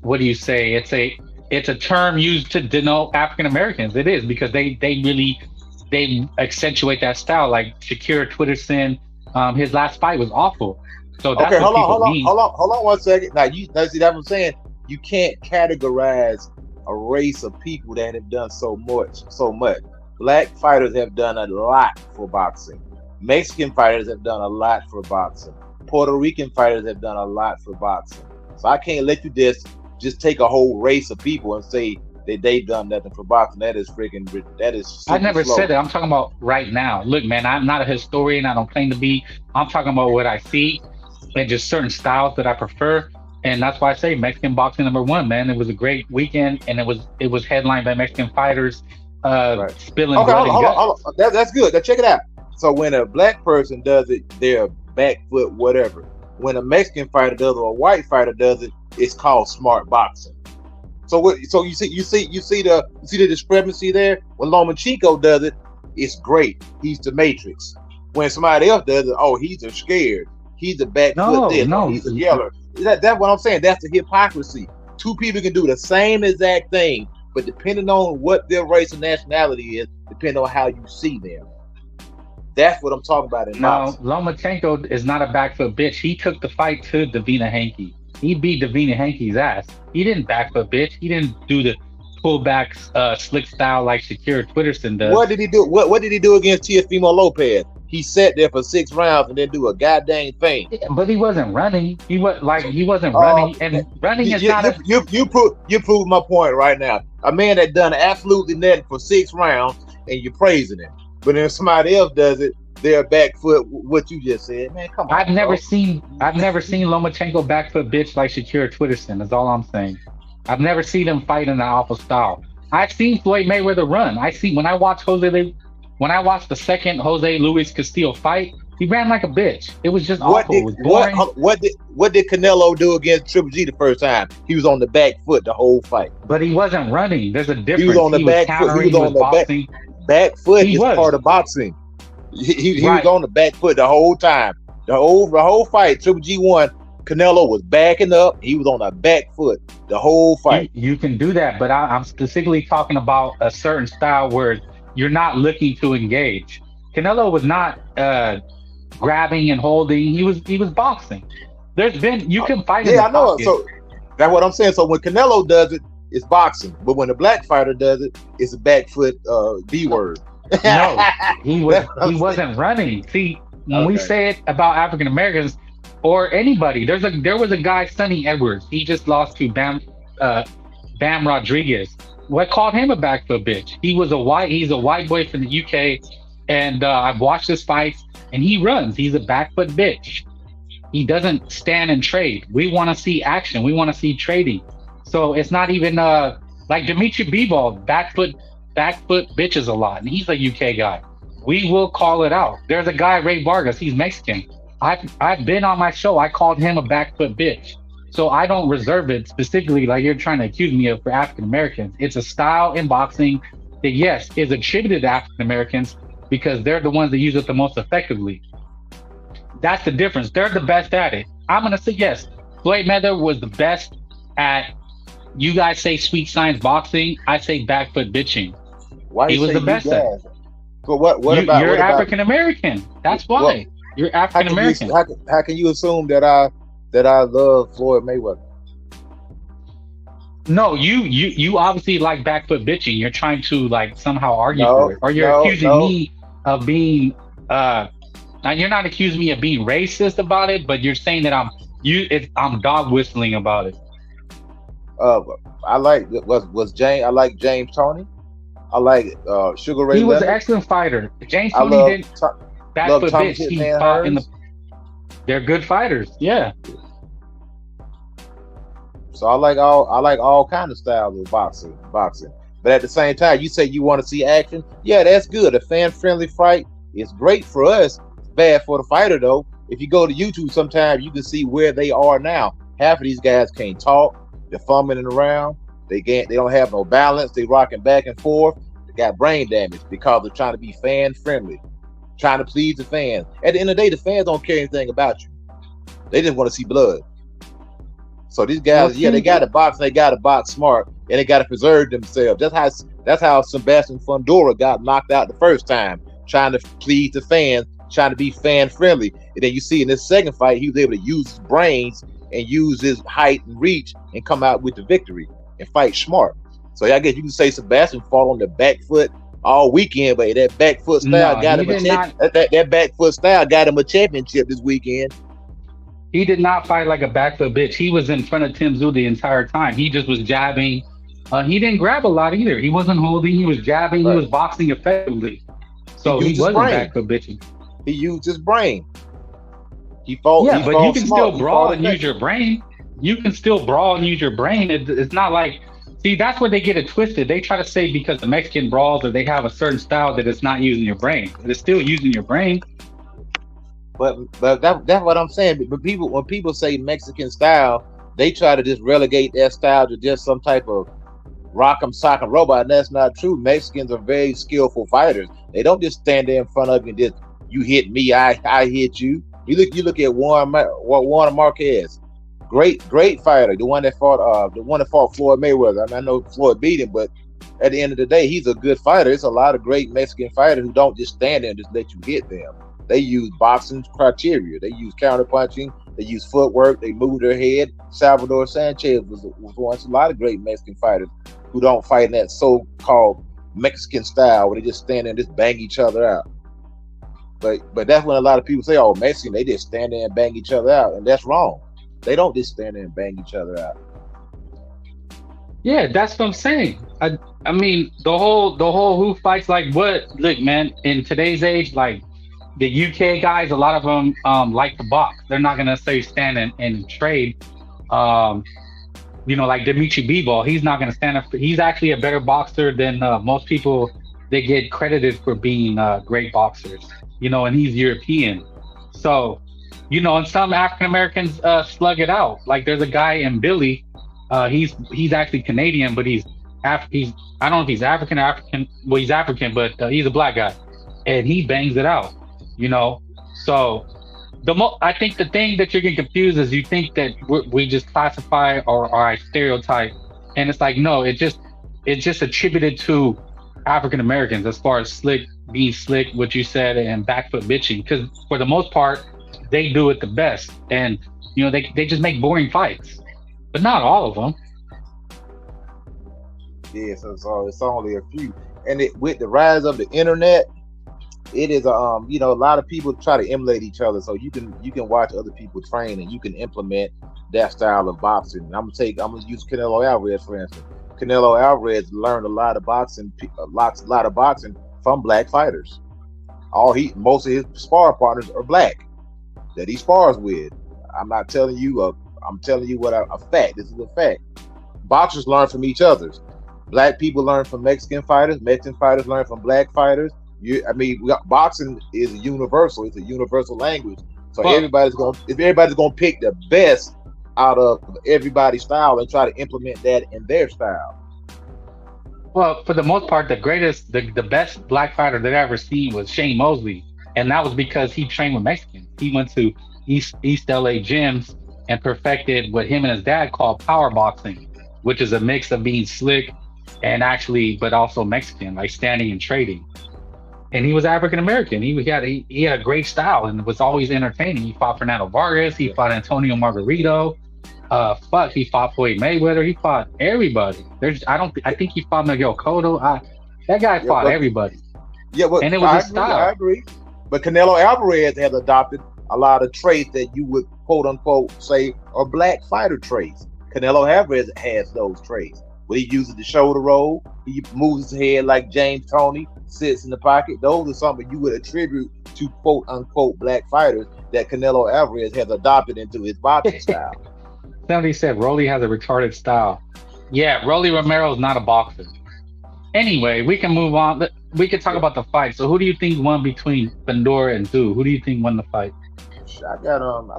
S9: what do you say? It's a term used to denote African Americans. It is, because they accentuate that style. Like Shakir Twitterson, his last fight was awful. So that's
S10: okay.
S9: Hold
S10: on 1 second. Now see that's what I'm saying. You can't categorize a race of people that have done so much. Black fighters have done a lot for boxing. Mexican fighters have done a lot for boxing. Puerto Rican fighters have done a lot for boxing. So I can't let you just take a whole race of people and say that they've done nothing for boxing. That is
S9: I never said that. I'm talking about right now. Look, man, I'm not a historian. I don't claim to be. I'm talking about what I see and just certain styles that I prefer. And that's why I say Mexican boxing #1, man. It was a great weekend, and it was headlined by Mexican fighters spilling blood and guts.
S10: That's good. Now check it out. So when a black person does it, they're back foot, whatever. When a Mexican fighter does it or a white fighter does it, it's called smart boxing. So what? So you see the discrepancy there. When Lomachenko does it, it's great. He's the Matrix. When somebody else does it, oh, he's a scared. He's a back foot this.
S9: No.
S10: He's a yeller. That's what I'm saying. That's the hypocrisy. Two people can do the same exact thing, but depending on what their race and nationality is, depending on how you see them. That's what I'm talking about in boxing.
S9: Lomachenko is not a back foot bitch. He took the fight to Davina Hanke. He beat Davina Hanke's ass. He didn't back foot bitch. He didn't do the pullback slick style like Shakira Twitterson does.
S10: What did he do? What did he do against Teofimo Lopez? He sat there for 6 rounds and didn't do a goddamn thing.
S9: Yeah, but he wasn't running. He wasn't running, and running is not.
S10: You prove my point right now. A man that done absolutely nothing for 6 rounds, and you're praising him. But if somebody else does it, they're back foot. What you just said, man. Come on.
S9: I've never seen Lomachenko back foot bitch like Shakira Twitterson. That's all I'm saying. I've never seen him fight in an awful style. I've seen Floyd Mayweather run. when I watched the second Jose Luis Castillo fight, he ran like a bitch. It was just awful. It was boring.
S10: What did Canelo do against Triple G the first time? He was on the back foot the whole fight.
S9: But he wasn't running. There's a difference.
S10: He was on the back foot. He was on the
S9: boxing.
S10: Back foot is part of boxing. He was on the back foot the whole time. The whole fight, Triple G won. Canelo was backing up. He was on the back foot the whole fight.
S9: You can do that, but I'm specifically talking about a certain style where you're not looking to engage. Canelo was not grabbing and holding. He was boxing. You can fight in the
S10: I know.
S9: pocket.
S10: So that's what I'm saying. So when Canelo does it, it's boxing. But when the black fighter does it, it's a back foot B word.
S9: No, he wasn't running. See, when we say it about African Americans or anybody, there was a guy, Sonny Edwards. He just lost to Bam Rodriguez. What called him a back foot bitch? He's a white boy from the UK, and I've watched his fights, and he runs. He's a back foot bitch. He doesn't stand and trade. We want to see action. We want to see trading. So it's not even like Dimitri Bivol, back foot bitches a lot, and he's a UK guy. We will call it out. There's a guy, Ray Vargas. He's Mexican. I've been on my show. I called him a back foot bitch. So I don't reserve it specifically like you're trying to accuse me of for African Americans. It's a style in boxing that, yes, is attributed to African Americans because they're the ones that use it the most effectively. That's the difference. They're the best at it. I'm going to say yes. Floyd Mayweather was the best at, you guys say sweet science boxing. I say back foot bitching.
S10: Why
S9: he was the best at it.
S10: So you're
S9: African American. That's why. You're African American.
S10: How can you assume that I love Floyd Mayweather?
S9: No, you obviously like back foot bitching. You're trying to like somehow argue for it, or you're accusing me of being. Now you're not accusing me of being racist about it, but you're saying that I'm dog whistling about it.
S10: I like James. I like James Toney. I like Sugar Ray.
S9: He was
S10: Leonard.
S9: an excellent fighter. James Toney didn't back foot bitch. He fought in the. They're good fighters. Yeah.
S10: So I like all kind of styles of boxing. But at the same time, you say you want to see action. Yeah, that's good. A fan-friendly fight is great for us. It's bad for the fighter though. If you go to YouTube, sometimes you can see where they are now. Half of these guys can't talk. They're fumbling around. They don't have no balance. They rocking back and forth. They got brain damage because they're trying to be fan-friendly, trying to please the fans. At the end of the day, the fans don't care anything about you. They just want to see blood. So these guys, they got to box. They got to box smart, and they got to preserve themselves. That's how Sebastian Fundora got knocked out the first time, trying to please the fans, trying to be fan friendly. And then you see in this second fight, he was able to use his brains and use his height and reach and come out with the victory and fight smart. So I guess you can say Sebastian fought on the back foot all weekend, but that back foot style got him that back foot style got him a championship this weekend.
S9: He did not fight like a back foot bitch. He was in front of Tim Tszyu the entire time. He just was jabbing. He didn't grab a lot either. He wasn't holding. He was jabbing. Right. He was boxing effectively. So he wasn't back foot bitching.
S10: He used his brain. He fought.
S9: Yeah, but you can still brawl and use your brain. You can still brawl and use your brain. It's not like, see, that's where they get it twisted. They try to say because the Mexican brawls or they have a certain style that it's not using your brain. But it's still using your brain.
S10: but that's what I'm saying. But when people say Mexican style, they try to just relegate that style to just some type of rock'em sock'em robot, and that's not true. Mexicans are very skillful fighters. They don't just stand there in front of you and just you hit me, I hit you. You look at Juan Marquez, great fighter, the one that fought Floyd Mayweather. I mean, I know Floyd beat him, but at the end of the day, he's a good fighter. There's a lot of great Mexican fighters who don't just stand there and just let you hit them. They use boxing criteria. They use counterpunching. They use footwork. They move their head. Salvador Sanchez was once a lot of great Mexican fighters who don't fight in that so-called Mexican style where they just stand there and just bang each other out. But that's when a lot of people say, "Oh, Mexican, they just stand there and bang each other out," and that's wrong. They don't just stand there and bang each other out.
S9: Yeah, that's what I'm saying. I mean, the whole who fights like what? Look, man, in today's age, like the UK guys, a lot of them like to box. They're not gonna say stand and trade. You know, like Dimitri Bivol, he's not gonna stand up. He's actually a better boxer than most people. They get credited for being great boxers. You know, and he's European. So, you know, and some African Americans slug it out. Like there's a guy in Billy. He's actually Canadian, but he's I don't know if he's African. Well, he's African, but he's a black guy, and he bangs it out. You know, so I think the thing that you're getting confused is you think that we just classify or I stereotype, and it's like no, it's just attributed to African Americans as far as being slick, what you said, and back foot bitching, because for the most part they do it the best, and you know they just make boring fights, but not all of them.
S10: Yeah, so it's only a few, and with the rise of the internet, it is you know, a lot of people try to emulate each other, so you can watch other people train and you can implement that style of boxing. I'm gonna use Canelo Alvarez for instance. Canelo Alvarez learned a lot of boxing from black fighters. Most of his spar partners are black that he spars with. I'm not telling you I'm telling you what a fact. This is a fact. Boxers learn from each other. Black people learn from Mexican fighters. Mexican fighters learn from black fighters. Boxing is universal. It's a universal language. So everybody's gonna pick the best out of everybody's style and try to implement that in their style.
S9: Well, for the most part, the best black fighter that I ever seen was Shane Mosley, and that was because he trained with Mexicans. He went to East LA gyms and perfected what him and his dad called power boxing, which is a mix of being slick and but also Mexican, like standing and trading. And he was African American. He had a great style and was always entertaining. He fought Fernando Vargas. He fought Antonio Margarito. He fought Floyd Mayweather. He fought everybody. I think he fought Miguel Cotto. That guy fought everybody.
S10: Yeah, but
S9: and it was his style.
S10: I agree. But Canelo Alvarez has adopted a lot of traits that you would quote unquote say are black fighter traits. Canelo Alvarez has those traits. When he uses the shoulder roll, he moves his head like James Toney, sits in the pocket. Those are something you would attribute to quote unquote black fighters that Canelo Alvarez has adopted into his boxing style.
S9: Somebody said Rolly has a retarded style. Yeah, Rolly Romero's not a boxer. Anyway, we can move on. We can talk about the fight. So who do you think won between Fundora and Tszyu? Who do you think won the fight?
S10: I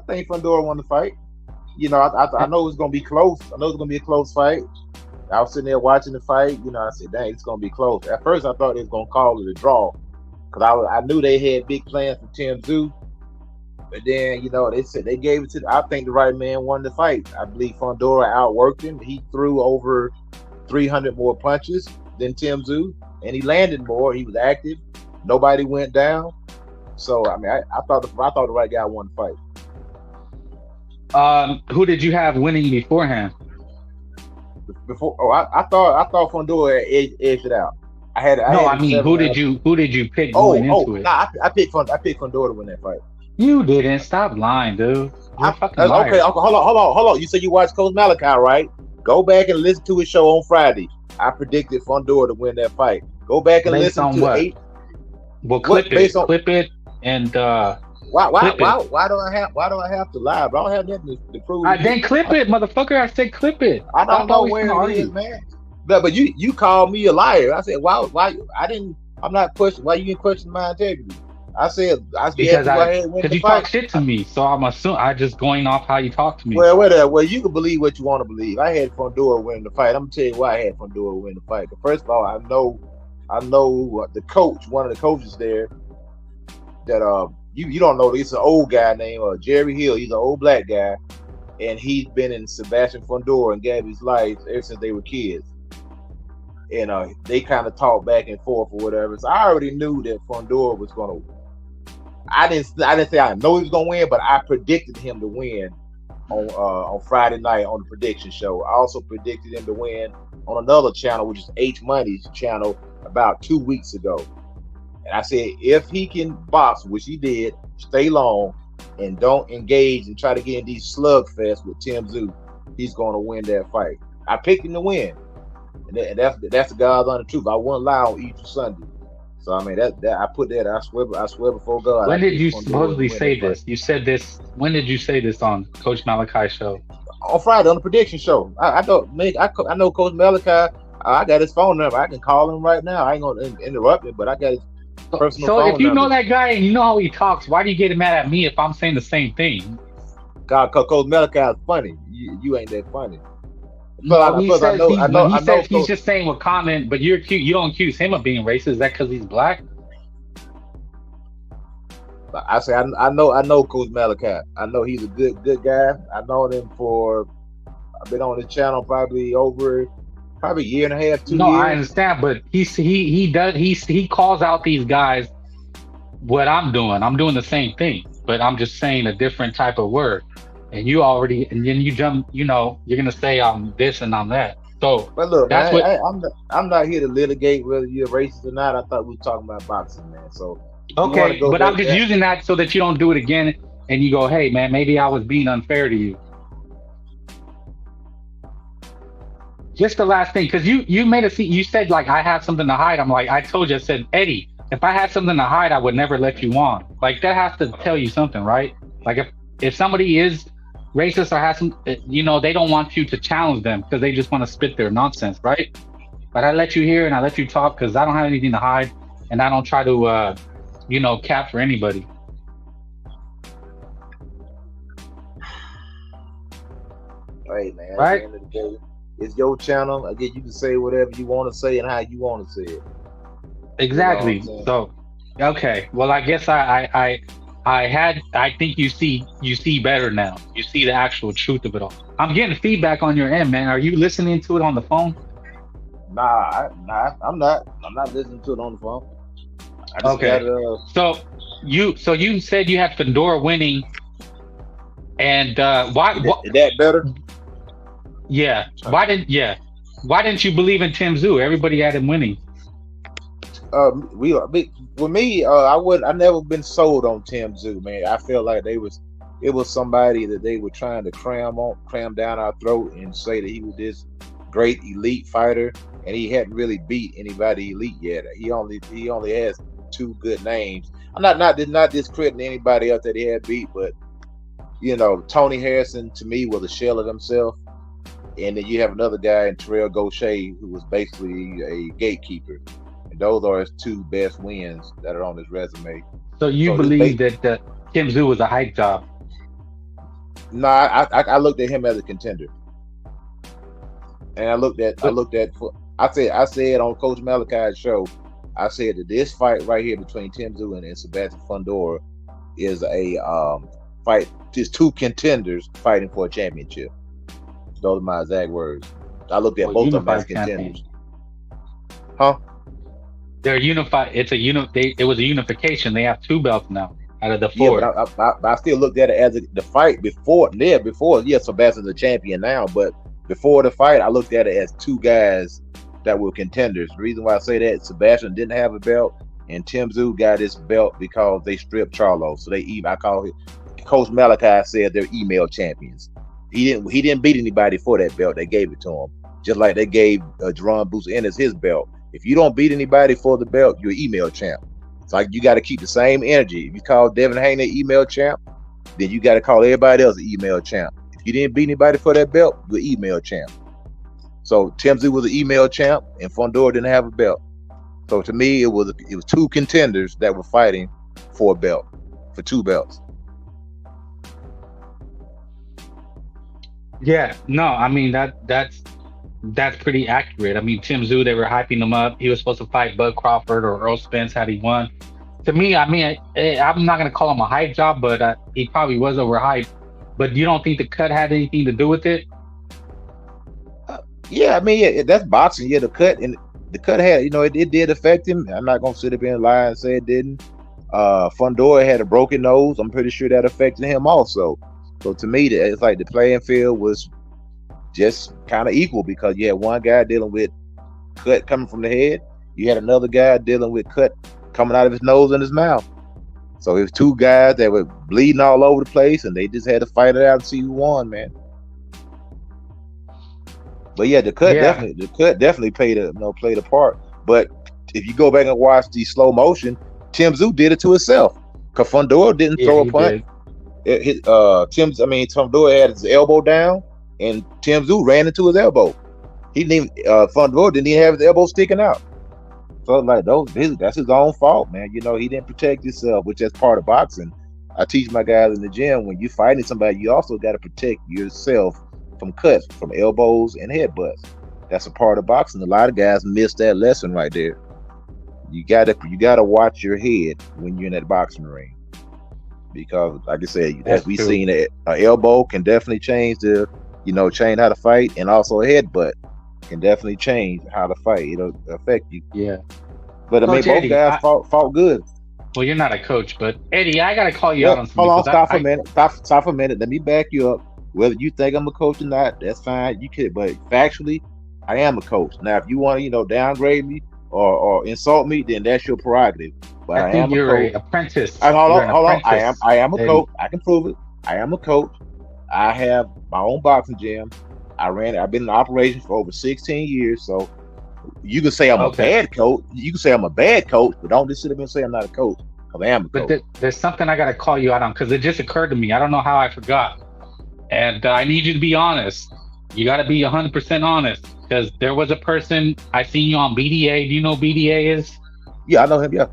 S10: think Fundora won the fight. You know, I know it's gonna be close. I know it's gonna be a close fight. I was sitting there watching the fight. You know, I said, "Dang, it's gonna be close." At first, I thought they was gonna call it a draw because I knew they had big plans for Tim Tszyu. But then, you know, they said they gave it to. I think the right man won the fight. I believe Fundora outworked him. He threw over 300 more punches than Tim Tszyu, and he landed more. He was active. Nobody went down. So I mean, I thought the right guy won the
S9: fight. Who did you have winning beforehand?
S10: I thought Fundora edged it out.
S9: Who did you pick going into it?
S10: Nah, I picked Fundora to win that fight.
S9: You didn't. Stop lying, dude. You're a fucking liar.
S10: Okay, hold on. You said you watched Coach Malachi, right? Go back and listen to his show on Friday. I predicted Fundora to win that fight. Go back and listen to
S9: what? Well, clip it, and
S10: why do I have to lie? But I don't have nothing to prove.
S9: Then clip it, motherfucker. I said clip it.
S10: I don't know where it is, man. But you called me a liar. I said why I didn't. I'm not questioning. Why you didn't question my integrity? I said
S9: Because
S10: who I had win
S9: because
S10: the
S9: you talk
S10: fight.
S9: shit to me, so I'm assuming I just going off how you talk to me.
S10: Well, whatever. Well, you can believe what you want to believe. I had Fundora win the fight. I'm gonna tell you why I had Fundora win the fight. First of all, I know the coach, one of the coaches there, that you don't know. He's an old guy named Jerry Hill. He's an old black guy, and he's been in Sebastian Fundora and Gabby's life ever since they were kids. And they kind of talk back and forth or whatever. So I already knew that Fundora was gonna. I didn't say I know he was gonna win, but I predicted him to win on Friday night on the prediction show. I also predicted him to win on another channel, which is H Money's channel, about 2 weeks ago. And I said if he can box, which he did, stay long and don't engage and try to get in these slugfests with Tim Tszyu, he's gonna win that fight. I picked him to win. And that's the God's honest truth. I won't lie on Easter Sunday. So I mean that I put that. I swear before God.
S9: When did you supposedly say this? You said this. When did you say this on Coach Malachi's show?
S10: On Friday on the prediction show. I know Coach Malachi. I got his phone number. I can call him right now. I ain't gonna interrupt him, but I got his personal phone number.
S9: So if you know that guy and you know how he talks, why do you get mad at me if I'm saying the same thing?
S10: God, Coach Malachi is funny. You ain't that funny.
S9: No, he says he's just saying with comment, but you don't accuse him of being racist. Is that because he's black?
S10: I say I know Coach Malachi. I know he's a good guy. I know him I've been on the channel probably a year and a half, 2 years.
S9: No, I understand, but he calls out these guys what I'm doing. I'm doing the same thing, but I'm just saying a different type of word. And then you jump, you're gonna say I'm this and I'm that. So,
S10: but look,
S9: that's
S10: I'm not here to litigate whether you're racist or not. I thought we were talking about boxing, man. So
S9: okay, but I'm just using that so that you don't do it again, and you go, hey, man, maybe I was being unfair to you. Just the last thing, because you made you said like I have something to hide. I'm like, I told you, I said, Eddie, if I had something to hide, I would never let you on. Like that has to tell you something, right? Like if somebody is racist or has some, they don't want you to challenge them because they just want to spit their nonsense, right? But I let you hear and I let you talk because I don't have anything to hide and I don't try to, capture anybody.
S10: Hey man,
S9: right?
S10: At the end of the day, it's your channel. Again, you can say whatever you want to say and how you want to say it.
S9: Exactly. So, okay. Well, I guess I think you see better now. You see the actual truth of it all. I'm getting feedback on your end, man. Are you listening to it on the phone?
S10: Nah, I'm not listening to it on the phone.
S9: Okay. So you said you had Fundora winning, and why?
S10: Is that better?
S9: Yeah. Why didn't you believe in Tim Tszyu? Everybody had him winning.
S10: With me, I never been sold on Tim Tszyu, man. I felt like it was somebody that they were trying to cram down our throat and say that he was this great elite fighter, and he hadn't really beat anybody elite yet. He only has 2 good names. I'm not discrediting anybody else that he had beat, but Tony Harrison to me was a shell of himself, and then you have another guy in Terrell Gausha who was basically a gatekeeper. Those are his 2 best wins that are on his resume.
S9: So you believe that Tim Tszyu was a hype job?
S10: No, I looked at him as a contender, and I said on Coach Malachi's show, I said that this fight right here between Tim Tszyu and Sebastian Fundora is a fight. Just 2 contenders fighting for a championship. Those are my exact words. I looked at both of them as contenders. Huh?
S9: They're unified. It was a unification. They have 2 belts now out of the 4.
S10: Yeah, but I still looked at it as the fight before. Yes, Sebastian's a champion now, but before the fight, I looked at it as 2 guys that were contenders. The reason why I say that, Sebastian didn't have a belt, and Tim Tszyu got his belt because they stripped Charlo. So I call it. Coach Malachi said they're email champions. He didn't beat anybody for that belt. They gave it to him, just like they gave Jerron Boots Ennis his belt. If you don't beat anybody for the belt, you're email champ. It's like you got to keep the same energy. If you call Devin Haney email champ, then you got to call everybody else email champ. If you didn't beat anybody for that belt, you're email champ. So Tim Tszyu was an email champ, and Fundora didn't have a belt. So to me, it was 2 contenders that were fighting for a belt, for 2 belts.
S9: Yeah, no, I mean that's pretty accurate. I mean, Tim Tszyu, they were hyping him up. He was supposed to fight Bud Crawford or Earl Spence had he won. To me, I mean, I'm not gonna call him a hype job, but he probably was overhyped. But you don't think the cut had anything to do with it?
S10: Yeah, I mean, yeah, that's boxing. Yeah, the cut had, it did affect him. I'm not gonna sit up here and lie and say it didn't. Fundora had a broken nose. I'm pretty sure that affected him also. So to me, it's like the playing field was just kind of equal because you had one guy dealing with cut coming from the head. You had another guy dealing with cut coming out of his nose and his mouth. So it was 2 guys that were bleeding all over the place, and they just had to fight it out and see who won, man. But yeah, the cut definitely played a part. But if you go back and watch the slow motion, Tim Tszyu did it to himself. Cause Fundora didn't throw a punch. Fundora had his elbow down, and Tim Tszyu ran into his elbow. He didn't even Fundora didn't even have his elbow sticking out. So like that's his own fault, man. He didn't protect himself, which is part of boxing. I teach my guys in the gym, when you're fighting somebody, you also got to protect yourself from cuts, from elbows and headbutts. That's a part of boxing. A lot of guys miss that lesson right there. You gotta watch your head when you're in that boxing ring, because like I said, as we seen, an elbow can definitely change change how to fight, and also a headbutt can definitely change how to fight. It'll affect you.
S9: Yeah.
S10: But I mean, both guys fought good.
S9: Well, you're not a coach, but Eddie, I gotta call you out on something.
S10: Hold on, stop for a minute. Stop for a minute. Let me back you up. Whether you think I'm a coach or not, that's fine. You can, but factually, I am a coach. Now, if you want to, downgrade me or insult me, then that's your prerogative. But I
S9: think
S10: am
S9: you're
S10: a coach.
S9: an apprentice.
S10: Hold on. I am a coach. I can prove it. I am a coach. I have my own boxing gym. I've been in operation for over 16 years. So you can say I'm a bad coach. You can say I'm a bad coach, but don't just sit up and say I'm not a coach, because I am a coach.
S9: But there's something I gotta call you out on, because it just occurred to me. I don't know how I forgot. And I need you to be honest. You got to be 100% honest, because there was a person, I seen you on BDA. Do you know who BDA is?
S10: Yeah, I know him, yeah.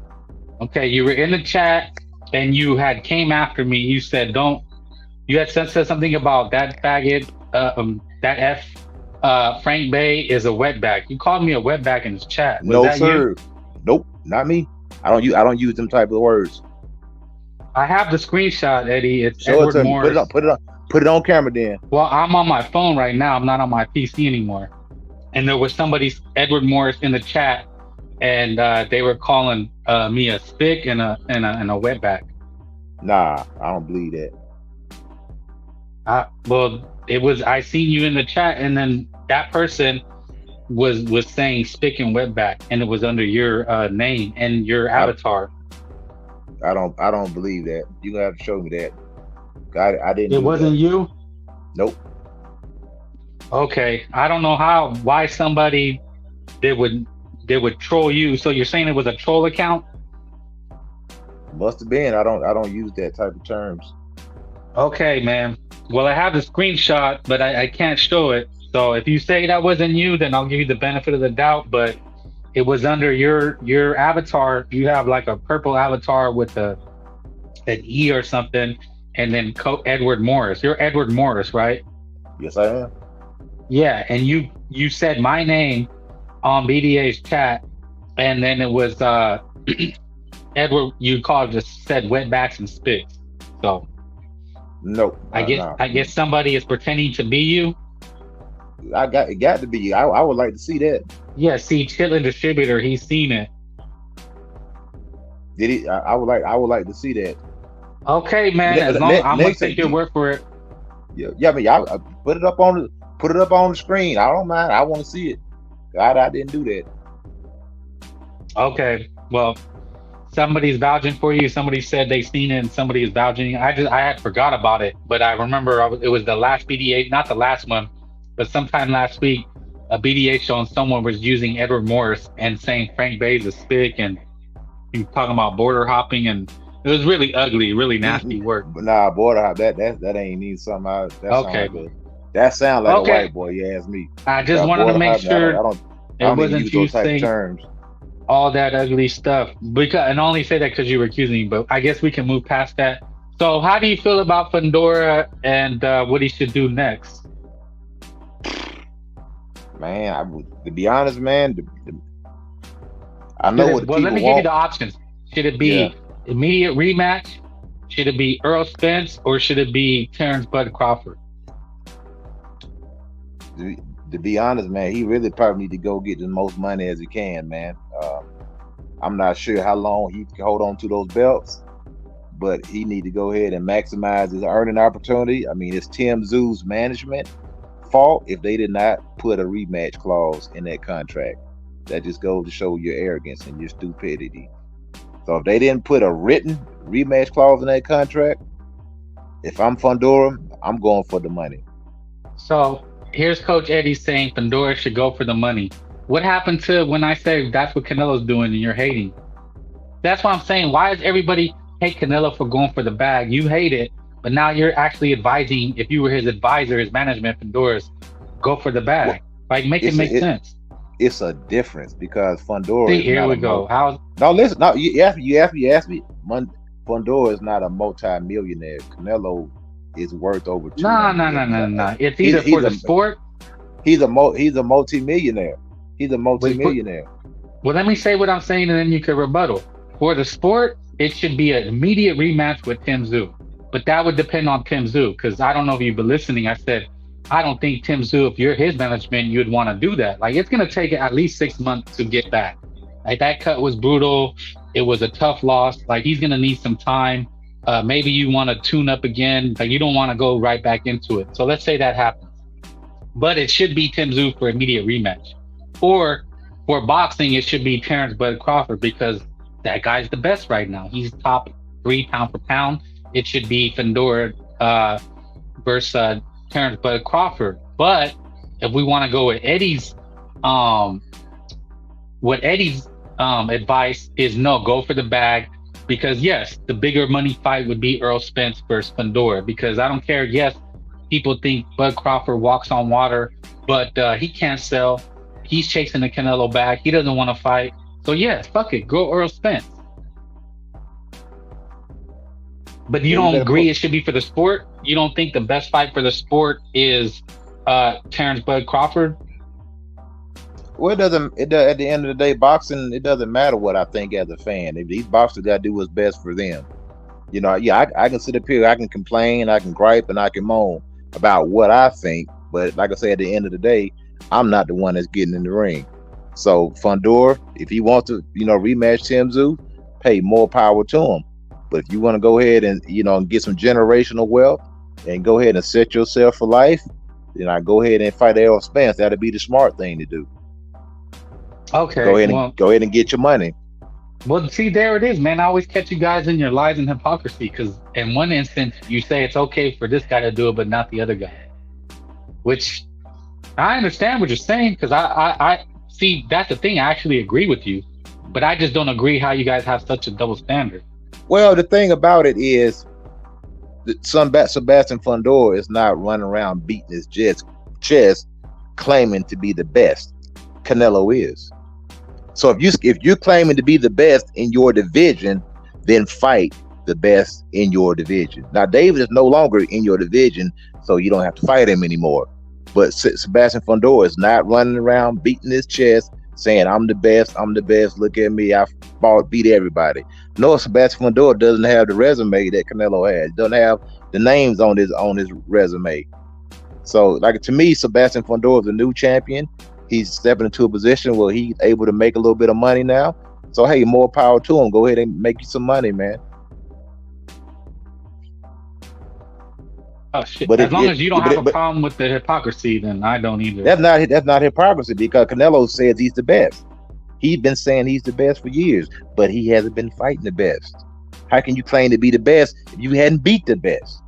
S9: Okay, you were in the chat and you had came after me. You said, you had said something about that faggot, Frank Bay is a wetback. You called me a wetback in the chat. Was that
S10: sir.
S9: You?
S10: Nope, not me. I don't use them type of words.
S9: I have the screenshot, Eddie. It's
S10: Show
S9: Edward
S10: it to
S9: Morris.
S10: Me. Put it on camera then.
S9: Well, I'm on my phone right now. I'm not on my PC anymore. And there was Edward Morris in the chat, and they were calling me a spick and a wetback.
S10: Nah, I don't believe that.
S9: Well, it was. I seen you in the chat, and then that person was saying spick and wetback, and it was under your name and your avatar.
S10: I don't believe that. You gonna have to show me that. I didn't.
S9: It wasn't you?
S10: Nope.
S9: Okay, I don't know why somebody they would troll you. So you're saying it was a troll account?
S10: Must have been. I don't use that type of terms.
S9: Okay, man. Well, I have the screenshot, but I can't show it. So if you say that wasn't you, then I'll give you the benefit of the doubt. But it was under your avatar. You have like a purple avatar with an E or something. And then Edward Morris. You're Edward Morris, right?
S10: Yes, I am.
S9: Yeah, and you said my name on BDA's chat, and then it was Edward. You said wetbacks and spits. So
S10: nope.
S9: I guess somebody is pretending to be you.
S10: It got to be you. I would like to see that.
S9: Yeah, see, Chitlin Distributor, he's seen it.
S10: Did he? I would like to see that.
S9: Okay, man. As long I'm gonna take your word for it.
S10: Yeah. I mean, I put it up on the screen. I don't mind. I want to see it. I didn't do that.
S9: Okay. Well, somebody's vouching for you. Somebody said they seen it, and somebody is vouching. I had forgot about it, but I remember it was the last BDA, not the last one, but sometime last week, a BDA show, and someone was using Edward Morris and saying Frank Bay's a spick, and he was talking about border hopping, and it was really ugly, really nasty work.
S10: Nah, border hop, that ain't even something. That sounds like a white boy. You ask me.
S9: I just wanted to make sure
S10: I don't
S9: it wasn't
S10: use
S9: you
S10: those type
S9: saying
S10: of terms.
S9: all that ugly stuff. Because, and I only say that because you were accusing me, but I guess we can move past that. So, how do you feel about Fundora and what he should do next?
S10: Man, to be honest, man, I know what the
S9: Well,
S10: people
S9: let me give you
S10: want.
S9: the options. Should it be immediate rematch? Should it be Earl Spence, or should it be Terrence Bud Crawford?
S10: To be honest, man, he really probably need to go get the most money as he can, man. I'm not sure how long he can hold on to those belts, but he need to go ahead and maximize his earning opportunity. I mean, it's Tim Zoo's management fault if they did not put a rematch clause in that contract. That just goes to show your arrogance and your stupidity. So if they didn't put a written rematch clause in that contract, if I'm Fundora, I'm going for the money.
S9: So here's Coach Eddie saying Fundora should go for the money. What happened to when I say that's what Canelo's doing and you're hating? That's what I'm saying. Why does everybody hate Canelo for going for the bag? You hate it, but now you're actually advising, if you were his advisor, his management, Fundora's, go for the bag. Like, make it make sense.
S10: It's a difference because Fundora.
S9: See, here we go.
S10: No, listen. No, you asked me. Fundora is not a multi-millionaire. Canelo is worth over $2 million.
S9: No. It's either for the sport.
S10: He's a multi-millionaire. He's a multi-millionaire.
S9: Well, let me say what I'm saying, and then you can rebuttal. For the sport, it should be an immediate rematch with Tim Tszyu. But that would depend on Tim Tszyu, because I don't know if you've been listening. I said, I don't think Tim Tszyu, if you're his management, you'd want to do that. Like, it's going to take at least 6 months to get back. Like, that cut was brutal. It was a tough loss. Like, he's going to need some time. Maybe you want to tune up again. Like, you don't want to go right back into it. So let's say that happens. But it should be Tim Tszyu for immediate rematch. Or for boxing, it should be Terrence Bud Crawford, because that guy's the best right now. He's top 3 pound for pound. It should be Fundora versus Terrence Bud Crawford. But if we want to go with Eddie's, advice is no, go for the bag. Because yes, the bigger money fight would be Earl Spence versus Fundora. Because I don't care, yes, people think Bud Crawford walks on water, but he can't sell. He's chasing the Canelo bag. He doesn't want to fight. So yes, fuck it, go Earl Spence. But you don't agree it should be for the sport? You don't think the best fight for the sport is Terrence Bud Crawford?
S10: Well, at the end of the day, boxing, it doesn't matter what I think as a fan. If these boxers got to do what's best for them. You know, yeah, I can sit up here, I can complain, I can gripe, and I can moan about what I think. But like I said, at the end of the day, I'm not the one that's getting in the ring. So Fundora, if he wants to, rematch Tim Tszyu, pay more power to him. But if you want to go ahead and, get some generational wealth and go ahead and set yourself for life, then I go ahead and fight Errol Spence. That'll be the smart thing to do.
S9: Okay.
S10: Go ahead and get your money.
S9: Well, see, there it is, man. I always catch you guys in your lies and hypocrisy, because in one instance, you say it's okay for this guy to do it, but not the other guy. Which I understand what you're saying, because I see, that's the thing. I actually agree with you, but I just don't agree how you guys have such a double standard.
S10: Well, the thing about it is that Sebastian Fundora is not running around beating his chest claiming to be the best. Canelo is. So if you're claiming to be the best in your division, then fight the best in your division. Now, David is no longer in your division, so you don't have to fight him anymore. But Sebastian Fundora is not running around beating his chest, saying, I'm the best, look at me, I beat everybody. No, Sebastian Fundora doesn't have the resume that Canelo has. He doesn't have the names on his resume. So, like, to me, Sebastian Fundora is a new champion. He's stepping into a position where he's able to make a little bit of money now. So, hey, more power to him. Go ahead and make you some money, man.
S9: Oh shit! But as long as you don't have a problem with the hypocrisy, then I don't either.
S10: That's not hypocrisy, because Canelo says he's the best. He's been saying he's the best for years, but he hasn't been fighting the best. How can you claim to be the best if you hadn't beat the best?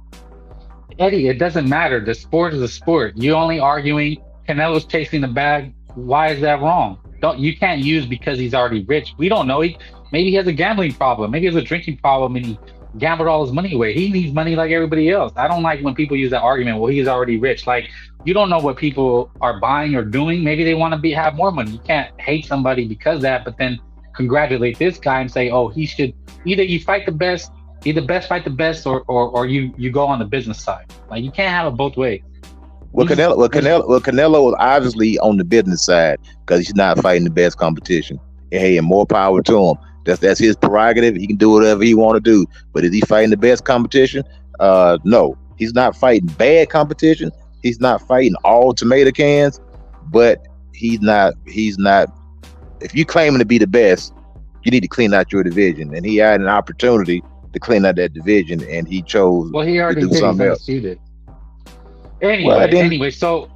S9: Eddie, it doesn't matter. The sport is a sport. You're only arguing Canelo's chasing the bag. Why is that wrong? You can't use because he's already rich. We don't know. Maybe he has a gambling problem. Maybe he has a drinking problem, and he gambled all his money away. He needs money like everybody else. I don't like when people use that argument, well, he's already rich. Like, you don't know what people are buying or doing. Maybe they want to have more money. You can't hate somebody because of that, but then congratulate this guy and say, oh, he should either you fight the best, fight the best, or you go on the business side. Like, you can't have it both ways.
S10: Canelo was obviously on the business side because he's not fighting the best competition. And hey, and more power to him. That's his prerogative. He can do whatever he want to do. But is he fighting the best competition? No, he's not fighting bad competition. He's not fighting all tomato cans. But he's not. If you claiming to be the best, you need to clean out your division. And he had an opportunity to clean out that division, and he chose.
S9: Well, he already
S10: to do
S9: did.
S10: something else.
S9: Anyway, so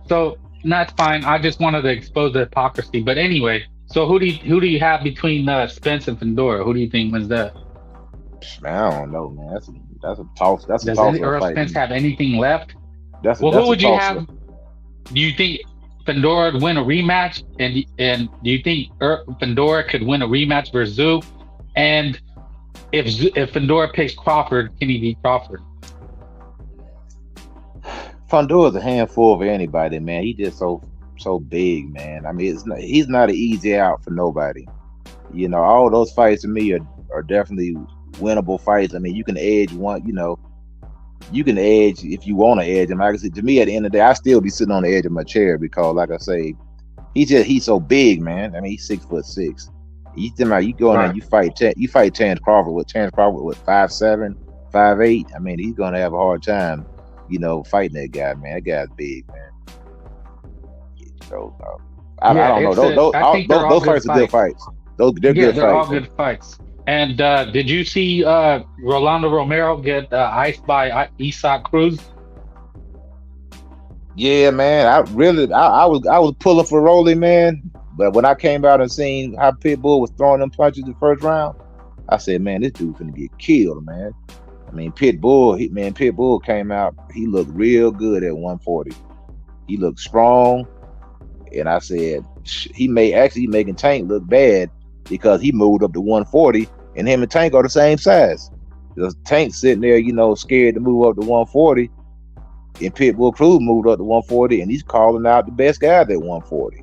S9: that's fine. I just wanted to expose the hypocrisy. But anyway, so who do you have between Spence and Fundora? Who do you think wins that?
S10: I don't know, man. That's a toss. Does
S9: Earl Spence have anything left? Who would you have? Do you think Fundora would win a rematch? And do you think Fundora could win a rematch versus Zoo? And if Fundora picks Crawford, can he beat Crawford?
S10: Fundora's a handful for anybody, man. He just so big, man. I mean, he's not an easy out for nobody. You know, all those fights to me are definitely winnable fights. I mean, you can edge one. You know, you can edge if you want to edge him. Like I said, to me, at the end of the day, I still be sitting on the edge of my chair because, like I say, he's so big, man. I mean, he's 6'6". You go in there, you fight Terrence Crawford with 5'7", 5'8". I mean, he's gonna have a hard time. You know, fighting that guy, man. That guy's big, man. So I don't know. Those fights are good fights. They're good fights.
S9: They're all good fights. And did you see Rolando Romero get iced by Isaac Cruz?
S10: Yeah, man. I was pulling for Rolly, man. But when I came out and seen how Pitbull was throwing them punches in the first round, I said, man, this dude's gonna get killed, man. I mean, Pitbull came out. He looked real good at 140. He looked strong, and I said he making Tank look bad because he moved up to 140, and him and Tank are the same size. Because Tank's sitting there, you know, scared to move up to 140, and Pitbull Cruz moved up to 140, and he's calling out the best guy at 140.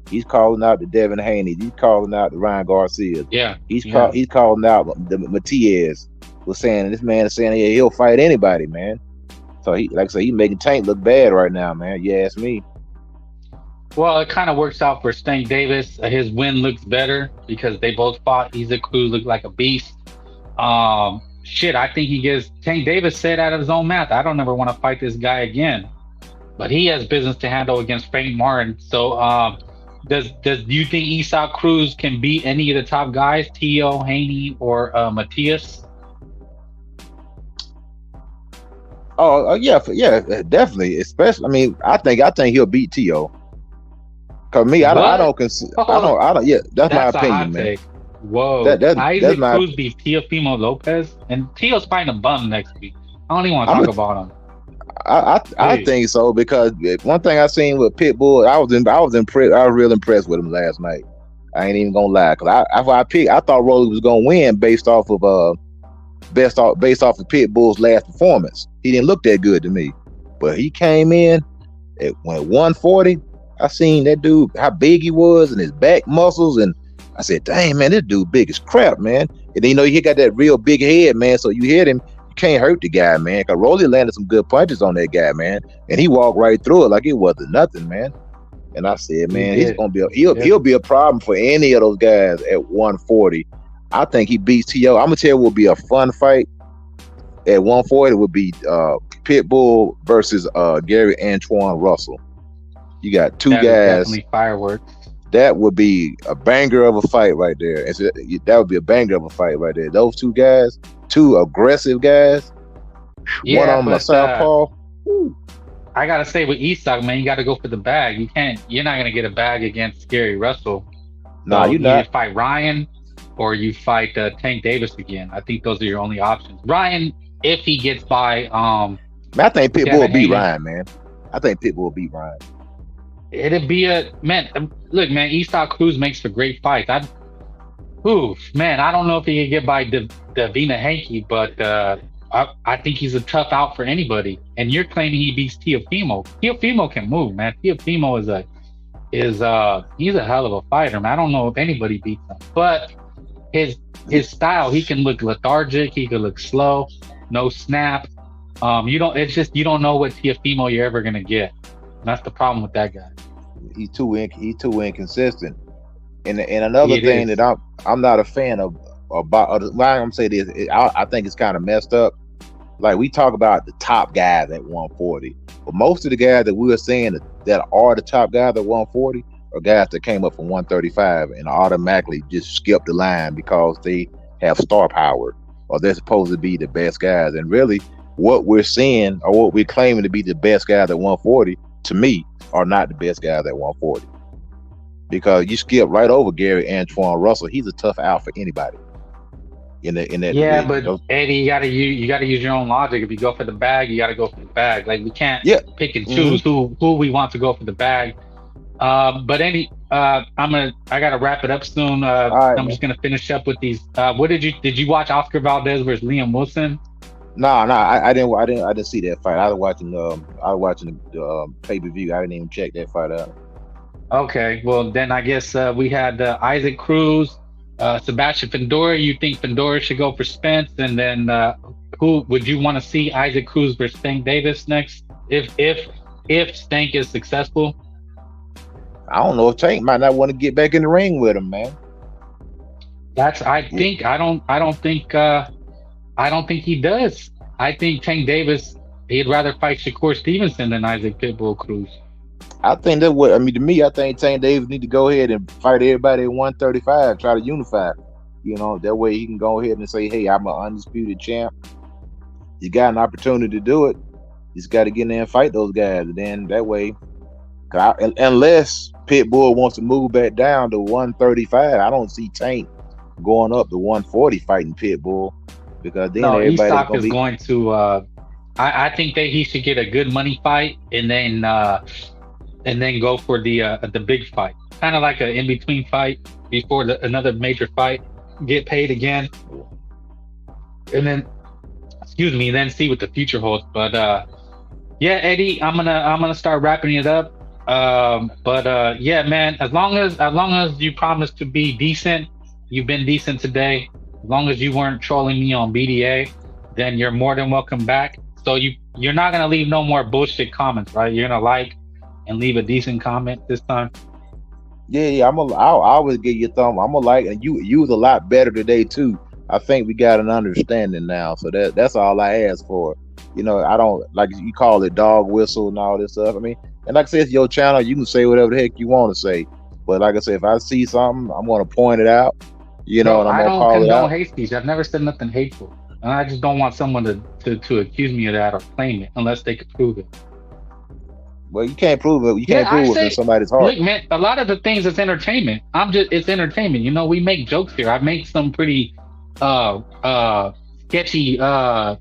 S10: He's calling out the Devin Haney. He's calling out the Ryan Garcia.
S9: Yeah,
S10: he's calling out the Matias. Was saying this man is saying he'll fight anybody, man. So he, like I said, he's making Tank look bad right now, man. You ask me.
S9: Well, it kind of works out for Tank Davis. His win looks better because they both fought. Isaac Cruz looked like a beast. I think he gives Tank Davis said out of his own mouth, I don't ever want to fight this guy again. But he has business to handle against Frank Martin. So do you think Isaac Cruz can beat any of the top guys, Tio, Haney, or Matias?
S10: Oh yeah, definitely. Especially, I mean, I think he'll beat Tio. Cause me, I don't consider. Yeah, that's my opinion, man.
S9: Take. Whoa, Isaac Cruz beat Teofimo Lopez, and Tio's fighting a bum next week. I don't even want to talk about him.
S10: I think so because one thing I seen with Pitbull, I was impressed. I was real impressed with him last night. I ain't even gonna lie, cause I thought Rolly was gonna win based off of Pitbull's last performance. He didn't look that good to me, but he came in at 140. I seen that dude, how big he was and his back muscles, and I said, dang, man, this dude big as crap, man. And then, you know, he got that real big head, man, so you hit him, you can't hurt the guy, man, because Rolly landed some good punches on that guy, man, and he walked right through it like it wasn't nothing, man. And I said, man, he'll be a problem for any of those guys at 140. I think he beats T.O. I'm gonna tell you, it will be a fun fight at 140. It would be Pitbull versus Gary Antoine Russell. You got two guys.
S9: Definitely fireworks.
S10: That would be a banger of a fight right there. That would be a banger of a fight right there. Those two guys, two aggressive guys.
S9: Yeah,
S10: one on the southpaw.
S9: I gotta say with Isak, man, you gotta go for the bag. You're not gonna get a bag against Gary Russell.
S10: No, you're not.
S9: You fight Ryan or you fight Tank Davis again. I think those are your only options. Ryan, if he gets by
S10: I think Pitbull will beat Ryan, man. I think Pitbull will beat Ryan.
S9: It'd be look, man, Isak Cruz makes for great fights. I don't know if he can get by Davina Hanke, but I think he's a tough out for anybody. And you're claiming he beats Teofimo. Teofimo can move, man. Teofimo he's a hell of a fighter, man. I don't know if anybody beats him. But his style. He can look lethargic. He could look slow, no snap. You don't. It's just you don't know what Teofimo you're ever gonna get. That's the problem with that guy.
S10: He's too inconsistent. And another
S9: It
S10: thing
S9: is.
S10: that I'm not a fan of about. I'm gonna say this. I think it's kind of messed up. Like we talk about the top guys at 140, but most of the guys that we are saying that are the top guys at 140 are guys that came up from 135 and automatically just skip the line because they have star power or they're supposed to be the best guys. And really, what we're seeing or what we're claiming to be the best guys at 140, to me, are not the best guys at 140 because you skip right over Gary Antoine Russell. He's a tough out for anybody. In that
S9: Yeah,
S10: division.
S9: but Eddie, you gotta use your own logic. If you go for the bag, you gotta go for the bag. Like we can't pick and choose who we want to go for the bag. But Eddie, I gotta wrap it up soon. I'm just gonna finish up with these. What did you watch Oscar Valdez versus Liam Wilson?
S10: No, I didn't see that fight. I was watching the pay-per-view. I didn't even check that fight out.
S9: Okay, well then I guess we had Isaac Cruz, Sebastian Fundora. You think Fundora should go for Spence, and then who would you want to see? Isaac Cruz versus Stank Davis next, if Stank is successful.
S10: I don't know if Tank might not want to get back in the ring with him, man.
S9: I don't think he does. I think Tank Davis, he'd rather fight Shakur Stevenson than Isaac Pitbull Cruz.
S10: I think that's what I mean. To me, I think Tank Davis need to go ahead and fight everybody at 135, try to unify. You know, that way he can go ahead and say, "Hey, I'm an undisputed champ." You got an opportunity to do it. You just got to get in there and fight those guys, and then that way, unless Pitbull wants to move back down to 135, I don't see Tank going up to 140 fighting Pitbull because then everybody's
S9: going to. I think that he should get a good money fight and then go for the big fight, kind of like an in between fight before another major fight, get paid again, and then then see what the future holds. But yeah, Eddie, I'm gonna start wrapping it up. Yeah, man, as long as you promise to be decent, you've been decent today. As long as you weren't trolling me on BDA, then you're more than welcome back. So you're not gonna leave no more bullshit comments, right? You're gonna like and leave a decent comment this time.
S10: Yeah. I'll always give you a thumb. I'm gonna like, and you was a lot better today too. I think we got an understanding now, so that's all I ask for. You know, I don't like you call it dog whistle and all this stuff. I mean, and like I said, it's your channel. You can say whatever the heck you want to say. But like I said, if I see something, I'm gonna point it out. You know, and I'm gonna call it out. I don't condone
S9: hate speech. I've never said nothing hateful. And I just don't want someone to accuse me of that or claim it unless they could prove it.
S10: Well, you can't prove it. You can't prove it in somebody's heart.
S9: Look, man, a lot of the things is entertainment. It's entertainment. You know, we make jokes here. I make some pretty sketchy clips.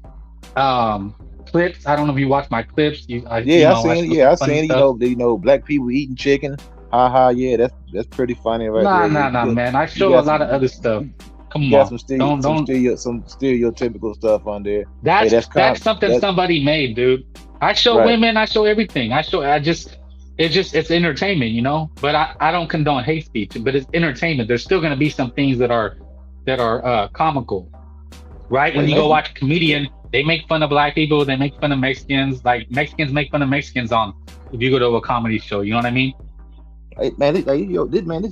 S9: I don't know if you watch my clips.
S10: I've seen it. You know, black people eating chicken. Ha. Yeah, that's pretty funny right there.
S9: Nah, man. I show a lot of other stuff. Come on,
S10: some stereotypical stuff on there.
S9: That's something somebody made, dude. I show women. I show everything. It's entertainment, you know. But I don't condone hate speech. But it's entertainment. There's still gonna be some things that are comical, right? When you go watch a comedian, they make fun of black people. They make fun of Mexicans. Like Mexicans make fun of Mexicans if you go to a comedy show. You know what I mean?
S10: Hey, man, this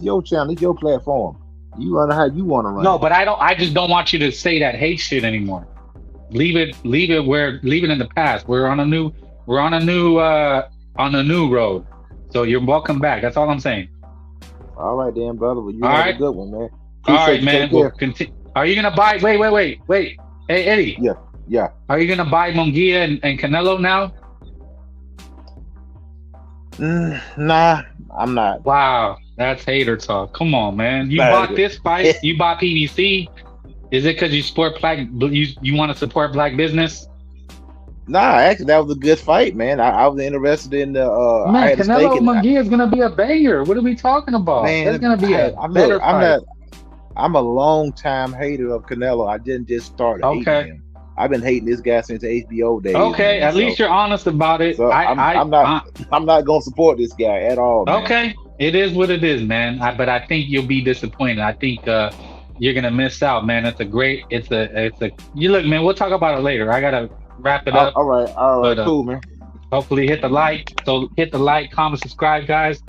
S10: your channel. This your platform. You run how you want to run.
S9: No, but I just don't want you to say that hate shit anymore. Leave it in the past. We're on a new road. So you're welcome back. That's all I'm saying.
S10: All right, then, brother. Well, you have a good one, man.
S9: All right, man. We'll continue. Are you gonna buy? Wait. Hey, Eddie.
S10: Yeah.
S9: Are you gonna buy Munguia and Canelo now?
S10: Nah, I'm not.
S9: Wow, that's hater talk. Come on, man. You bought this fight. You bought PBC. Is it because you support you want to support black business?
S10: Nah, actually, that was a good fight, man. I was interested in the.
S9: Man, Canelo Munguia is gonna be a banger. What are we talking about? Man, it's gonna be a better fight.
S10: I'm a long time hater of Canelo. I didn't just start hating him. I've been hating this guy since the HBO days.
S9: Okay, at least you're honest about it.
S10: So I'm not gonna support this guy at all. Man.
S9: Okay, it is what it is, man. But I think you'll be disappointed. I think you're gonna miss out, man. You look, man. We'll talk about it later. I gotta wrap it up.
S10: All right,
S9: But,
S10: cool, man.
S9: hopefully hit the like. So hit the like, comment, subscribe, guys.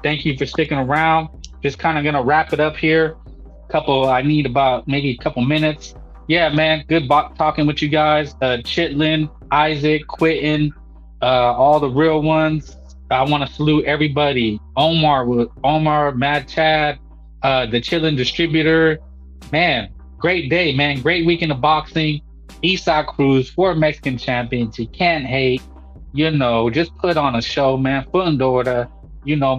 S9: Thank you for sticking around. Just kind of gonna wrap it up here. I need about maybe a couple minutes. Yeah, man. Good talking with you guys. Chitlin, Isaac, Quentin, all the real ones. I want to salute everybody. Omar, Mad Chad, the Chitlin distributor. Man, great day, man. Great weekend of boxing. Isaac Cruz, 4 Mexican champions. You can't hate. Just put on a show, man. Fundora,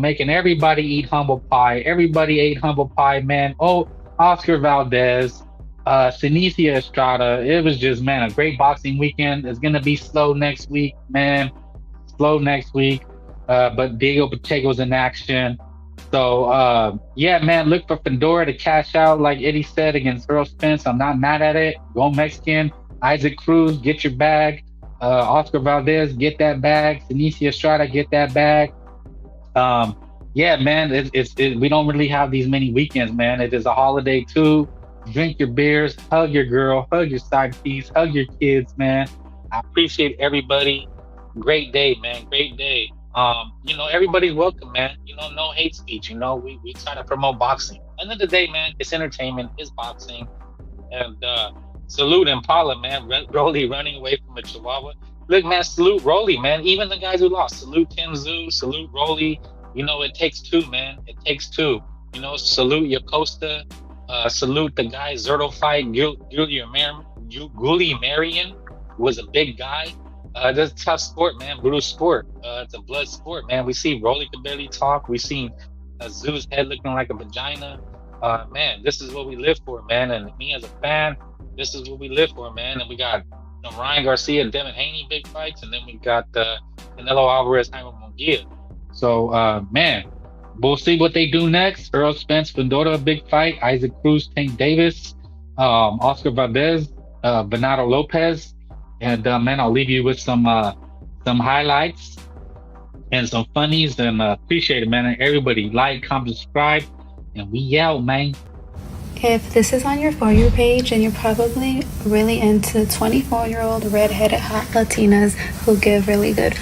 S9: making everybody eat humble pie. Everybody ate humble pie, man. Oh, Oscar Valdez, Sinicia Estrada. It was just, man, a great boxing weekend. It's going to be slow next week, man. Slow next week. But Diego Pacheco's in action. So, yeah, man, look for Fundora to cash out, like Eddie said, against Earl Spence. I'm not mad at it. Go Mexican. Isaac Cruz, get your bag. Oscar Valdez, get that bag. Sinicia Estrada, get that bag. Yeah, man, we don't really have these many weekends, man. It is a holiday too. Drink your beers, hug your girl, hug your side piece, hug your kids, man. I appreciate everybody. Great day, man. Great day. Everybody's welcome, man. No hate speech. We try to promote boxing. End of the day, man, it's entertainment, it's boxing. And salute Impala, man. Rolly running away from a Chihuahua. Look, man, salute Rolly, man. Even the guys who lost. Salute Tim Tszyu, salute Rolly. It takes two, man. It takes two. Salute Yocosta. Salute the guy Zerto fight. Guli Marion was a big guy. That's a tough sport, man. Brutal sport. It's a blood sport, man. We see Rolly could barely talk. We seen Tszyu's head looking like a vagina. Man, this is what we live for, man. And me as a fan, this is what we live for, man. And we got Ryan Garcia, Devin Haney, big fights, and then we got Canelo Alvarez, Jaime Munguia. So, man, we'll see what they do next. Earl Spence, Fundora, a big fight. Isaac Cruz, Tank Davis, Oscar Valdez, Bernardo Lopez, and man, I'll leave you with some highlights and some funnies. And appreciate it, man. And everybody, like, comment, subscribe, and we out, man.
S5: If this is on your For You page and you're probably really into 24-year-old redheaded hot Latinas who give really good.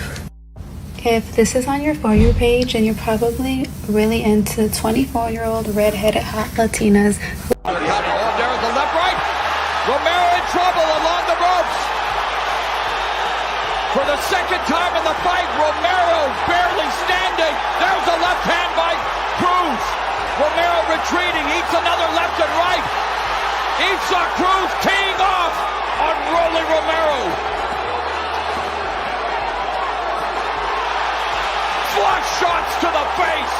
S5: If this is on your For You page and you're probably really into 24-year-old redheaded hot Latinas who.
S8: There's the left right. Romero in trouble along the ropes. For the second time in the fight, Romero barely standing. There's a left hand by Cruz. Romero retreating, eats another left and right. Isaac Cruz teeing off on Rolly Romero. Flush shots to the face.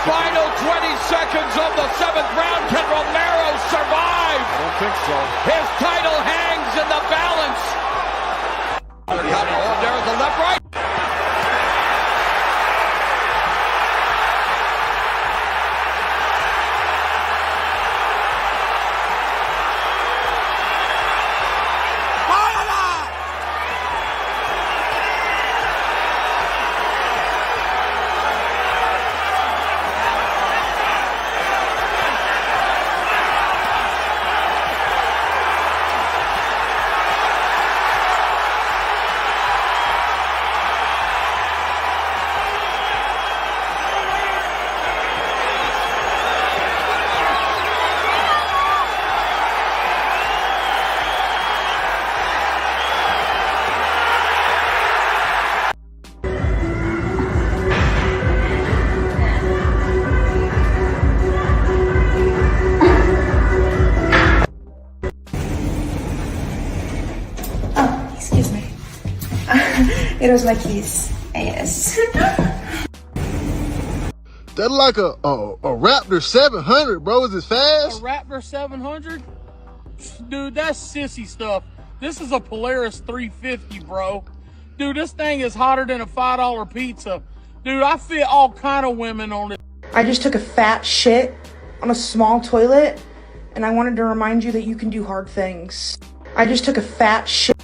S8: Final 20 seconds of the 7th round. Can Romero survive?
S1: I don't think so.
S8: His title hangs in the balance. There's the left right.
S4: It was my keys. Yes.
S11: That's like a Raptor 700, bro. Is it fast?
S12: A Raptor 700? Dude, that's sissy stuff. This is a Polaris 350, bro. Dude, this thing is hotter than a $5 pizza. Dude, I fit all kind of women on it.
S6: I just took a fat shit on a small toilet, and I wanted to remind you that you can do hard things. I just took a fat shit.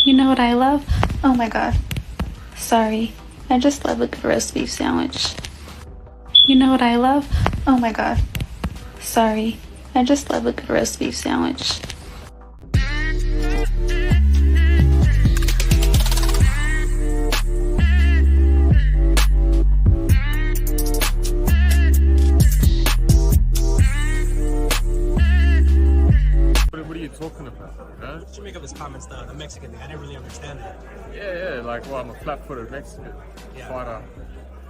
S5: You know what I love? Oh my god. Sorry. I just love a good roast beef sandwich. You know what I love? Oh my god. Sorry. I just love a good roast beef sandwich.
S1: What are you talking about? You know?
S2: What you make of his comments, the Mexican thing? I didn't really understand it.
S1: Yeah, like, well, I'm a flat-footed Mexican fighter.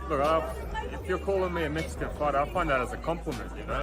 S1: Look, if you're calling me a Mexican fighter, I find that as a compliment, you know?